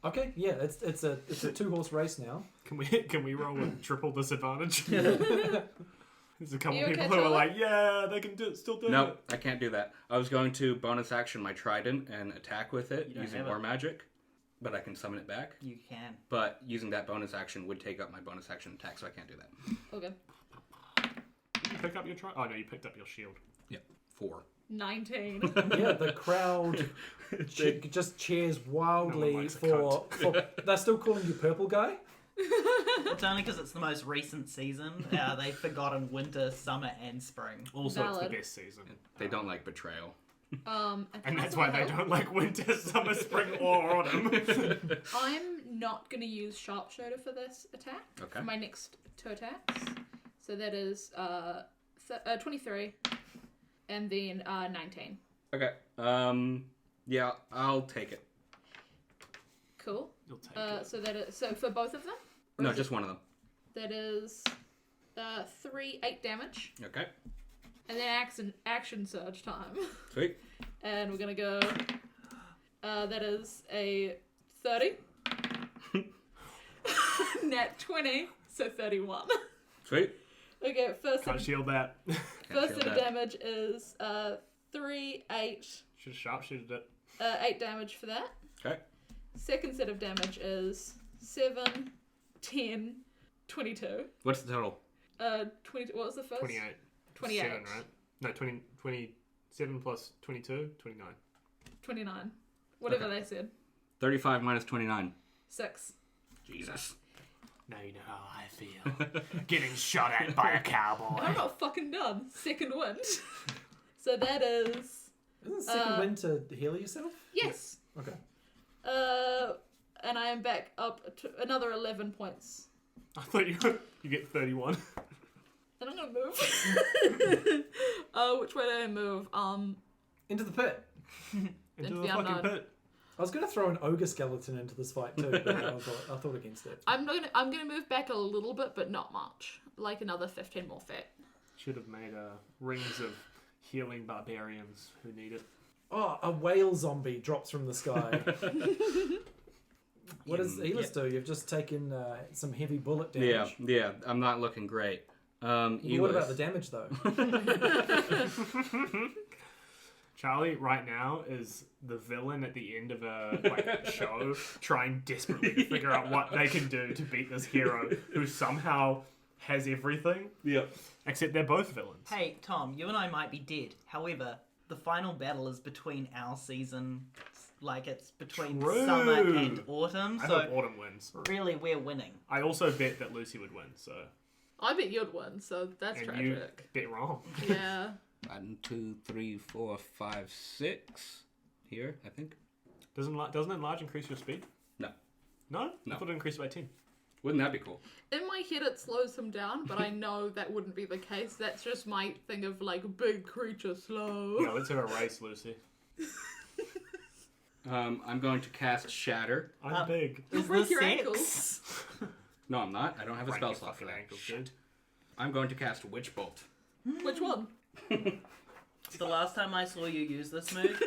Okay, yeah, it's a 2-horse race now. Can we roll with triple disadvantage? There's a couple You people okay, who are Charlie? like, yeah, they can still do No, it. I can't do that. I was going to bonus action my trident and attack with it You don't using have war it. magic, but I can summon it back. You can. But using that bonus action would take up my bonus action attack, so I can't do that. Okay. You pick up your Oh no, you picked up your shield. Yeah, 4. 19. Yeah, the crowd just cheers No wildly one likes a for. They're still calling you Purple Guy? It's only because it's the most recent season. They've forgotten winter, summer, and spring. Also, it's Valid. the best season. They don't like betrayal. And that's why they don't like winter, summer, spring, or autumn. I'm not going to use Sharpshooter for this attack. Okay. For my next 2 attacks. So that is 23 and then 19. Okay. Yeah, I'll take it. Cool. You'll take it. So that is so for both of them. Or No, is just it- one of them. That is 8 damage, Okay. and then action surge time, Sweet. and we're gonna go. That is a 30. Nat 20, so 31. Sweet. Okay, first Can't set, shield that. first shield set of that. damage is 3, 8, Should have sharpshooted it. 8 damage for that. Okay. Second set of damage is 7, 10, 22. What's the total? 20. What was the first? 28. 28. 7, right? No, 27 plus 22, 29. 29. Whatever Okay. they said. 35 minus 29. 6. Jesus. Now you know how I feel. Getting shot at by a cowboy. I'm not fucking done. Second wind. So that is Isn't second wind to heal yourself? yes. Okay. And I am back up to another 11 points. I thought you get 31. Then I'm gonna move. Which way do I move? Into the pit. Into the the fucking unknown. pit. I was going to throw an ogre skeleton into this fight too, but I thought against it. I'm gonna move back a little bit, but not much. Like another 15 more feet. Should have made rings of healing barbarians who need it. Oh, a whale zombie drops from the sky. What does Yllis do? You've just taken some heavy bullet damage. Yeah, I'm not looking great. What about the damage though? Charlie right now is the villain at the end of a show, trying desperately to figure out what they can do to beat this hero who somehow has everything. Yep. Except they're both villains. Hey, Tom, you and I might be dead. However, the final battle is between our season. Like, it's between True. summer and autumn. I So, hope Autumn wins. really, we're winning. I also bet that Lucy would win, so... I bet you'd win, so that's And you tragic. bet wrong. Yeah. 1, 2, 3, 4, 5, 6. Here, I think. Doesn't enlarge increase your speed? No. No? No. I thought it increased by 10. Wouldn't that be cool? In my head, it slows him down, but I know that wouldn't be the case. That's just my thing of, like, big creature slow. Yeah, let's have a race, Lucy. I'm going to cast Shatter. I'm big. You'll Is break this your sex? ankles. No, I'm not. I don't have a Break spell your slot for fucking that. ankles, Shit. dude. I'm going to cast Witch Bolt. Which one? The last time I saw you use this move,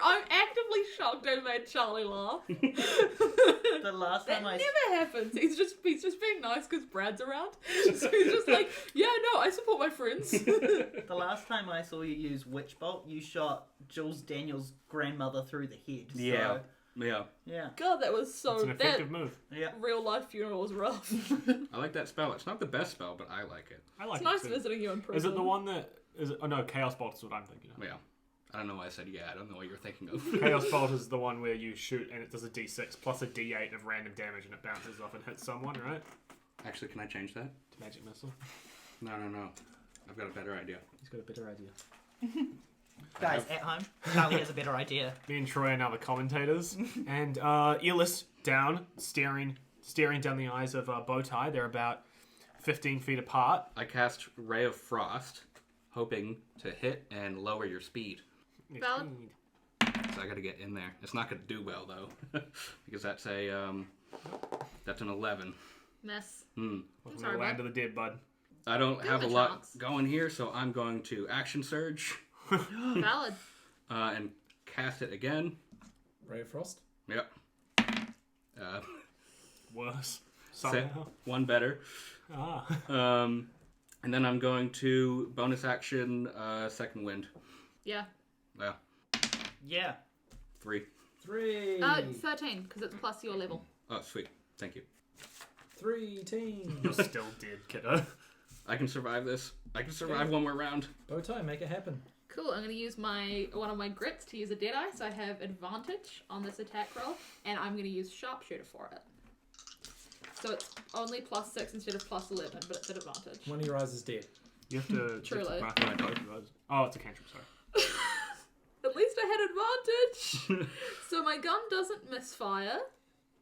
I'm actively shocked I made Charlie laugh. the last That time I never happens. He's just being nice because Brad's around. So he's just like, yeah, no, I support my friends. the last time I saw you use Witch Bolt, you shot Jules Daniels' grandmother through the head. So, Yeah. yeah. God, that was so. It's an That effective move. Yeah. real life funeral was rough. I like that spell. It's not the best spell, but I like it. I like It's nice it too. visiting you in prison. Is it the one that... Oh no, Chaos Bolt is what I'm thinking of. Yeah. I don't know why I said yeah. I don't know what you're thinking of. Chaos Bolt is the one where you shoot and it does a d6 plus a d8 of random damage and it bounces off and hits someone, right? Actually, can I change that? Magic missile. No. I've got a better idea. He's got a better idea. Guys, at home, Charlie has a better idea. Me and Troy are now the commentators, and Yllis down, staring down the eyes of Bowtie. They're about 15 feet apart. I cast Ray of Frost, hoping to hit and lower your speed. Valid. So I got to get in there. It's not going to do well though, because that's an 11. Mess. Welcome sorry, to the land bud. of the dead, bud. I don't Give have a him a lot chance. going here, so I'm going to Action Surge Valid. and cast it again. Ray of Frost. Yep. Worse. Set Somehow. one better. Ah. And then I'm going to bonus action Second Wind. Yeah. Yeah. Yeah. 3. 3. 13, because it's plus your level. Oh, sweet. Thank you. 3 team. You're still dead, kiddo. I can survive this. I can survive one more round. Bowtie, make it happen. Cool, I'm going to use one of my grits to use a Deadeye, so I have advantage on this attack roll, and I'm going to use Sharpshooter for it. So it's only plus 6 instead of plus 11, but it's at advantage. One of your eyes is dead. You have to... Truly. mark my both of those. Oh, it's a cantrip, sorry. At least I had advantage! So my gun doesn't misfire,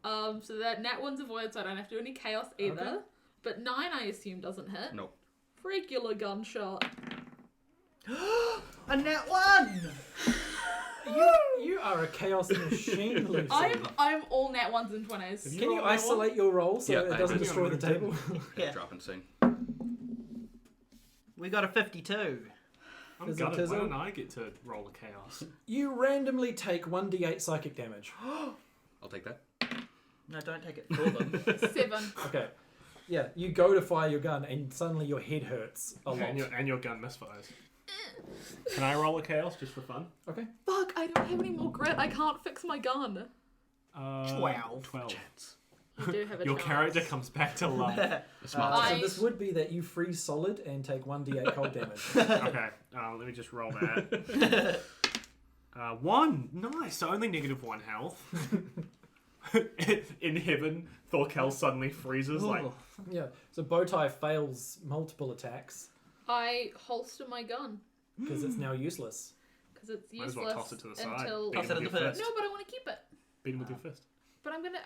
so that nat 1's avoided, so I don't have to do any chaos either. Okay. But 9, I assume, doesn't hit. Nope. Regular gunshot. A nat 1! You are a chaos machine, Lucy. I'm all nat 1s and 20s. Can you rolled that isolate your roll so Yeah, it I doesn't did. destroy the table? Yeah. Drop and sing. We got a 52. I'm Fizzle gutted. Why tizzle. don't I get to roll a chaos? You randomly take 1d8 psychic damage. I'll take that. No, don't take it for them. 7. Okay. Yeah, you go to fire your gun and suddenly your head hurts a lot. And your gun misfires. Can I roll a chaos just for fun? Okay. Fuck, I don't have any more grit. I can't fix my gun. 12. 12. You do have a Your chance. character comes back to life. I- So this would be that you freeze solid and take 1d8 cold damage. Okay, let me just roll that. 1. Nice. So only -1 health. In heaven, Thorkell suddenly freezes like... Yeah. So Bowtie fails multiple attacks I holster my gun because it's now useless. because it's Might as useless well toss it to the side. until. Beat Toss him it in with the your fist. No, but I want to keep it. Beat him with your fist. But I'm gonna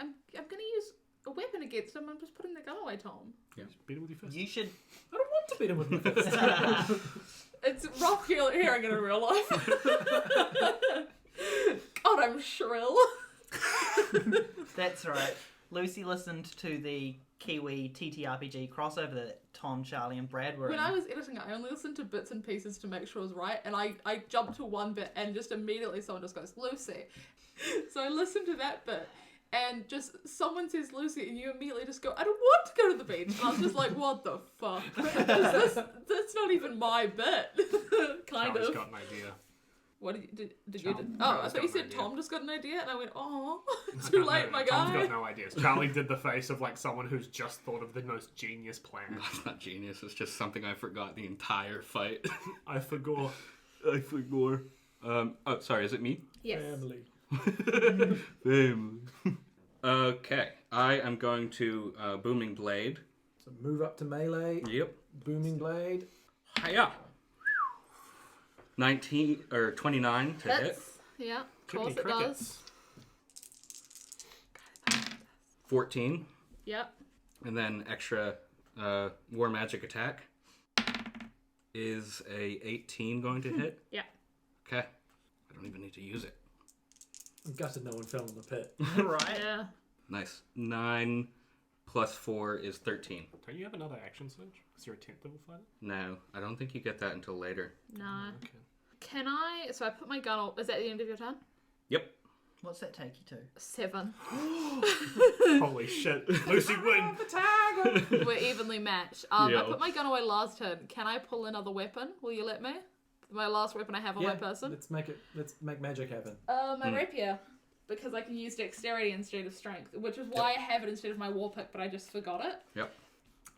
use a weapon against him. I'm just putting the gun away, Tom. Just beat him with your fist. You should... I don't want to beat him with my fist. It's rough hearing it in real life. God, I'm shrill. That's right. Lucy listened to the Kiwi TTRPG crossover that Tom, Charlie, and Brad were When in. I was editing it, I only listened to bits and pieces to make sure it was right, and I jumped to one bit, and just immediately someone just goes, Lucy. So I listened to that bit, and just someone says Lucy, and you immediately just go, I don't want to go to the beach. And I was just like, what the fuck? That's not even my bit. Kind Charlie's of. got an idea. What did you do? Charlie- Oh, I Charlie's thought you got an said idea. Tom just got an idea, and I went, oh, I too don't late, know. my Tom's guy. got no ideas. Charlie did the face of like someone who's just thought of the most genius plan. It's not genius. It's just something I forgot the entire fight. I forgot. I forgot. Oh, sorry. Is it me? Yes. Family. Okay. I am going to Booming Blade. So move up to melee. Yep. Booming blade. Hiya. 19 or 29 to hit. Hits. Yeah, of Jiminy course it crickets. does. 14, Yep. and then extra war magic attack. Is a 18 going to hit? Yeah. Okay. I don't even need to use it. I'm gutted no one fell in the pit. Right. Yeah. Nice. 9 plus 4 is 13. Don't you have another action surge? Because you're a 10th level fighter? No, I don't think you get that until later. No. Okay. Can I? So I put my gun on. Is that the end of your turn? Yep. What's that take you to? 7. Holy shit. Lucy win! We're evenly matched. I Yeah. put my gun away last turn. Can I pull another weapon? Will you let me? My last weapon I have on my person. Let's make magic happen. My rapier. Because I can use dexterity instead of strength, which is why I have it instead of my war pick, but I just forgot it. Yep.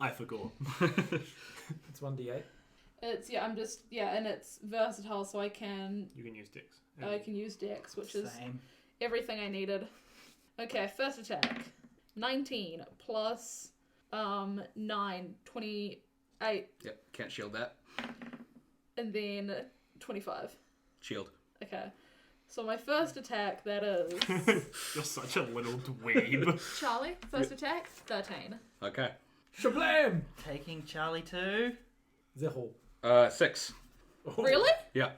I forgot. It's 1d8. And it's versatile, so I can You can use Dex. use dex, which is Same. everything I needed. Okay, first attack. 19 plus 9, 28, Yep. Can't shield that. and then 25. Shield. Okay. So my first attack, that is... You're such a little dweeb. Charlie, first attack, 13. Okay. Shablam! Taking Charlie too. Zehol. 6. Really? Yeah.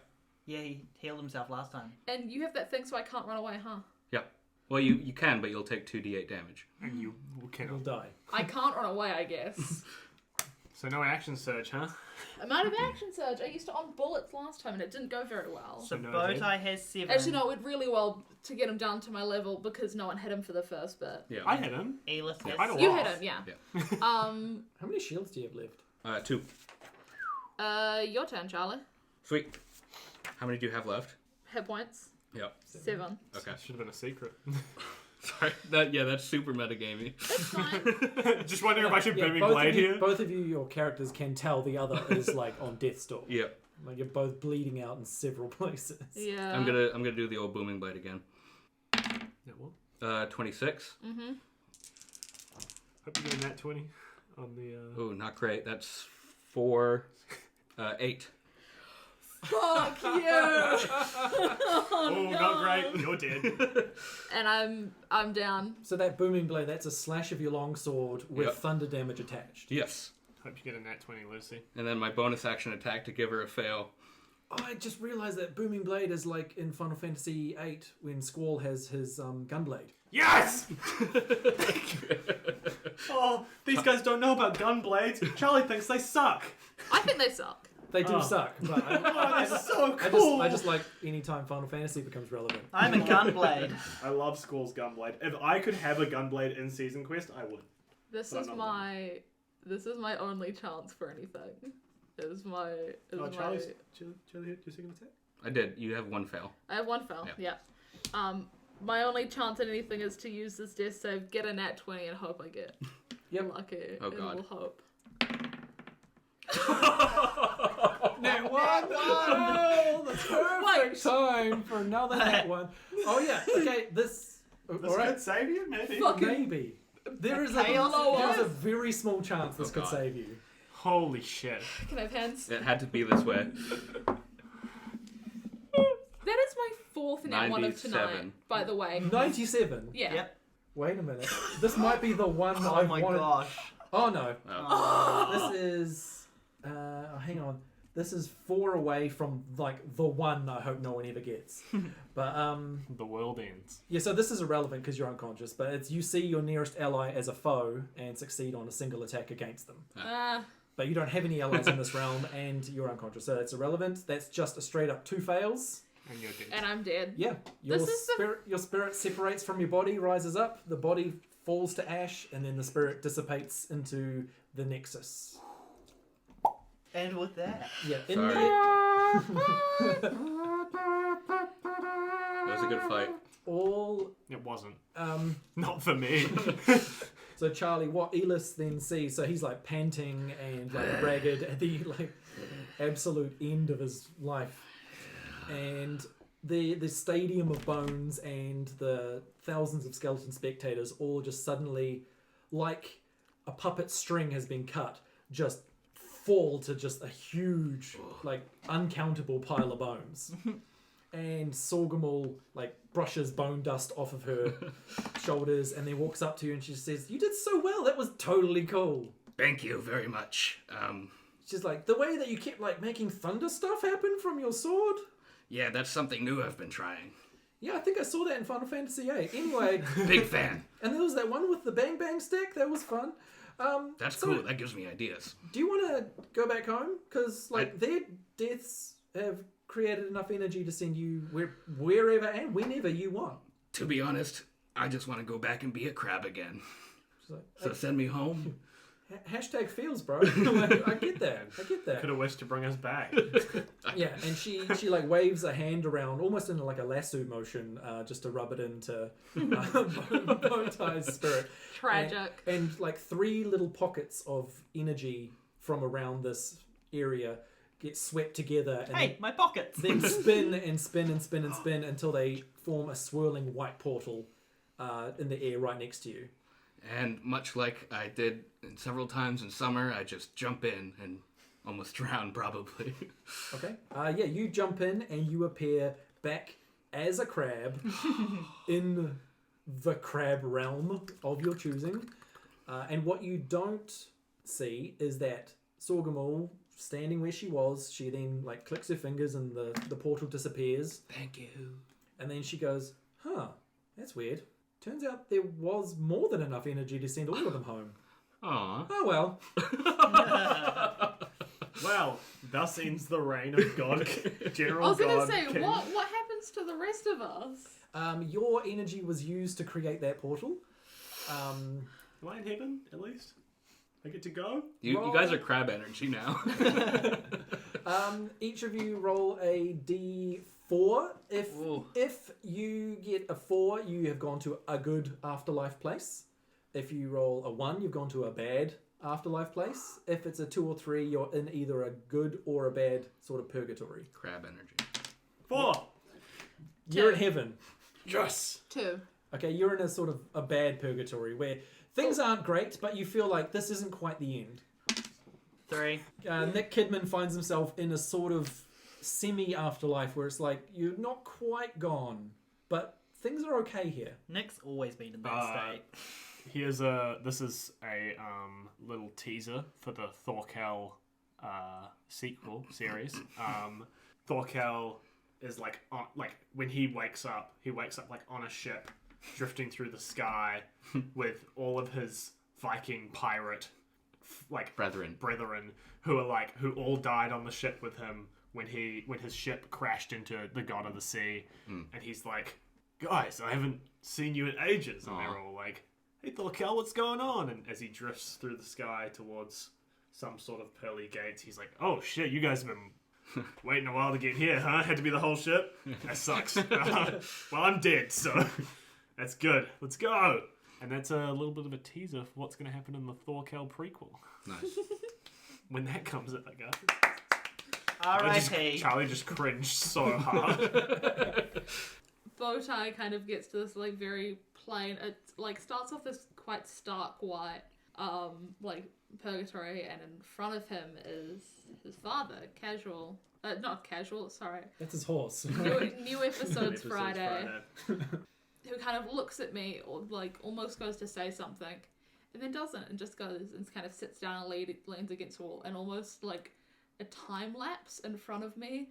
Yeah, he healed himself last time. And you have that thing so I can't run away, huh? Yeah. Well, you can, but you'll take 2d8 damage. And you He'll cannot. die. I can't run away, I guess. So no action surge, huh? I'm out of action surge. I used to on bullets last time and it didn't go very well. So no Bowtie has 7. Actually, no, it went really well to get him down to my level because no one hit him for the first bit. Yeah. I hit him. Yllis has I don't You Wow. hit him, yeah. Yeah. How many shields do you have left? 2. Your turn, Charlie. Sweet. How many do you have left? Hit points. Yep. 7. Okay. Should have been a secret. Sorry. That's super metagamey. It's fine. Just wondering if I should booming both blade of you, here. both of you, your characters can tell the other is like on death's door. Yep. Like you're both bleeding out in several places. Yeah. I'm gonna do the old booming blade again. Yeah, what? 26. Mm-hmm. Hope you're doing that 20 on the. Oh, not great. That's 4. 8. Fuck you! Oh, not great. You're dead. And I'm down. So that booming blade, that's a slash of your longsword with Yep. thunder damage attached. Yes. Hope you get a nat 20, Lucy. And then my bonus action attack to give her a fail. Oh, I just realised that booming blade is like in Final Fantasy VIII when Squall has his gunblade. Yes! Oh, these guys don't know about gun blades. Charlie thinks they suck. I think they suck. They do Oh. suck, but Oh, that's so cool. I just like any time Final Fantasy becomes relevant. I'm a gunblade. I love Squall's gunblade. If I could have a gunblade in Season Quest, I would. This But is not my only chance for anything. Oh, Charlie hit your second attack? I did. You have 1 fail. I have 1 fail. Yeah. My only chance at anything is to use this death save, get a nat 20, and hope I get lucky. Oh, and God. we'll hope. Nat one! Oh, the perfect time for another nat one. Oh yeah, okay, this... This Alright, could save you, maybe. maybe. There's chaos a very small chance this Oh, could God. save you. Holy shit. Can I have hands? It had to be this way. That is my 4th nat 1 of tonight, 97. by the way. 97? Yeah. Yep. Wait a minute. This might be the one Oh I've my wanted... gosh. Oh no. Oh. This is... hang on. This is 4 away from, like, the one I hope no one ever gets. But, The world ends. yeah, so this is irrelevant because you're unconscious, but it's you see your nearest ally as a foe and succeed on a single attack against them. But you don't have any allies in this realm and you're unconscious, so it's irrelevant. That's just a straight up 2 fails. And you're dead. And I'm dead. Yeah, your This is the- your spirit separates from your body, rises up, the body falls to ash, and then the spirit dissipates into the Nexus. And with that, Yeah, in Sorry. the It was a good fight. all It wasn't. um. Not for me. So Charlie, what Yllis then sees, so he's like panting and like ragged at the like absolute end of his life, and the stadium of bones and the thousands of skeleton spectators all just suddenly, like a puppet string has been cut, just fall to just a huge, like, uncountable pile of bones. And Sorgamul, like, brushes bone dust off of her shoulders and then walks up to you and she says, "You did so well, that was totally cool." Thank you very much. She's like, "The way that you kept, like, making thunder stuff happen from your sword?" Yeah, that's something new I've been trying. Yeah, I think I saw that in Final Fantasy VIII. Anyway. Big fan. And there was that one with the bang bang stick. That was fun. That's so cool. That gives me ideas. Do you want to go back home? Because, like, their deaths have created enough energy to send you wherever and whenever you want. To be honest, I just want to go back and be a crab again. Like, so send me home. Hashtag feels, bro. I get that. Could have wished to bring us back. Yeah, and she like waves a hand around, almost in like a lasso motion, just to rub it into Bowtie's spirit. Tragic. And like 3 little pockets of energy from around this area get swept together. And Hey, my pockets! then spin and spin and spin and spin until they form a swirling white portal in the air right next to you. And much like I did several times in summer, I just jump in and almost drown, probably. Okay. Yeah, you jump in and you appear back as a crab in the crab realm of your choosing. And what you don't see is that Sorgamul, standing where she was, she then like clicks her fingers and the portal disappears. Thank you. And then she goes, "Huh, that's weird. Turns out there was more than enough energy to send all of them home." Aww. Oh well. Well, thus ends the reign of God, General I was gonna God say, King. what happens to the rest of us? Your energy was used to create that portal. Am I in heaven, at least? I get to go? You guys are crab energy now. Each of you roll a d4. If you get a 4, you have gone to a good afterlife place. If you roll a 1, you've gone to a bad afterlife place. If it's a 2 or 3, you're in either a good or a bad sort of purgatory. Crab energy. 4! You're in heaven. Yes! 2. Okay, you're in a sort of a bad purgatory where things aren't great, but you feel like this isn't quite the end. 3. Nick Kidman finds himself in a sort of semi-afterlife where it's like, you're not quite gone, but things are okay here. Nick's always been in that state. This is a little teaser for the Thorkell sequel series. Thorkell is like when he wakes up like on a ship drifting through the sky with all of his Viking pirate Brethren who all died on the ship with him when his ship crashed into the god of the sea. And he's like, "Guys, I haven't seen you in ages." And they're all like, "Hey Thorkell, what's going on?" And as he drifts through the sky towards some sort of pearly gates, he's like, "Oh shit, you guys have been waiting a while to get here, huh? Had to be the whole ship? That sucks." Well, I'm dead, so that's good. Let's go. And that's a little bit of a teaser for what's going to happen in the Thorkell prequel. Nice. When that comes out, guys. R.I.P. Charlie just cringed so hard. Bowtie kind of gets to this like very plain. It like starts off this quite stark white, like purgatory, and in front of him is his father, Casual. Not Casual. Sorry. That's his horse. New episodes Friday. Who kind of looks at me or like almost goes to say something, and then doesn't, and just goes and kind of sits down and leans against the wall, and almost like a time lapse in front of me,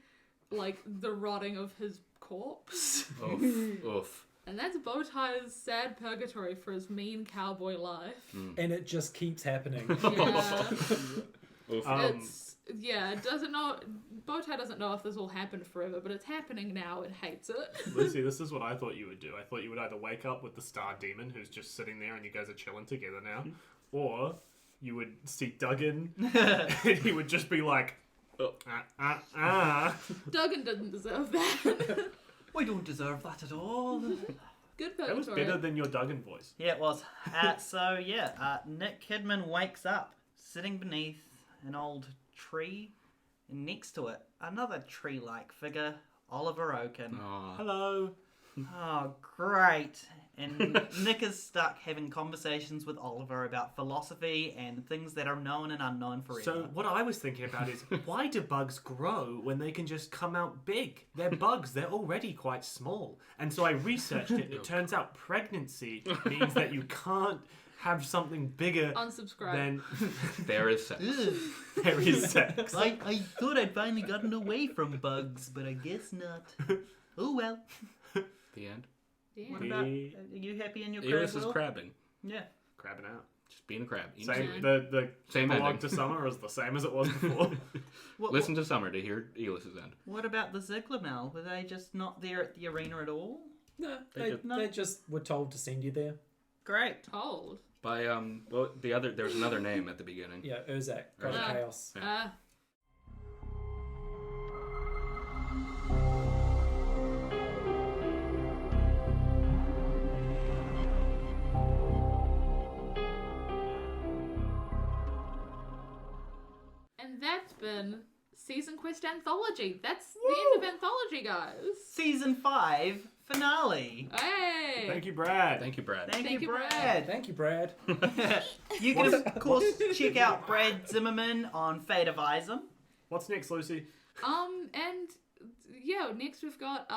like the rotting of his corpse. Oof. And that's Bowtie's sad purgatory for his mean cowboy life. And it just keeps happening. Yeah. Oof. It doesn't know. Bowtie doesn't know if this will happen forever, but it's happening now and hates it. Lucy, this is what I thought you would do. I thought you would either wake up with the Star Demon, who's just sitting there and you guys are chilling together now, or you would see Duggan and he would just be like, Duggan doesn't deserve that. We don't deserve that at all. Good That was purgatory. better than your Duggan voice. Yeah, it was. Nick Kidman wakes up sitting beneath an old tree, and next to it, another tree-like figure, Oliver Oaken. Hello. Oh, great. And Nick is stuck having conversations with Oliver about philosophy and things that are known and unknown forever. So what I was thinking about is, why do bugs grow when they can just come out big? They're bugs. They're already quite small. And so I researched it, and it turns out pregnancy means that you can't have something bigger Unsubscribe. than There is sex. Ugh. there is sex. I thought I'd finally gotten away from bugs, but I guess not. Oh well. The end. What Damn. about, are you happy in your crab, Yllis is Will? crabbing. Yeah. Crabbing out. Just being a crab. Eating Same. food. The Same prologue ending. to summer is the same as it was before. Listen to Summer to hear Yllis's end. What about the Ziglamel? Were they just not there at the arena at all? No, They they just were told to send you there. Great. Told. By well, there's another name at the beginning. Yeah, Urzak, God of Urzak. Chaos. Yeah. And that's been Season Quest Anthology. That's the end of Anthology, guys. Season 5 finale. Hey! Thank you, Brad. Thank you, Brad. Thank Thank you, you, Brad. Thank you, Brad. You can, of course, check out Brad Zimmerman on Fate of Isen. What's next, Lucy? And yeah, next we've got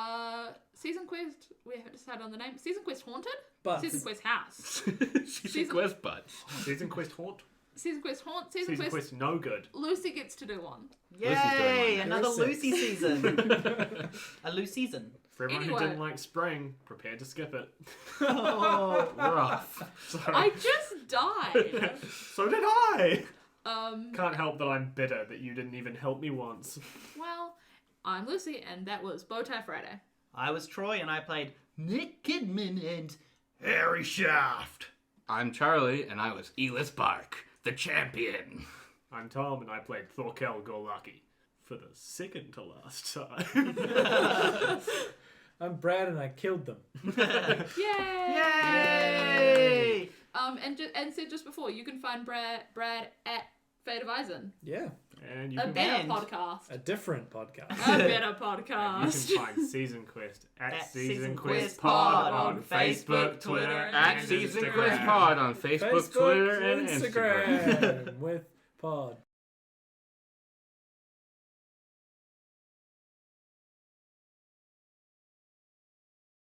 Season Quest. We haven't decided on the name. Season Quest Haunted. But Season Quest House. Season Quest Butts. Season Quest Haunt? Season Quest Haunt. Season Season Quest. Quest No Good. Lucy gets to do one. Lucy's doing Yay! one. Another Very Lucy six. season. A Lucy season. For everyone Anyway. who didn't like spring, prepare to skip it. Oh. Rough. Sorry. I just died. So did I! um. Can't help that I'm bitter that you didn't even help me once. Well, I'm Lucy, and that was Bowtie Friday. I was Troy and I played Nick Kidman and Harry Shaft! I'm Charlie, and I was Yllis Barc, the champion. I'm Tom, and I played Thorkell Gorlaki for the second to last time. I'm Brad and I killed them. Yay! Yay! And said just before, you can find Brad at Fate of Isen. Yeah, And you A can, better And- podcast. a different podcast. A better you podcast. can find Season Quest at Season Season Quest Quest Pod Pod on on Facebook, Facebook, Twitter, Twitter, At and Season Instagram. Quest Pod on Facebook, Twitter, and Instagram. with Pod.